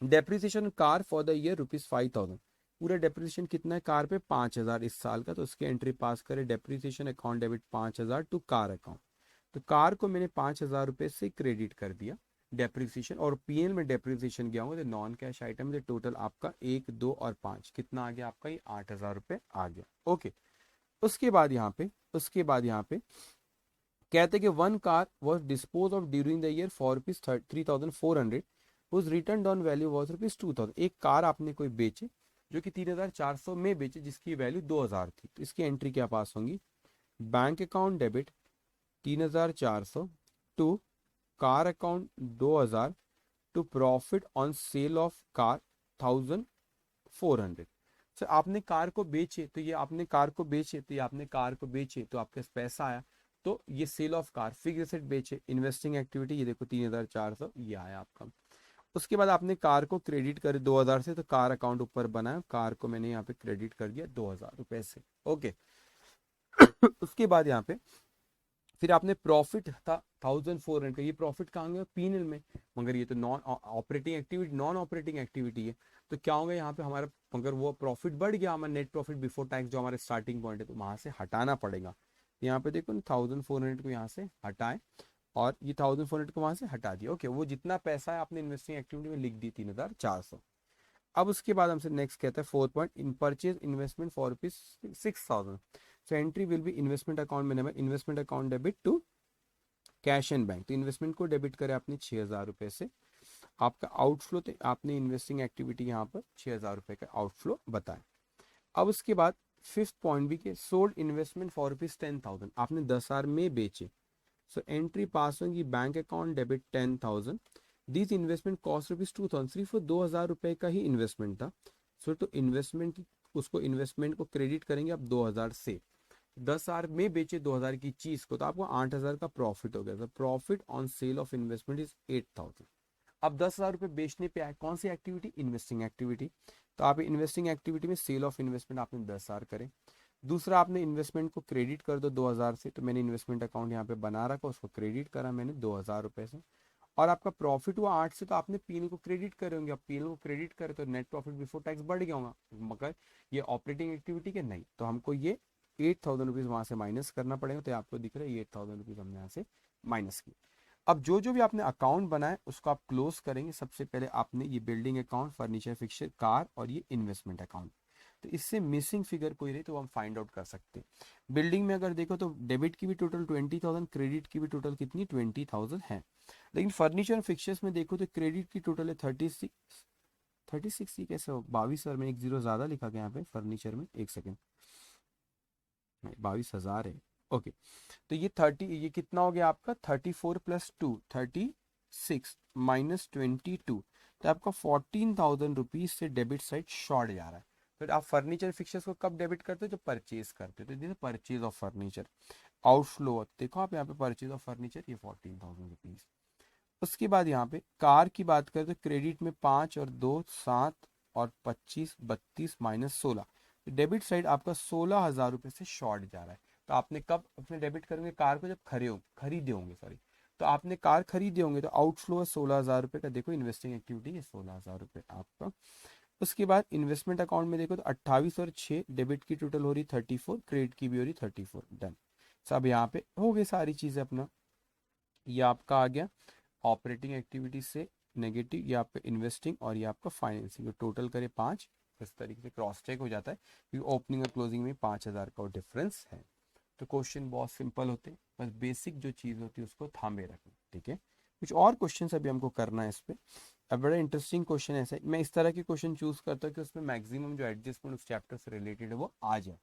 depreciation car for the year ₹5000। पूरा डेप्रिसिएशन कितना है कार पे? 5000 इस साल का, तो उसके एंट्री पास करे depreciation account debit 5000 to car account. तो कार को मैंने 5000 रुपये से क्रेडिट कर दिया डेप्रिसिएशन, और पीएल में डेप्रिसिएशन गया होगा तो नॉन कैश आइटम टोटल आपका 1, 2 और 5 कितना आ गया आपका? ये 8000 रुपये आ गया। ओके, उसके बाद यहाँ पे कहते कि one car was dispose of during the year for ₹3400 whose return on value was ₹2000। एक कार आपने कोई बेचे जो कि 3400 में बेचे जिसकी वैल्यू 2000 थी, तो इसकी एंट्री क्या पास होंगी? Bank account debit 3400 to car account 2000 to profit on sale of car 1400। Sir आपने कार को बेचे तो ये आपने कार को बेचे तो आपके पास पैसा आया, तो ये sale of car fix asset बेचे, इन्वेस्टिंग एक्टिविटी ये देखो 3400 ये आया आपका। उसके बाद आपने कार को क्रेडिट कर 2000 से, तो कार अकाउंट ऊपर बनाया, कार को मैंने यहाँ पे क्रेडिट कर दिया 2000 रुपए से। ओके उसके बाद यहाँ पे फिर आपने प्रॉफिट था 1400 का, ये प्रॉफिट कहाँ गया? पीएनएल में, मगर ये तो नॉन ऑपरेटिंग एक्टिविटी है, तो क्या होगा यहाँ पे हमारा? मगर वो प्रॉफिट बढ़ गया हमारा नेट प्रॉफिट बिफोर टैक्स जो हमारे स्टार्टिंग पॉइंट है, तो वहां से हटाना पड़ेगा। यहाँ पे देखो 1400 को यहाँ से हटाए और ये 1400 को वहां से हटा दिया। ओके, वो जितना पैसा है आपने इन्वेस्टिंग एक्टिविटी में लिख दी 3400। अब उसके बाद हमसे नेक्स्ट कहता है fourth point, in purchase investment for ₹6000। So entry will be investment account में investment account debit to cash and bank. तो इन्वेस्टमेंट को डेबिट करे आपने 6000 रुपए से, आपका आउटफ्लो तो आपने इन्वेस्टिंग एक्टिविटी यहाँ पर 6000 रुपए का आउटफ्लो बताया। अब उसके बाद फिफ्थ पॉइंट भी के सोल्ड इन्वेस्टमेंट फॉर ₹10,000, आपने 10,000 में बेचे। सो एंट्री पास होगी bank account debit 10,000, this investment cost ₹2000, सिर्फ 2000 रुपए का ही इन्वेस्टमेंट था। सो तो इन्वेस्टमेंट को क्रेडिट करेंगे आप 2000 से, 10,000 में बेचे 2000 की चीज को, तो आपको 8000 का प्रॉफिट हो गया। Profit on sale of investment is 8000। अब 10,000 रुपये बेचने पे आए, कौन सी एक्टिविटी? Investing activity. तो आप इन्वेस्टिंग एक्टिविटी में सेल ऑफ इन्वेस्टमेंट आपने 10,000 करें। दूसरा आपने इन्वेस्टमेंट को क्रेडिट कर दो 2000 से, तो मैंने इन्वेस्टमेंट अकाउंट यहाँ पे बना रखा, उसको क्रेडिट करा मैंने 2000 रुपए से। और आपका प्रॉफिट हुआ 8 से, तो आपने पीएनएल को क्रेडिट करे होंगे। अब पीएनएल को क्रेडिट करे तो नेट प्रॉफिट बिफोर टैक्स बढ़ गया होगा, मगर ये ऑपरेटिंग एक्टिविटी के नहीं, तो हमको ये 8000 रुपीज वहां से माइनस करना पड़ेगा। तो आपको दिख रहा है ये 8000 रुपीज हमने यहाँ से माइनस की। अब जो जो भी आपने अकाउंट बनाए उसको आप क्लोज करेंगे। सबसे पहले आपने ये building account, furniture fixture, car और ये इन्वेस्टमेंट अकाउंट, तो इससे मिसिंग फिगर कोई रही तो हम फाइंड आउट कर सकते हैं। बिल्डिंग में अगर देखो तो डेबिट की भी टोटल 20,000, क्रेडिट की भी टोटल कितनी 20,000 है। लेकिन फर्नीचर और फिक्सचर्स में देखो तो क्रेडिट की टोटल है 36 ही कैसे हो 22, में एक जीरो ज्यादा लिखा गया यहाँ पे फर्नीचर में, एक सेकेंड, 22,000 है। ओके, तो ये कितना हो गया आपका 34 + 2 36 माइनस 22, तो आपका 14,000 रुपीज से डेबिट साइड शॉर्ट जा रहा है। तो आप फर्नीचर फिक्सर्स को कब डेबिट करते हो? जब परचेज करते हो। तो परचेज ऑफ फर्नीचर आउटफ्लो, देखो आप यहाँ पे परचेज ऑफ फर्नीचर ये 14,000 रुपीज। उसके बाद यहाँ पे कार की बात करें तो क्रेडिट में 5 और 2 7 और 25 32 माइनस 16, डेबिट साइड आपका 16,000 रुपये से शॉर्ट जा रहा है। तो आपने कब अपने डेबिट करेंगे? कार को जब खरीदे होंगे सॉरी, तो आपने कार खरीदे होंगे तो आउटफ्लो है 16,000 रुपये का। देखो इन्वेस्टिंग एक्टिविटी है 16,000 रुपये आपका। उसके बाद इन्वेस्टमेंट अकाउंट में देखो तो 28 और 6 डेबिट की टोटल हो रही 34, क्रेडिट की भी हो रही 34। डन। सब यहाँ पे हो गई सारी चीज़ें अपना। ये आपका आ गया ऑपरेटिंग एक्टिविटीज से नेगेटिव, ये आपका इन्वेस्टिंग और ये आपका फाइनेंसिंग, टोटल करे 5। इस तरीके से क्रॉस चेक हो जाता है क्योंकि ओपनिंग और क्लोजिंग में 5,000 का डिफरेंस है। तो क्वेश्चन बहुत सिंपल होते हैं, बस बेसिक जो चीज़ होती है उसको थामे रखना, ठीक है। कुछ और क्वेश्चन अभी हमको करना है इस पे। अब बड़ा इंटरेस्टिंग क्वेश्चन ऐसा है, मैं इस तरह के क्वेश्चन चूज करता हूँ कि उसमें मैक्सिमम जो एडजस्टमेंट उस चैप्टर से रिलेटेड है वो आ जाए।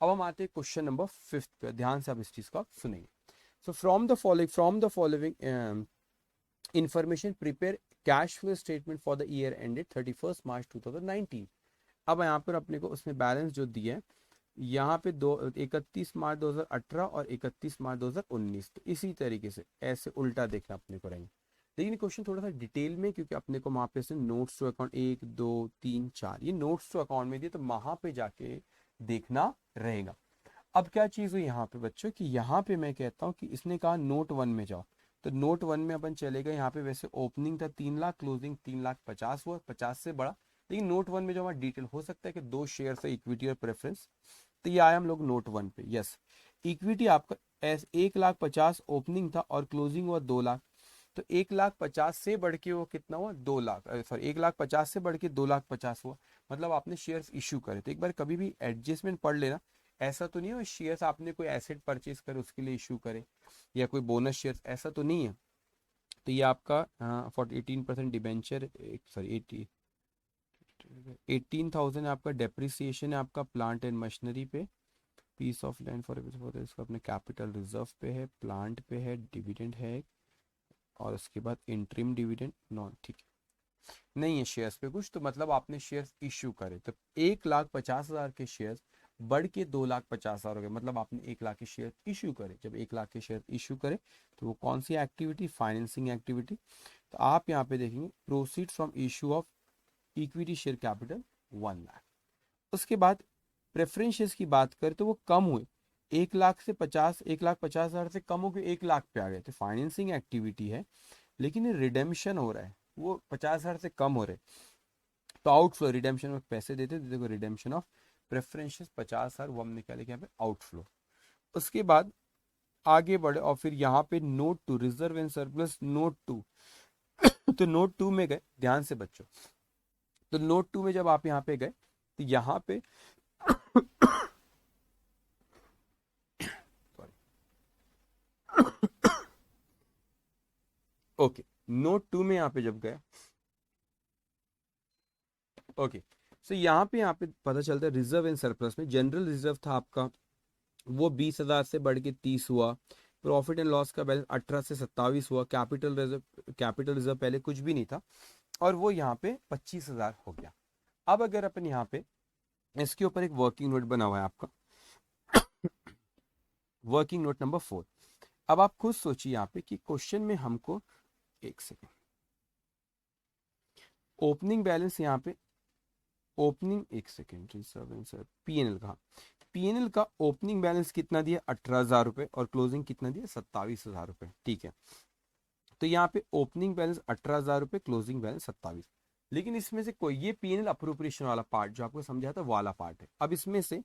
अब हम आते हैं क्वेश्चन नंबर 5 पे, ध्यान से आप इस चीज को आप सुनेंगे। So from the following information prepare cash flow statement for the year ended 31st March 2019। अब यहाँ पर अपने को उसमें बैलेंस जो दिया है यहाँ पे 31 मार्च 2018 और 31 मार्च 2019, तो इसी तरीके से ऐसे उल्टा देखना अपने को रहेंगे। लेकिन क्वेश्चन थोड़ा सा डिटेल में, क्योंकि अपने को वहाँ पे से नोट्स टू अकाउंट 1 2 3 4 ये नोट्स टू अकाउंट में दिए, तो वहाँ पे जाके देखना रहेगा। अब क्या चीज़ हुई यहाँ पे बच्चों कि यहाँ पे मैं कहता हूँ कि इसने कहा नोट 1 में जाओ, तो नोट 1 में अपन चले गए। यहाँ पे वैसे ओपनिंग था 3 लाख, क्लोजिंग 3,50,000 हुआ, 50 से बड़ा। लेकिन नोट 1 में जो हमारा डिटेल हो सकता है कि 2 शेयर से इक्विटी और प्रेफरेंस, तो ये आया हम लोग नोट 1 पे। यस, इक्विटी आपका 1,50,000 ओपनिंग था और क्लोजिंग हुआ 2 लाख, तो 1,50,000 से बढ़ के वो कितना हुआ 2 लाख, सॉरी 1,50,000 से बढ़ के 2,50,000 हुआ। मतलब आपने शेयर्स इशू करे, तो एक बार कभी भी एडजस्टमेंट पढ़ लेना। ऐसा तो नहीं है शेयर्स आपने कोई एसेट परचेज करे उसके लिए इशू करे, या कोई बोनस शेयर्स, ऐसा तो नहीं है। तो ये आपका 18% डिबेंचर, सॉरी 18,000 आपका डेप्रिसिएशन है आपका प्लांट एंड मशीनरी पे। पीस ऑफ लैंड फॉर इसका अपने कैपिटल रिजर्व पे है, प्लांट पे है, डिविडेंड है, और उसके बाद इंटरिम डिविडेंड नॉन, ठीक है नहीं है शेयर्स पे कुछ, तो मतलब आपने शेयर्स इश्यू करे। तो 1,50,000 के शेयर्स बढ़ के 2,50,000 हो गए, मतलब आपने 1 लाख के शेयर इश्यू करे। जब 1 लाख के शेयर इश्यू करे तो वो कौन सी एक्टिविटी, फाइनेंसिंग एक्टिविटी। तो आप यहाँ पे देखेंगे proceed from issue of equity share capital 1 lakh. उसके बाद प्रेफरेंस शेयर्स की बात करें तो वो कम हुए 1,50,000 से कम होकर 1 लाख पे आ गए, तो फाइनेंसिंग एक्टिविटी है लेकिन ये रिडेम्पशन हो रहा है, वो 50,000 से कम हो रहे। तो आउटफ्लो रिडेम्पशन में पैसे देते थे, देखो रिडेम्पशन ऑफ प्रेफरेंसेस 50,000 वो हम निकालेंगे यहाँ पे आउटफ्लो। उसके बाद आगे बढ़े और फिर यहाँ पे note 2 reserve and surplus note 2 तो नोट 2 में गए, ध्यान से बच्चों। तो नोट 2 में जब आप यहाँ पे गए तो यहाँ पे ओके, नोट 2 में यहाँ पे जब गए, ओके सो यहाँ पे पता चलता है रिजर्व एंड सरप्लस में जनरल रिजर्व था आपका वो 20,000 से बढ़ के 30 हुआ। प्रॉफिट एंड लॉस का बैलेंस 18 से 27 हुआ। कैपिटल रिजर्व पहले कुछ भी नहीं था और वो यहाँ पे 25,000 हो गया। अब अगर अपन यहाँ पे इसके ऊपर एक वर्किंग नोट बना हुआ है आपका, वर्किंग नोट नंबर 4। अब आप खुद सोचिए यहाँ पे कि क्वेश्चन में हमको, एक सेकेंड, ओपनिंग बैलेंस यहाँ पे ओपनिंग, एक सेकेंड, रिजर्व पीएनएल का, पीएनएल का ओपनिंग बैलेंस कितना दिया 18,000 रुपए और क्लोजिंग कितना दिया 27,000 रुपए, ठीक है। तो यहाँ पे ओपनिंग बैलेंस 18,000 रुपए, क्लोजिंग बैलेंस 27। लेकिन इसमें से कोई ये पीएनएल अप्रोप्रिएशन वाला पार्ट जो आपको समझा था वाला पार्ट है। अब इसमें से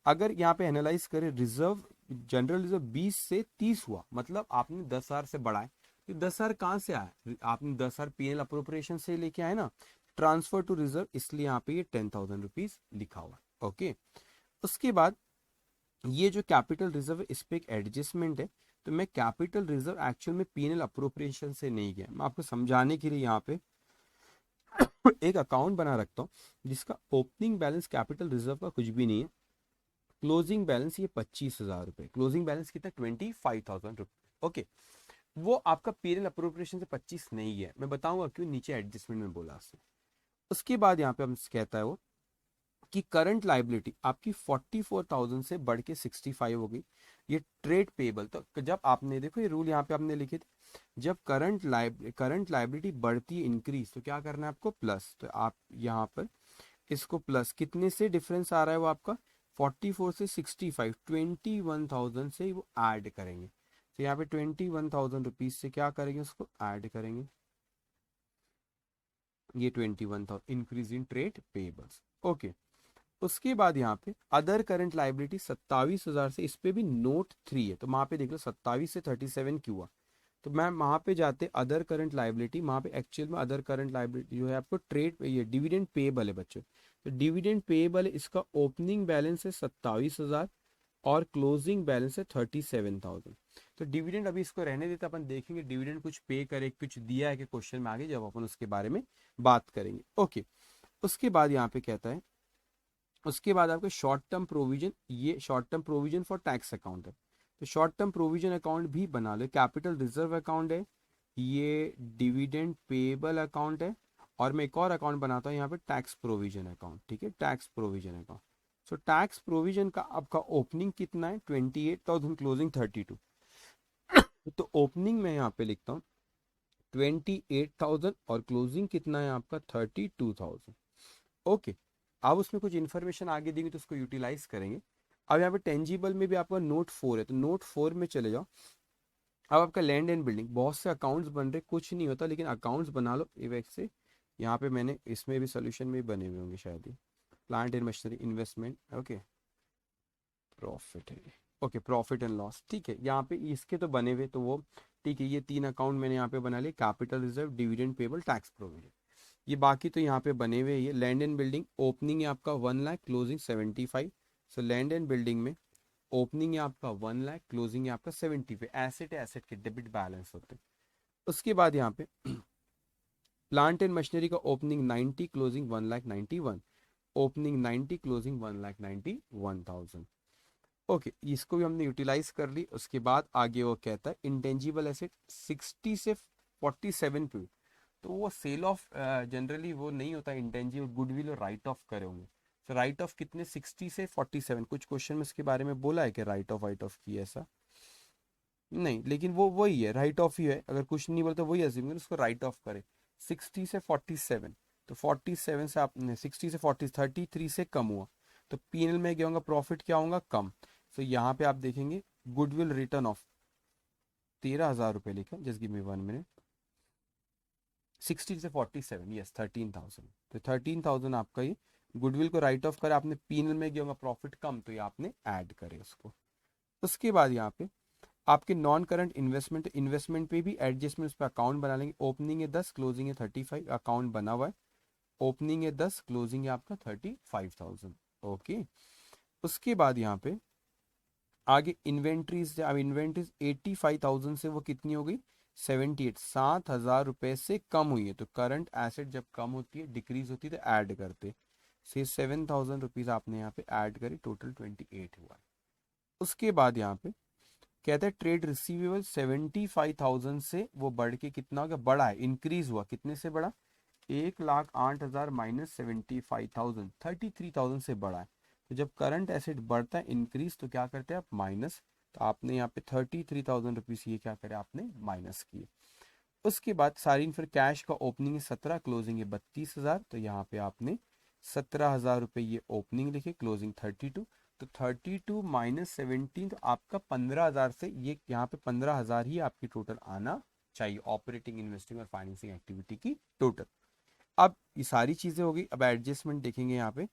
अगर यहाँ पे एनालाइज करें रिजर्व, जनरल रिजर्व 20 से 30 हुआ, मतलब आपने 10,000 से बढ़ाए। तो 10,000 कहाँ से आया, आपने 10,000 पीएनएल अप्रोप्रिएशन से लेके आए ना, ट्रांसफर टू रिजर्व, इसलिए यहाँ पे ये 10,000 रुपीज लिखा हुआ है। ओके, उसके बाद ये जो कैपिटल रिजर्व इस पे एक एडजस्टमेंट है, तो मैं कैपिटल रिजर्व एक्चुअल में पीएनएल अप्रोप्रिएशन से नहीं गया, मैं आपको समझाने के लिए यहाँ पे एक अकाउंट बना रखता हूँ जिसका ओपनिंग बैलेंस कैपिटल रिजर्व का कुछ भी नहीं है, क्लोजिंग बैलेंस ये 25,000 रुपए, क्लोजिंग बैलेंस कितना 25,000 रुपए। ओके, वो आपका पीएनएल अप्रोप्रिएशन से 25 नहीं है, मैं बताऊंगा क्यों, नीचे एडजस्टमेंट में बोला उसने। उसके बाद यहाँ पे हम कहता है वो कि करंट लाइबिलिटी आपकी 44,000 से बढ़ के 65 हो गई, ये ट्रेड पेबल। तो जब आपने देखो ये रूल यहाँ पे आपने लिखे थे, जब करंट लाइबिलिटी बढ़ती है इंक्रीज, तो क्या करना है आपको प्लस, तो आप यहाँ पर इसको प्लस, कितने से डिफरेंस आ रहा है वो आपका 44 से 65, 21,000 से वो ऐड करेंगे। तो यहाँ पे 21,000 रुपीज से क्या करेंगे उसको ऐड करेंगे। ये 21,000 increase in trade payables. Okay, उसके बाद यहाँ पे अदर करंट लाइबिलिटी 27,000 से, इस पे भी नोट 3 है, तो वहाँ पे देख लो 27 से 37 क्यों हुआ। तो मैम वहाँ पे जाते अदर करंट लाइबिलिटी, वहाँ पे एक्चुअल में अदर करंट लाइबिलिटी जो है आपको ट्रेड ये डिविडेंड पेएबल है बच्चों। तो डिविडेंड पेएबल है, इसका ओपनिंग बैलेंस है 27,000 और क्लोजिंग बैलेंस है 37,000। तो डिविडेंड अभी इसको रहने देते, अपन देखेंगे डिविडेंड कुछ पे करे कुछ दिया है कि क्वेश्चन में आगे जब अपन उसके बारे में बात करेंगे। ओके, उसके बाद यहाँ पे कहता है, उसके बाद आपके शॉर्ट टर्म प्रोविजन, ये short term provision for tax account है, तो शॉर्ट टर्म प्रोविजन अकाउंट भी बना लो। कैपिटल रिजर्व अकाउंट है, ये डिविडेंड पेएबल अकाउंट है, और मैं एक और अकाउंट बनाता हूँ यहाँ पे टैक्स प्रोविजन अकाउंट। ठीक है, tax provision account. So tax provision का आपका ओपनिंग कितना है 28,000, क्लोजिंग 32। तो ओपनिंग में यहाँ पे लिखता हूँ 28,000 और क्लोजिंग कितना है आपका 32,000। ओके, अब उसमें कुछ इन्फॉर्मेशन आगे देंगे तो उसको यूटिलाइज करेंगे। अब यहाँ पे टेंजिबल में भी आपका नोट 4 है, तो नोट 4 में चले जाओ। अब आपका लैंड एंड बिल्डिंग, बहुत से अकाउंट्स बन रहे, कुछ नहीं होता लेकिन अकाउंट्स बना लो इवेक्ट से। यहाँ पे मैंने इसमें भी सोल्यूशन में बने हुए होंगे शायद ही। Plant and machinery investment, okay, profit है, ओके, प्रॉफिट एंड लॉस, ठीक है। यहाँ पे इसके तो बने हुए, तो वो ठीक है। ये 3 अकाउंट मैंने यहाँ पे बना लिए, capital reserve, dividend payable, tax provision. ये बाकी तो यहाँ पे बने हुए। ये लैंड एंड बिल्डिंग, ओपनिंग है आपका 1,00,000, closing 75। So land and building में ओपनिंग है आपका 1,00,000, क्लोजिंग है आपका 70 पे। एसेट है, एसेट के डेबिट बैलेंस होते हैं। उसके बाद यहाँ पे प्लांट एंड मशीनरी का opening 90, closing 1,91, opening 90, closing 1,91,000। Okay, इसको भी हमने यूटिलाइज कर ली। उसके बाद आगे वो कहता है इंटेंजिबल एसेट 60 से 47 पे, तो वो सेल ऑफ जनरली वो नहीं होता इंटेंजिबल, गुडविल और राइट ऑफ करे होंगे। तो राइट ऑफ कितने 60 से 47, कुछ क्वेश्चन में इसके बारे में बोला है कि राइट ऑफ की ऐसा नहीं, लेकिन वो वही है, राइट ऑफ ही है। अगर कुछ नहीं बोलता वही अज्यूम करें, उसको राइट ऑफ करे 60 से 47। तो 47 से आपने 60 से 40, 33 से कम हुआ, तो पीएनएल में क्या होगा, प्रॉफिट क्या होगा, कम। तो यहाँ पे आप देखेंगे गुडविल रिटर्न ऑफ 13,000 रुपये लिखा, जस्ट गिव मी 1 मिनट। 60 से 47, यस 13,000। तो 13,000 आपका ये गुडविल को राइट ऑफ करा आपने, पीएनएल में क्या होगा, प्रॉफिट कम, तो ये आपने ऐड करे उसको। उसके बाद यहाँ पे आपके नॉन करंट इन्वेस्टमेंट, इन्वेस्टमेंट पे भी एडजस्टमेंट पे अकाउंट बना लेंगे। ओपनिंग है 10, क्लोजिंग है 35, अकाउंट बना हुआ है। ओपनिंग है 10, क्लोजिंग है आपका 35,000। ओके, उसके बाद यहाँ पे आगे इन्वेंट्रीज, अब इन्वेंट्रीज 85,000 से वो कितनी हो गई 78, 7,000 रुपए से कम हुई है। तो करंट एसेट जब कम होती है, डिक्रीज होती है, तो ऐड करते से 7,000 रुपीज आपने यहाँ पे ऐड करी, टोटल 28 हुआ है। उसके बाद यहाँ पे कहते हैं ट्रेड रिसीवेबल 75,000 से वो बढ़ के कितना हो गया, बढ़ा है, इंक्रीज हुआ, कितने से बढ़ा 1,08,000 माइनस 75,000, 33,000 से बढ़ा है। तो जब करंट एसेट बढ़ता है इंक्रीज, तो क्या करते हैं आप माइनस। तो आपने यहाँ पे 33,000 रुपीज ये क्या करे आपने माइनस किए। उसके बाद सारी फिर कैश का ओपनिंग है 17, क्लोजिंग है 32,000, तो यहाँ पे आपने 17,000 रुपये ये ओपनिंग लिखे, क्लोजिंग 32। तो 32 माइनस 17, तो आपका 15,000 से ये यहाँ पे 15,000 ही आपकी टोटल आना चाहिए, ऑपरेटिंग, इन्वेस्टिंग और फाइनेंसिंग एक्टिविटी की टोटल। अब ये सारी चीजें हो गई। अब एडजस्टमेंट देखेंगे यहाँ पे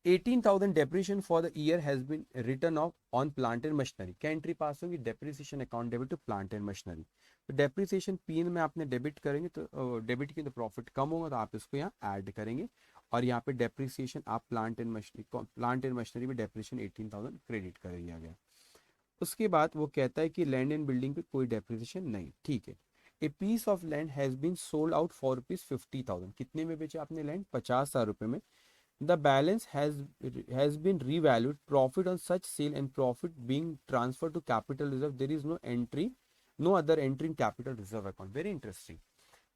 18,000 depreciation for the year has been written off on plant and machinery। क्या एंट्री पास होगी, depreciation account debit to plant and machinery. तो डेप्रिसिएशन पीएन में आपने डेबिट करेंगे, तो डेबिट की तो प्रॉफिट कम होगा, तो आप इसको यहाँ ऐड करेंगे। और यहाँ पे डेप्रिसिएशन आप प्लांट एंड मशीनरी में डेप्रिसिएशन 18,000 क्रेडिट कर दिया गया। उसके बाद वो कहता है कि लैंड एंड बिल्डिंग पे कोई डेप्रिसिएशन नहीं, ठीक है। A piece of land has been sold out for ₹50,000, कितने में बेचे आपने लैंड, 50,000 रुपये में। The balance has been revalued. Profit on such sale and profit being transferred to capital reserve. There is no entry, no other entry in capital reserve account. Very interesting.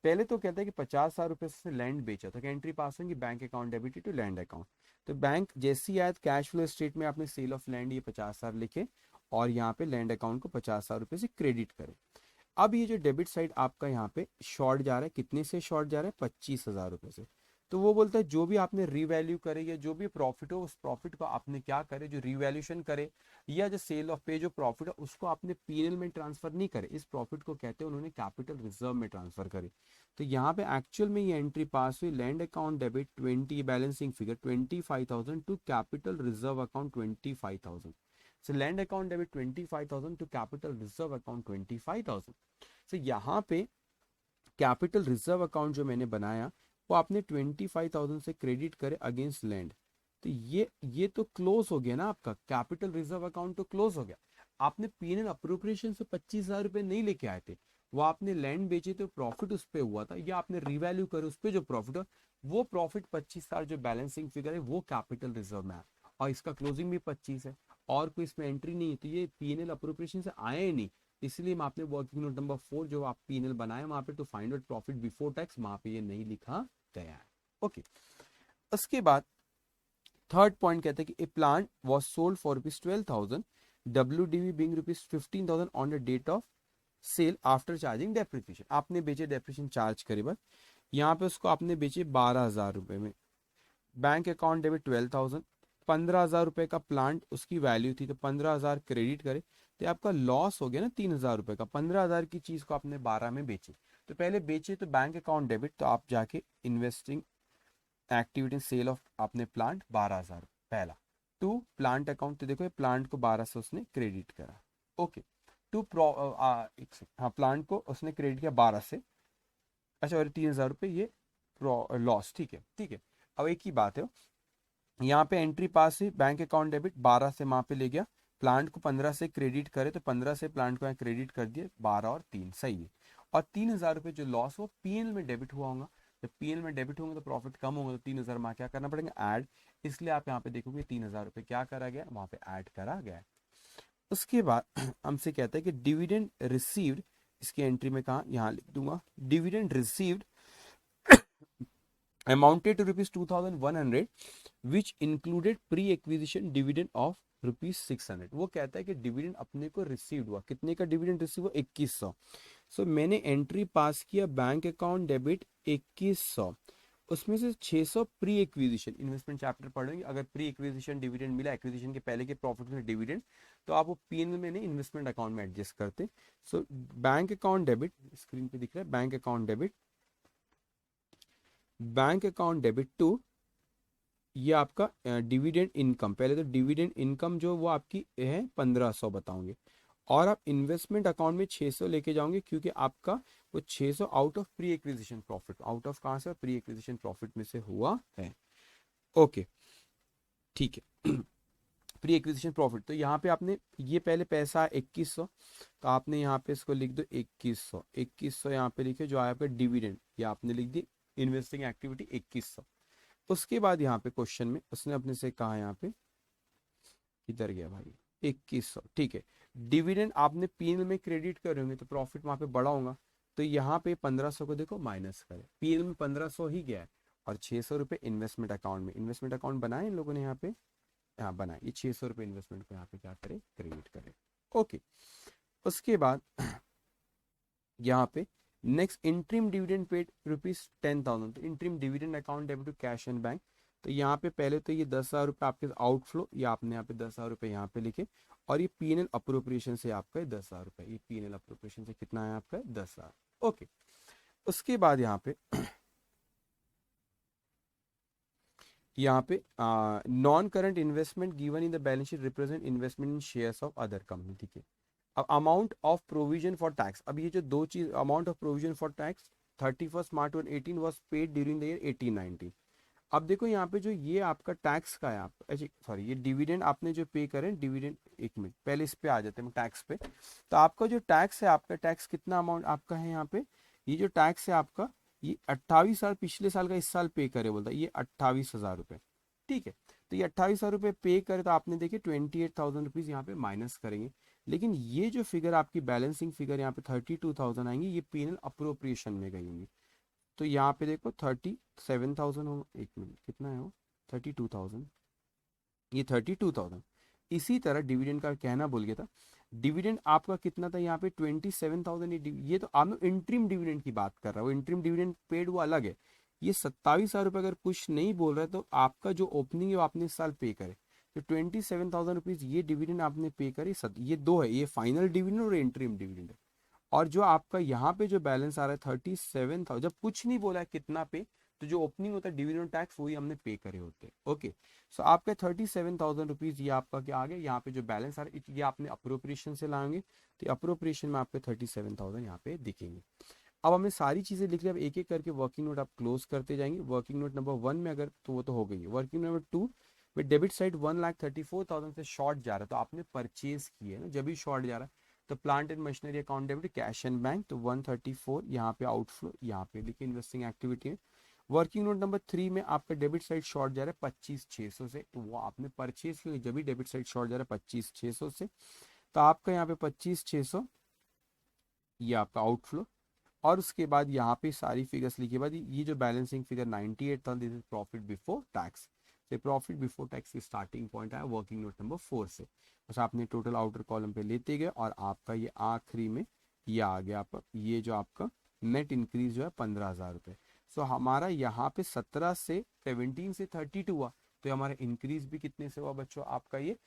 पहले तो कहता है कि 50,000 रुपये से लैंड बेचा, तो एंट्री पास होंगी bank account debited to land account. तो बैंक जैसी आयत कैश फ्लो स्टेट में आपने सेल ऑफ लैंड ये 50,000 लिखे, और यहाँ पे लैंड अकाउंट को 50,000 रुपये से क्रेडिट करें। अब ये जो डेबिट साइड आपका यहाँ पे शॉर्ट जा रहा है, कितने से शॉर्ट जा रहा है, 25,000 रुपये से। तो वो बोलता है जो भी आपने रीवैल्यू करे या जो भी प्रॉफिट हो उस प्रॉफिट को आपने क्या करे, जो रीवैल्यूएशन करे या जो सेल ऑफ पे जो प्रॉफिट है उसको आपने पीएनएल में ट्रांसफर नहीं करे, इस प्रॉफिट को कहते हैं उन्होंने कैपिटल रिजर्व में ट्रांसफर करे। तो यहाँ पे एक्चुअल में ये एंट्री पास हुई, land account debit 20 balancing figure 25,000 to capital reserve account 25,000। So land account debit 25,000 to capital reserve account 25,000। So यहाँ पे कैपिटल रिजर्व अकाउंट जो मैंने बनाया वो आपने 25,000 से क्रेडिट करे अगेंस्ट लैंड। तो ये तो क्लोज हो गया ना, आपका कैपिटल रिजर्व अकाउंट तो क्लोज हो गया। आपने पीएनएल अप्रोप्रिएशन से 25,000 रुपए नहीं लेके आए थे, वो आपने लैंड बेचे थे, प्रॉफिट उस पे हुआ था, या आपने रिवैल्यू करे उस पे जो प्रॉफिट है, वो प्रॉफिट 25,000 जो बैलेंसिंग फिगर है वो कैपिटल रिजर्व में है, और इसका क्लोजिंग भी 25 है, और कोई इसमें एंट्री नहीं है, तो ये पीएनएल अप्रोप्रिएशन से आया ही नहीं। इसलिए वहां पे वर्किंग नोट नंबर 4 जो आप पीएनएल बनाए वहां पे to find out profit before tax, वहां पे ये नहीं लिखा गया है। ओके, उसके बाद थर्ड पॉइंट कहते हैं कि a plant was sold for ₹12,000, WDV being ₹15,000 on the date of sale after charging depreciation. आपने बेचे, डेप्रिसिएशन चार्ज करे, बस यहाँ पे उसको आपने बेचे 12,000 रुपए में। बैंक अकाउंट डेबिट 12,000, 15,000 रुपए का प्लांट उसकी वैल्यू थी, तो 15,000 क्रेडिट करे, तो आपका लॉस हो गया ना 3,000 रुपए का। 15,000 की चीज को आपने 12 में बेची, तो पहले बेचे तो बैंक अकाउंट डेबिट, तो आप जाके इन्वेस्टिंग एक्टिविटी सेल ऑफ आपने प्लांट 12,000 पहला। टू प्लांट अकाउंट, तो देखो प्लांट को 12 से उसने क्रेडिट करा। ओके, टू हाँ प्लांट को उसने क्रेडिट किया 12 से, अच्छा, और 3,000 रुपये ये लॉस, ठीक है ठीक है। अब एक ही बात है, यहाँ पे एंट्री पास हुई, बैंक अकाउंट डेबिट 12 से वहां पे ले गया, प्लांट को 15 से क्रेडिट करे, तो 15 से प्लांट को यहाँ क्रेडिट कर दिए, 12 और 3 सही है। और 3,000 रुपये जो लॉस वो पीएनएल में डेबिट हुआ होगा, जब पीएनएल में डेबिट होंगे तो प्रॉफिट कम होगा, तो 3,000 में क्या करना पड़ेगा, ऐड। इसलिए आप यहाँ पे देखोगे 3,000 रुपये क्या करा गया, वहां पे ऐड करा गया। उसके बाद हमसे कहता है कि डिविडेंड रिसीव्ड, इसकी एंट्री में कहा, यहाँ लिख दूंगा, dividend received amounted to rupees 2,100 which included pre-acquisition dividend of rupees 600। वो कहता है कि डिविडेंड अपने को रिसीव हुआ, कितने का डिविडेंड रिसीव हुआ, 2100। सो मैंने एंट्री पास किया बैंक अकाउंट डेबिट 2100, उसमें से 600 प्री एक्विजिशन, इन्वेस्टमेंट चैप्टर पढ़ेंगे, अगर प्री एक्विजिशन डिविडेंड मिला एक्विजिशन के पहले के प्रॉफिट में डिविडेंड, तो आप वो पीएनएल में नहीं इन्वेस्टमेंट अकाउंट में एडजस्ट करते। So bank account debit, screen पे दिख रहा है bank account debit, bank account debit to ये आपका डिविडेंड इनकम, पहले तो डिविडेंड इनकम जो वो आपकी है 1,500 बताओगे, और आप इन्वेस्टमेंट अकाउंट में 600 लेके जाओगे, क्योंकि आपका वो 600 out of pre acquisition profit, out of कहाँ से, प्री एक्विजिशन प्रॉफिट में से हुआ है। ओके ठीक है प्री एक्विजिशन प्रॉफिट, तो यहाँ पे आपने ये पहले पैसा 2100, तो आपने यहाँ पे इसको लिख दो 2100, 2100 यहाँ पे लिखे, जो आया आपका डिविडेंड, ये आपने लिख दी इन्वेस्टिंग एक्टिविटी 2100। उसके बाद यहाँ पे क्वेश्चन में उसने अपने से कहा, यहाँ पे इधर गया भाई 2100, ठीक है, डिविडेंड आपने पीएनएल में क्रेडिट कर होंगे तो प्रॉफिट वहां पे बड़ा होगा, तो यहाँ पे 1,500 को देखो माइनस करें, पीएनएल में 1,500 ही गया है, और 600 रुपये इन्वेस्टमेंट अकाउंट में, इन्वेस्टमेंट अकाउंट बनाए इन लोगों ने यहाँ पे, हाँ बनाए, ये 600 रुपये इन्वेस्टमेंट को यहाँ पे क्या करे, क्रेडिट करे। ओके, उसके बाद यहाँ पे नेक्स्ट इंट्रीम डिविडेंड पेड ₹10,000, तो interim dividend account debit to cash and bank, तो यहाँ पे पहले तो ये 10,000 रुपये आपके आउटफ्लो, ये आपने यहाँ पे 10,000 रुपये यहाँ पे लिखे, और ये पीएनएल अप्रोप्रिएशन से आपका 10,000 रुपये, ये पीएनएल अप्रोप्रिएशन से कितना है आपका 10,000। ओके, उसके बाद यहाँ पे non current investment given in the balance sheet represent investment in shares of other company, ठीक है। अब amount of provision for tax, अब ये जो दो चीज, amount of provision for tax 31 March 2018 was paid during the year 18-19। अब देखो यहाँ पे जो ये आपका टैक्स का है, आप सॉरी ये डिविडेंड आपने जो पे करें डिविडेंड, एक मिनट पहले इस पे आ जाते हैं टैक्स पे, तो आपका जो टैक्स है, आपका टैक्स कितना अमाउंट आपका है यहाँ पे, ये जो टैक्स है आपका, ये 28,000 पिछले साल का इस साल पे करे, बोलता है ये 28,000 रुपये, ठीक है। तो ये 28,000 रुपये पे करे, तो आपने देखिए 28,000 रुपीज यहाँ पे माइनस करेंगे, लेकिन ये जो फिगर आपकी बैलेंसिंग फिगर यहाँ पे 32,000 आएंगी, ये पीएनएल अप्रोप्रिएशन में गई होंगी, तो यहाँ पे देखो 37,000 हो, एक मिनट कितना है वो 32,000, ये 32,000। इसी तरह डिविडेंड का कहना भूल गया था, डिविडेंड आपका कितना था यहाँ पे 27,000, ये तो आप इंट्रीम डिविडेंड की बात कर रहा है, वो इंट्रीम डिविडेंड पेड वो अलग है, ये 27,000 रुपये अगर कुछ नहीं बोल रहा है तो आपका जो ओपनिंग है वो आपने इस साल पे करे, तो 27,000 रुपीज ये डिविडेंड आपने पे करे। ये दो है, ये फाइनल डिविडेंड और इंटरिम डिविडेंड है। और जो आपका यहाँ पे जो बैलेंस आ रहा है 37,000, जब कुछ नहीं बोला है कितना पे, तो जो ओपनिंग होता है डिविडेंड टैक्स वही हमने पे करे होते हैं। ओके, सो आपका 37,000 रुपीज ये आपका क्या आ गया, यहाँ पे जो बैलेंस आ रहा है ये आपने अप्रोप्रिएशन से लाएंगे, तो अप्रोप्रिएशन में आपके 37,000 यहाँ पे दिखेंगे। अब हमने सारी चीजें लिख ली, अब एक एक करके वर्किंग नोट आप क्लोज करते जाएंगे। वर्किंग नोट नंबर 1 में अगर तो वो तो हो गई है। वर्किंग नंबर 2 में डेबिट साइड 1,34,000 से शॉर्ट जा रहा है, तो आपने परचेज किए ना, जब भी शॉर्ट जा रहा है तो plant and machinery account debit, cash and bank, तो 134 यहाँ पे आउटफ्लो, यहाँ पे लिखिए इन्वेस्टिंग एक्टिविटी है। वर्किंग नोट नंबर 3 में आपका डेबिट साइड शॉर्ट जा रहा है 25,600 से, तो वो आपने परचेज किया जब भी डेबिट साइड शॉर्ट जा रहा है 25,600 से, तो आपका यहाँ पे 25,600 ये आपका आउटफ्लो। और उसके बाद यहाँ पे सारी फिगर्स लिखे बाद ये जो बैलेंसिंग फिगर 98 था, this is profit before tax. तो प्रॉफिट बिफोर टैक्स की स्टार्टिंग पॉइंट आया वर्किंग नोट नंबर 4 से, बस आपने टोटल आउटर कॉलम पे लेते गए और आपका ये आखिरी में ये आ गया आपका, ये जो आपका नेट इंक्रीज जो है 15,000 रुपये। सो हमारा यहाँ पे 17 से 17 से 32 हुआ, तो हमारा इंक्रीज भी कितने से हुआ बच्चों, आपका ये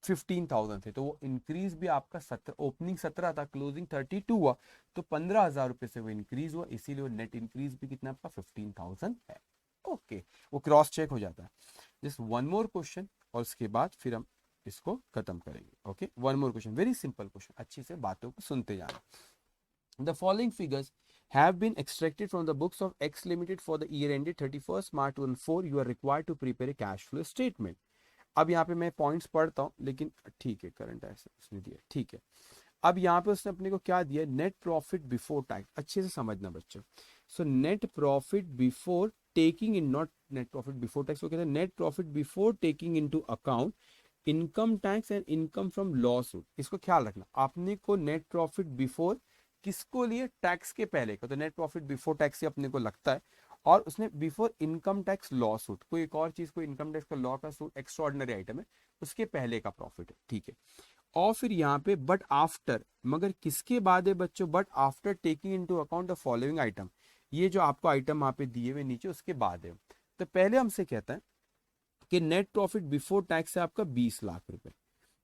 15,000 थे, तो वो इंक्रीज भी आपका 17, ओपनिंग 17 था, क्लोजिंग 32 हुआ, तो 15,000 रुपए से वो इंक्रीज हुआ, इसीलिए वो नेट इंक्रीज भी कितना आपका 15,000 है। ओके, वो क्रॉस चेक हो जाता है। जस्ट वन मोर क्वेश्चन और उसके बाद फिर हम इसको खत्म करेंगे। Okay, one more question, very simple question, अच्छी से बातों को सुनते जाना। The following figures have been extracted from the books of X Limited for the year ended 31st March 2004. You are required to prepare a cash flow statement. अब यहाँ पे मैं पॉइंट्स पढ़ता हूँ, लेकिन ठीक है, करंट ऐसे उसने दिया, ठीक है। अब यहाँ पे उसने अपने को क्या दिया, नेट प्रॉफिट बिफोर टैक्स, अच्छे से समझना बच्चों। So net profit before taking in, not net profit before tax, वो कहते हैं net profit before taking into account income tax and income from lawsuit. इसको ख्याल रखना, आपने को नेट प्रॉफिट बिफोर किसको लिए, टैक्स के पहले का, तो नेट प्रॉफिट बिफोर टैक्स से अपने को लगता है। और उसने before income tax law suit, कोई एक और चीज, कोई इनकम टैक्स का लॉ का सूट एक्स्ट्रॉर्डिनरी आइटम है, उसके पहले का प्रॉफिट है, ठीक है। और फिर यहाँ पे बट आफ्टर, मगर किसके बाद है बच्चों, but after taking into account the following item, ये जो आपको आइटम वहां पे दिए हुए नीचे उसके बाद है। तो पहले हमसे कहता है कि नेट प्रॉफिट बिफोर टैक्स है आपका 20 लाख रुपए,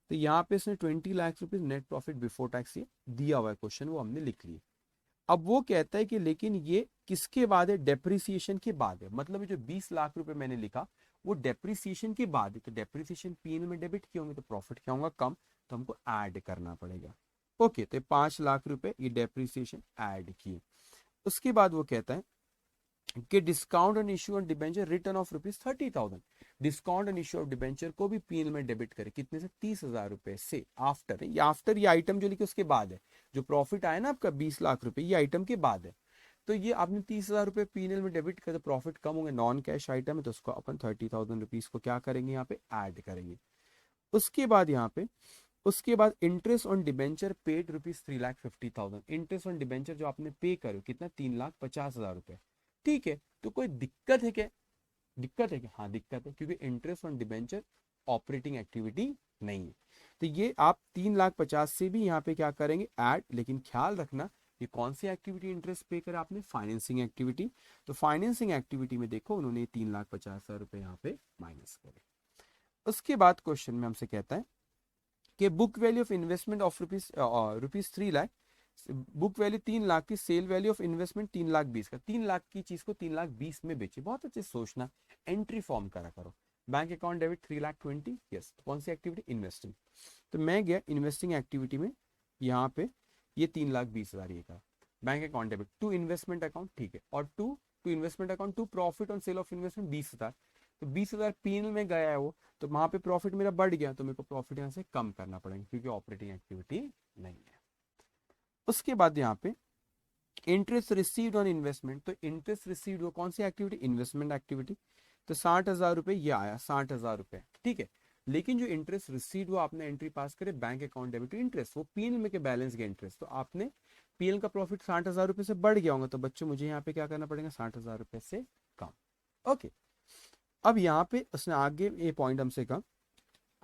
तो यहाँ पे इसने 20 lakh rupees net profit before tax ये दिया हुआ है क्वेश्चन, वो हमने लिख लिया। अब वो कहता है कि लेकिन ये किसके बाद है, डेप्रिसिएशन के बाद है, मतलब ये जो 20 लाख रुपए मैंने लिखा वो डेप्रिसिएशन के बाद है, तो डेप्रिसिएशन पीएनएल में डेबिट किए होंगे तो प्रॉफिट क्या होगा, कम, तो हमको ऐड करना पड़ेगा। ओके, तो 5 लाख रुपए ये डेप्रिसिएशन ऐड किए। उसके बाद वो कहता है कि discount on issue on debenture return of ₹30,000, discount on issue of debenture को भी पीएनएल में डेबिट करे, कितने से, 30,000 रुपए से। आफ्टर है, ये आफ्टर, ये आइटम जो लिखे उसके बाद है, जो प्रॉफिट आया ना आपका 20 लाख रुपए, ये आइटम के बाद है। तो ये आपने 30,000 रुपए पीएनएल में डेबिट कर, तो प्रॉफिट कम होंगे, नॉन कैश आइटम है, तो उसको अपन 30,000 रुपीज को क्या करेंगे, यहाँ पे ऐड करेंगे। उसके बाद यहाँ पे, उसके बाद interest on debenture paid ₹3,50,000, interest on debenture जो आपने पे करो कितना, 3,50,000 रुपए, ठीक है। तो कोई दिक्कत है क्या, दिक्कत है क्या, हाँ दिक्कत है, क्योंकि interest on debenture operating activity नहीं है, तो ये आप 3,50,000 से भी यहाँ पे क्या करेंगे, ऐड। लेकिन ख्याल रखना ये कौन सी एक्टिविटी इंटरेस्ट पे करे आपने, फाइनेंसिंग एक्टिविटी, तो फाइनेंसिंग एक्टिविटी में देखो उन्होंने 3,50,000 रुपए यहाँ पे माइनस करे। उसके बाद क्वेश्चन में हमसे कहता है कि book value of investment of rupees 3 lakh, book value 3 lakh की, सेल वैल्यू ऑफ इन्वेस्टमेंट 3,20,000 का, 3 लाख की चीज को 3,20,000 में बेचे। बहुत अच्छे सोचना, एंट्री फॉर्म करा करो, बैंक अकाउंट डेबिट 3,20,000, यस, कौन सी एक्टिविटी, इन्वेस्टिंग। तो मैं गया इन्वेस्टिंग एक्टिविटी में, यहाँ पे ये 3,20,000 ये का bank account debit to investment account, ठीक है, और to investment account to profit on sale of investment 20,000, तो 20,000 पीएनएल में गया है वो, तो वहां पे प्रॉफिट मेरा बढ़ गया, तो मेरे को प्रॉफिट यहाँ से कम करना पड़ेगा क्योंकि ऑपरेटिंग एक्टिविटी नहीं है। उसके बाद यहाँ पे इंटरेस्ट रिसीव्ड ऑन इन्वेस्टमेंट, तो इंटरेस्ट रिसीव्ड वो कौन सी एक्टिविटी, इन्वेस्टमेंट एक्टिविटी, तो 60,000 रुपए ये आया, 60,000 रुपए, ठीक है। लेकिन जो इंटरेस्ट रिसीव्ड वो आपने एंट्री पास करे बैंक अकाउंट डेबिट इंटरेस्ट, वो पीएनएल में के बैलेंस के इंटरेस्ट, तो आपने पीएनएल का प्रॉफिट 60,000 रुपए से बढ़ गया होगा, तो बच्चों मुझे यहाँ पे क्या करना पड़ेगा, 60,000 रुपए से कम। ओके, अब यहाँ पे उसने आगे ये पॉइंट हमसे कहा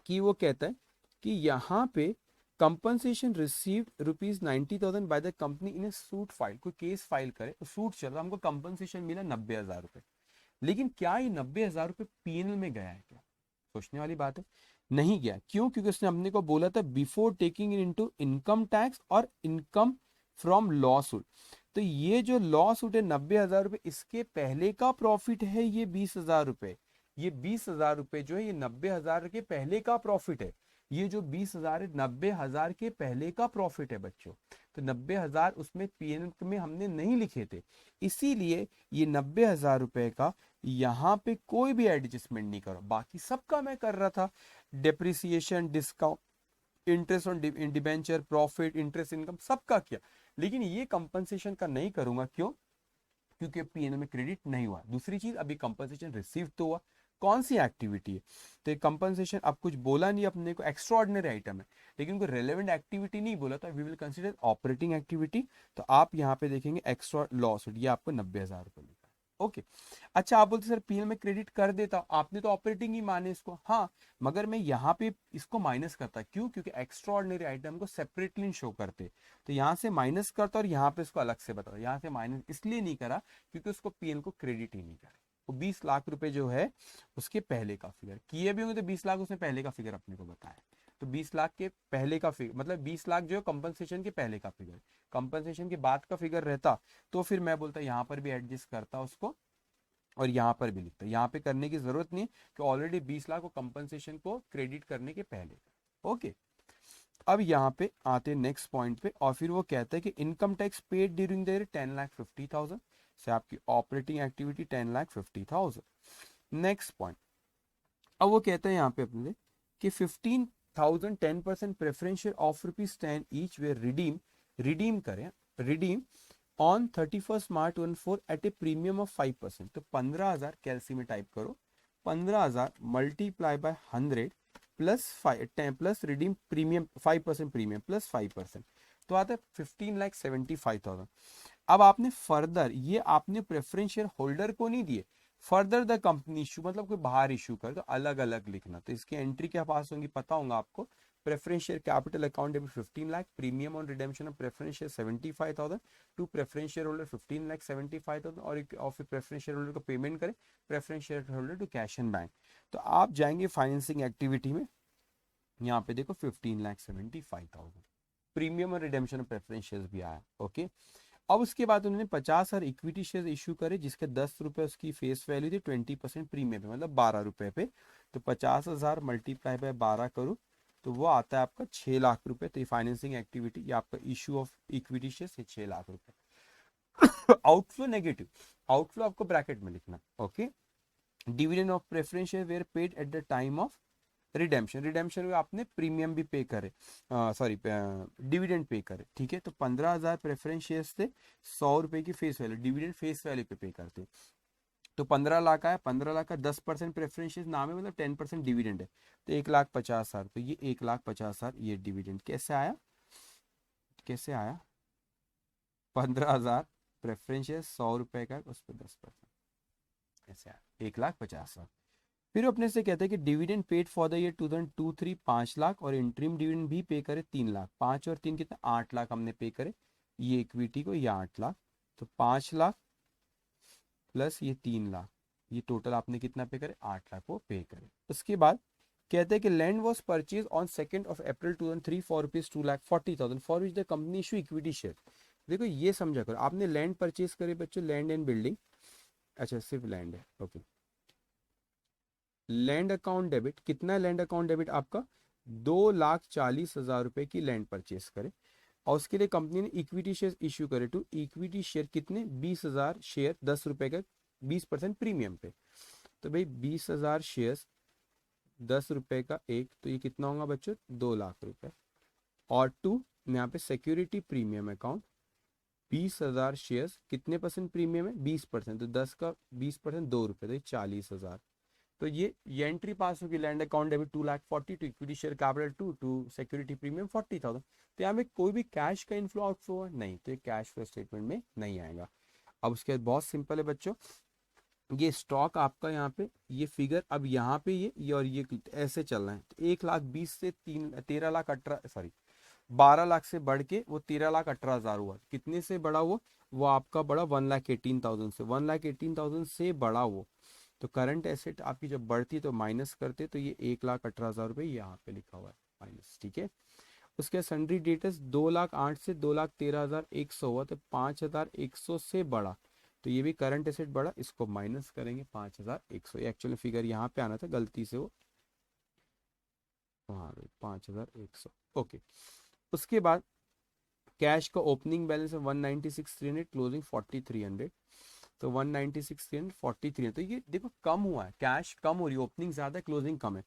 कि वो कहता है कि यहाँ पे compensation received ₹90,000 by the company in A suit file, कोई केस फाइल करे तो सूट चल रहा, हमको कंपनसेशन मिला 90,000 रुपए, लेकिन क्या ये 90,000 रुपए पीएनएल में गया है क्या? सोचने वाली बात है। नहीं गया, क्यों? क्योंकि उसने अपने को बोला था before taking into income tax और इनकम फ्रॉम लॉ सूट। तो ये जो लॉ सूट है 90,000 रुपए, इसके पहले का प्रॉफिट है ये 20,000 रुपए। ये 20,000 रुपए जो है ये 90,000 के पहले का प्रॉफिट है। ये जो 20,000 है 90,000 के पहले का प्रॉफिट है बच्चों। तो 90,000 उसमें पीएनएल में हमने नहीं लिखे थे, इसीलिए ये 90,000 रुपए का यहाँ पे कोई भी एडजस्टमेंट नहीं करो, बाकी सबका मैं कर रहा था। Depreciation, discount, interest on debenture, profit, interest income, सबका किया, लेकिन ये कंपनसेशन का नहीं करूंगा। क्यों? क्योंकि पीएनएल में क्रेडिट नहीं हुआ। दूसरी चीज, अभी कंपनसेशन रिसीव तो हुआ, कौन सी एक्टिविटी है? तो ये कंपनसेशन अब कुछ बोला नहीं अपने को, एक्स्ट्रा ऑर्डिनरी आइटम है, लेकिन कोई रेलेवेंट एक्टिविटी नहीं बोला, तो we will consider operating activity. तो आप यहाँ पे देखेंगे एक्स्ट्रा लॉस, ये आपको 90,000 रुपए मिला। ओके। अच्छा, आप बोलते सर पीएनएल में क्रेडिट कर देता, आपने तो ऑपरेटिंग ही माने इसको। हाँ, मगर मैं यहाँ पे इसको माइनस करता, क्यों? क्योंकि एक्स्ट्रा ऑर्डिनरी आइटम को सेपरेटली शो करते, तो यहाँ से माइनस करता और यहाँ पे इसको अलग से बताता। यहाँ से माइनस इसलिए नहीं करा क्योंकि उसको पीएनएल को क्रेडिट ही नहीं करे। वो 20 लाख रुपए जो है उसके पहले का फिगर किए भी होंगे, तो 20 लाख उसने पहले का फिगर अपने को बताया। तो 20 लाख के पहले का फिगर मतलब 20 लाख जो है कंपनसेशन के पहले का फिगर, कंपनसेशन के बाद का फिगर रहता तो फिर मैं बोलता यहाँ पर भी एडजस्ट करता उसको और यहाँ पर भी लिखता। यहाँ पे करने की जरूरत नहीं कि ऑलरेडी 20 लाख को कंपनसेशन को क्रेडिट करने के पहले। ओके, अब यहाँ पे आते नेक्स्ट पॉइंट पे, और फिर वो कहता है कि income tax paid during the year 10,50,000 से आपकी ऑपरेटिंग एक्टिविटी 10,50,000। नेक्स्ट पॉइंट, अब वो कहता है यहाँ पे अपने कि 15,000 10% प्रेफरेंस शेयर ऑफ ₹10 ईच वे रिडीम करें, redeem on 31 March 2014 at a premium of 5%। तो 15,000 कैलसी में टाइप करो, 15,000 multiply by 100 plus 5 plus redeem premium 5% premium plus 5%, तो आता है 15,75,000। अब आपने फर्दर ये आपने प्रेफरेंस शेयर होल्डर को नहीं दिए, फर्दर द कंपनी इशू मतलब कोई बाहर इशू कर, तो अलग अलग लिखना। तो इसकी एंट्री क्या पास होंगी पता होगा आपको। Preference share capital account debit 15 lakh, premium on redemption of preference share 75,000 to preference share holder 15,75,000, और फिर प्रेफरेंस शेयर होल्डर को पेमेंट करें preference share holder to cash and bank. तो आप जाएंगे फाइनेंसिंग एक्टिविटी में, यहाँ पे देखो 15,75,000 प्रीमियम और रिडेम्पशन ऑफ प्रेफरेंस शेयर्स भी आया। ओके, अब उसके बाद उन्होंने 50,000 इक्विटी शेयर इशू करे, जिसके 10 रुपए उसकी फेस वैल्यू थी, 20% प्रीमियम पे मतलब 12 रुपए पे। तो 50,000 मल्टीप्लाई बाय 12 करूँ तो वो आता है आपका 6 लाख रुपए। तो ये फाइनेंसिंग एक्टिविटी, ये आपका issue of equity share 6 lakh रुपए। आउटफ्लो नेगेटिव, आउटफ्लो आपको ब्रैकेट में लिखना। Okay, dividend of preference share were paid at the time of redemption, redemption में आपने प्रीमियम भी पे करे, सॉरी डिविडेंड पे करे। ठीक है, तो 15,000 प्रेफरेंस शेयर्स थे, 100 रुपए की face value, dividend face value पे करते। तो 15 लाख आया, 15 लाख का 10% प्रेफरेंस शेयर्स नाम है, मतलब 10% डिविडेंड है, तो 1,50,000। तो ये 1,50,000 ये डिविडेंड कैसे आया, कैसे आया? 15,000 प्रेफरेंस शेयर 100 रुपए का, उस पर 10% ऐसे आया 1,50,000। फिर अपने से कहते हैं कि dividend paid for the year 2002-03 5 lakh, और इंटरिम डिविडेंड भी पे करे 3 लाख। 5 और 3 कितना, 8 लाख हमने पे करे ये इक्विटी को, ये 8 लाख। तो 5 लाख प्लस ये 3 लाख, ये टोटल आपने कितना पे करे, 8 लाख वो पे करे। उसके बाद कहते हैं कि land was purchase on 2 April 2003 for ₹2,40,000 for which the company issue equity share. देखो ये समझा करो, आपने लैंड परचेज करे बच्चों, लैंड एंड बिल्डिंग, अच्छा सिर्फ लैंड है। ओके, लैंड अकाउंट डेबिट कितना, लैंड अकाउंट डेबिट आपका 2,40,000 रुपए की लैंड परचेस करे, और उसके लिए कंपनी ने इक्विटी शेयर इश्यू करे टू इक्विटी शेयर कितने, 20,000 शेयर 10 रुपए का 20% प्रीमियम पे। तो भाई 20,000 शेयर 10 रुपए का एक, तो ये कितना होगा बच्चों, 2 लाख रुपए। और टू यहाँ पे सिक्योरिटी प्रीमियम अकाउंट 20,000 शेयर कितने परसेंट प्रीमियम है, 20%, तो 10 का 20% 2 रुपए, तो ये 40,000। तो ये एंट्री पास होगी, land account debit 2,40,000 to equity share capital 2 to security premium 40,000। तो यहाँ में कोई भी कैश का इनफ्लो आउटफ्लो है नहीं, तो ये कैश फ्लो स्टेटमेंट में नहीं आएगा। अब उसके बाद बहुत सिंपल है बच्चों, ये स्टॉक आपका यहाँ पे ये फिगर, अब यहाँ पे ये और ये ऐसे चल रहा है। तो 1,20,000 से 13,18,000 सॉरी 12 लाख से बढ़ के वो 13,18,000 हुआ। कितने से बढ़ा वो आपका बढ़ा 1,18,000 से, 1,18,000 से बढ़ा वो। तो करंट एसेट आपकी जब बढ़ती तो माइनस करते, तो ये 1,18,000 रुपये यहाँ पे लिखा हुआ है माइनस, ठीक है। उसके बाद सन्ड्री डेटर्स 2,08,000 से 2,13,100 हुआ, तो 5,100 से बढ़ा, तो ये भी करंट एसेट बढ़ा, इसको माइनस करेंगे 5,100। एक्चुअली फिगर यहाँ पे आना था, गलती से वो वहाँ 5,100। ओके, उसके बाद कैश का ओपनिंग बैलेंस है 196,300, क्लोजिंग 4,300, तो 196,300 4300, तो ये देखो कम हुआ है, कैश कम हो रही है, ओपनिंग ज्यादा है, क्लोजिंग कम है,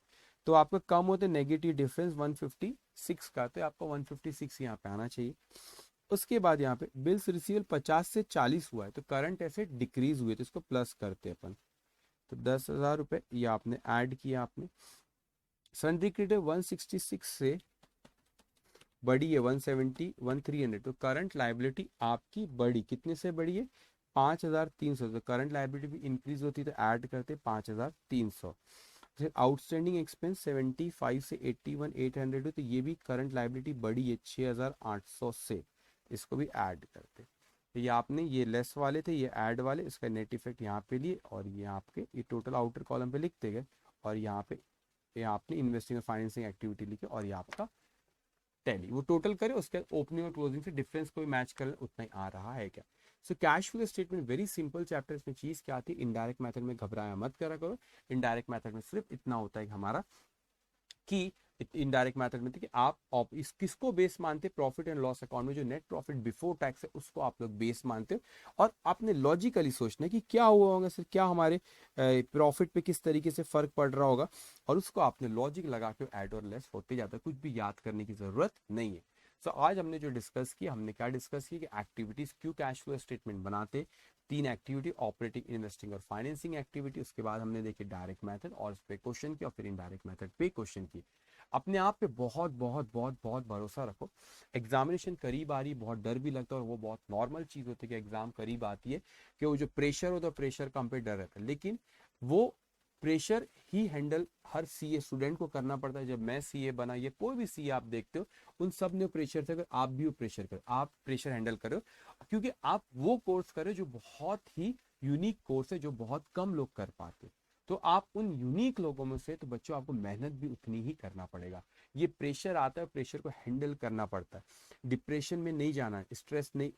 तो आपका कम होते नेगेटिव डिफरेंस 156 का, तो आपका 156 यहाँ पे आना चाहिए। उसके बाद यहाँ पे बिल्स रिसीवेबल 50 से 40 हुआ है, तो करंट एसेट डिक्रीज हुए, तो इसको प्लस करते हैं अपन, तो 10,000 रुपये ये आपने ऐड किया आपने। सन्ड्री क्रेडिट 166 से बढ़ी है 170 1300, तो करंट लाइबिलिटी आपकी बढ़ी, कितने से बढ़ी है 5,300, तो करंट लाइबिलिटी भी इंक्रीज होती है, तो ऐड करते 5,300। फिर आउटस्टैंडिंग एक्सपेंस 75 से 81,800 हो, तो ये भी करंट लाइबिलिटी बढ़ी है 6,800 से, इसको भी ऐड करते। तो ये आपने ये लेस वाले थे, ये ऐड वाले, इसका नेट इफेक्ट यहाँ पे लिए, और ये आपके ये टोटल आउटर कॉलम पे लिखते गए, और यहाँ पे ये आपने इन्वेस्टिंग और फाइनेंसिंग एक्टिविटी लिखी, और ये आपका टैली वो टोटल करे, उसके ओपनिंग और क्लोजिंग से डिफरेंस को भी मैच कर उतना ही आ रहा है क्या। So cash flow statement very simple chapter, इसमें चीज क्या आती है, इनडायरेक्ट मेथड में घबराया मत करा करो। इनडायरेक्ट मेथड में सिर्फ इतना होता है कि हमारा कि इनडायरेक्ट मेथड में थी कि आप इस किसको बेस मानते, प्रॉफिट एंड लॉस अकाउंट में जो नेट प्रॉफिट बिफोर टैक्स है उसको आप लोग बेस मानते हो, और आपने लॉजिकली सोचना है कि क्या हुआ होगा सर, क्या हमारे प्रॉफिट पे किस तरीके से फर्क पड़ रहा होगा, और उसको आपने लॉजिक लगा के ऐड और लेस होते जाता है, कुछ भी याद करने की जरूरत नहीं है। सो आज हमने जो डिस्कस किया, हमने क्या डिस्कस किया कि एक्टिविटीज क्यों कैश फ्लो स्टेटमेंट बनाते, 3 एक्टिविटी, ऑपरेटिंग, इन्वेस्टिंग और फाइनेंसिंग एक्टिविटी। उसके बाद हमने देखी डायरेक्ट मेथड और उस पर क्वेश्चन किया, और फिर इनडायरेक्ट मेथड पे क्वेश्चन किए। अपने आप पे बहुत बहुत बहुत बहुत भरोसा रखो। एग्जामिनेशन करीब आ रही, बहुत डर भी लगता है, और वो बहुत नॉर्मल चीज होती है कि एग्जाम करीब आती है, कि वो जो प्रेशर होता है, प्रेशर का हम पे डर रहता है, लेकिन वो प्रेशर ही हैंडल हर सीए स्टूडेंट को करना पड़ता है। जब मैं सीए बना, ये कोई भी सीए आप देखते हो, उन सब ने प्रेशर थे, अगर आप भी वो प्रेशर करो, आप प्रेशर हैंडल करो, क्योंकि आप वो कोर्स करो जो बहुत ही यूनिक कोर्स है, जो बहुत कम लोग कर पाते। तो आप उन यूनिक लोगों में से, तो बच्चों आपको मेहनत भी उतनी ही करना पड़ेगा। ये प्रेशर आता है, प्रेशर को हैंडल करना पड़ता है। डिप्रेशन में नहीं जाना, स्ट्रेस नहीं,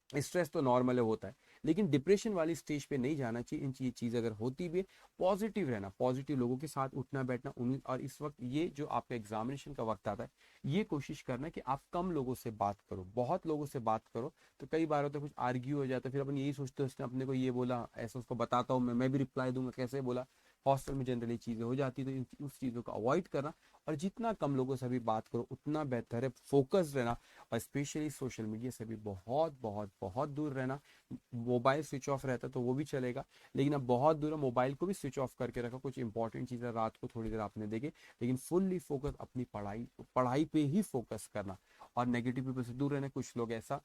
स्ट्रेस तो नॉर्मल होता है, लेकिन डिप्रेशन वाली स्टेज पे नहीं जाना चाहिए। इन चीज अगर होती भी है, पॉजिटिव रहना, पॉजिटिव लोगों के साथ उठना बैठना, उन्हीं, और इस वक्त ये जो आपका एग्जामिनेशन का वक्त आता है, ये कोशिश करना कि आप कम लोगों से बात करो, बहुत लोगों से बात करो। तो कई बार होता है कुछ आर्ग्यू हो जाता है, फिर अपन यही सोचते हैं उसने अपने को ये बोला, ऐसा उसको बताता हूँ मैं भी रिप्लाई दूंगा, कैसे बोला। हॉस्टल में जनरली चीजें हो जाती है, तो उस चीजों को अवॉइड करना, और जितना कम लोगों से भी बात करो उतना बेहतर है। फोकस रहना, और स्पेशली सोशल मीडिया से भी बहुत बहुत बहुत दूर रहना। मोबाइल स्विच ऑफ रहता तो वो भी चलेगा, लेकिन अब बहुत दूर है, मोबाइल को भी स्विच ऑफ करके रखो। कुछ इंपॉर्टेंट चीज़ें रात को थोड़ी देर आपने देखे, लेकिन फुल्ली फोकस अपनी पढ़ाई पढ़ाई पे ही फोकस करना, और नेगेटिव पीपल से दूर रहना। कुछ लोग ऐसा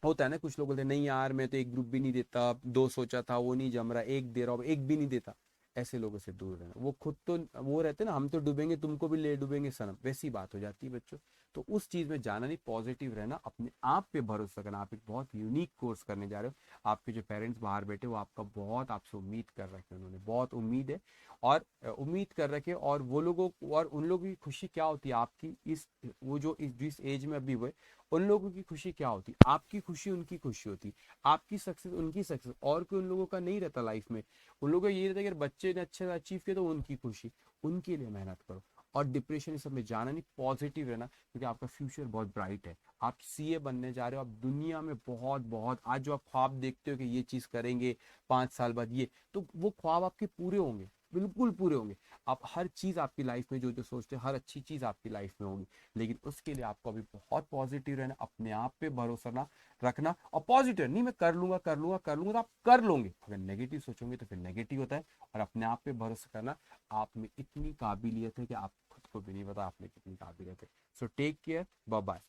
होता है ना, कुछ लोग बोलते हैं नहीं यार मैं तो एक ग्रुप भी नहीं देता, 2 सोचा था वो नहीं जम रहा, एक दे रहा हूँ एक भी नहीं देता। ऐसे लोगों से दूर रहना, वो खुद तो वो रहते हैं ना, हम तो डूबेंगे तुमको भी ले डूबेंगे सनम, वैसी बात हो जाती है बच्चों। तो उस चीज में जाना नहीं, पॉजिटिव रहना, अपने आप पे भरोसा करना। आप एक बहुत यूनिक कोर्स करने जा रहे हो, आपके जो पेरेंट्स बाहर बैठे वो आपका बहुत आपसे उम्मीद कर रखे, उन्होंने बहुत उम्मीद है, और उम्मीद कर रखे, और वो लोगों और उन लोगों की खुशी क्या होती है आपकी इस वो जो इस जिस एज में अभी हुए, उन लोगों की खुशी क्या होती, आपकी खुशी उनकी खुशी होती, आपकी सक्सेस उनकी सक्सेस, और कोई उन लोगों का नहीं रहता लाइफ में। उन लोगों को ये रहता है कि बच्चे ने अच्छे से अचीव किया तो उनकी खुशी, उनके लिए मेहनत करो। और डिप्रेशन सब में जाना नहीं, पॉजिटिव रहना, क्योंकि आपका फ्यूचर बहुत ब्राइट है। आप सीए बनने जा रहे हो, आप दुनिया में बहुत बहुत, आज जो आप ख्वाब देखते हो कि ये चीज करेंगे 5 साल बाद, ये तो वो ख्वाब आपके पूरे होंगे, बिल्कुल पूरे होंगे। आप हर चीज आपकी लाइफ में जो जो सोचते हैं, हर अच्छी चीज आपकी लाइफ में होगी, लेकिन उसके लिए आपको अभी बहुत पॉजिटिव रहना, अपने आप पे भरोसा ना रखना, और पॉजिटिव नहीं मैं कर लूंगा कर लूंगा कर लूंगा, तो आप कर लोगे। अगर नेगेटिव सोचोगे तो फिर नेगेटिव होता है। और अपने आप पे भरोसा करना, आप में इतनी काबिलियत है कि आप खुद को भी नहीं पता आप में कितनी काबिलियत है। So take care, bye bye.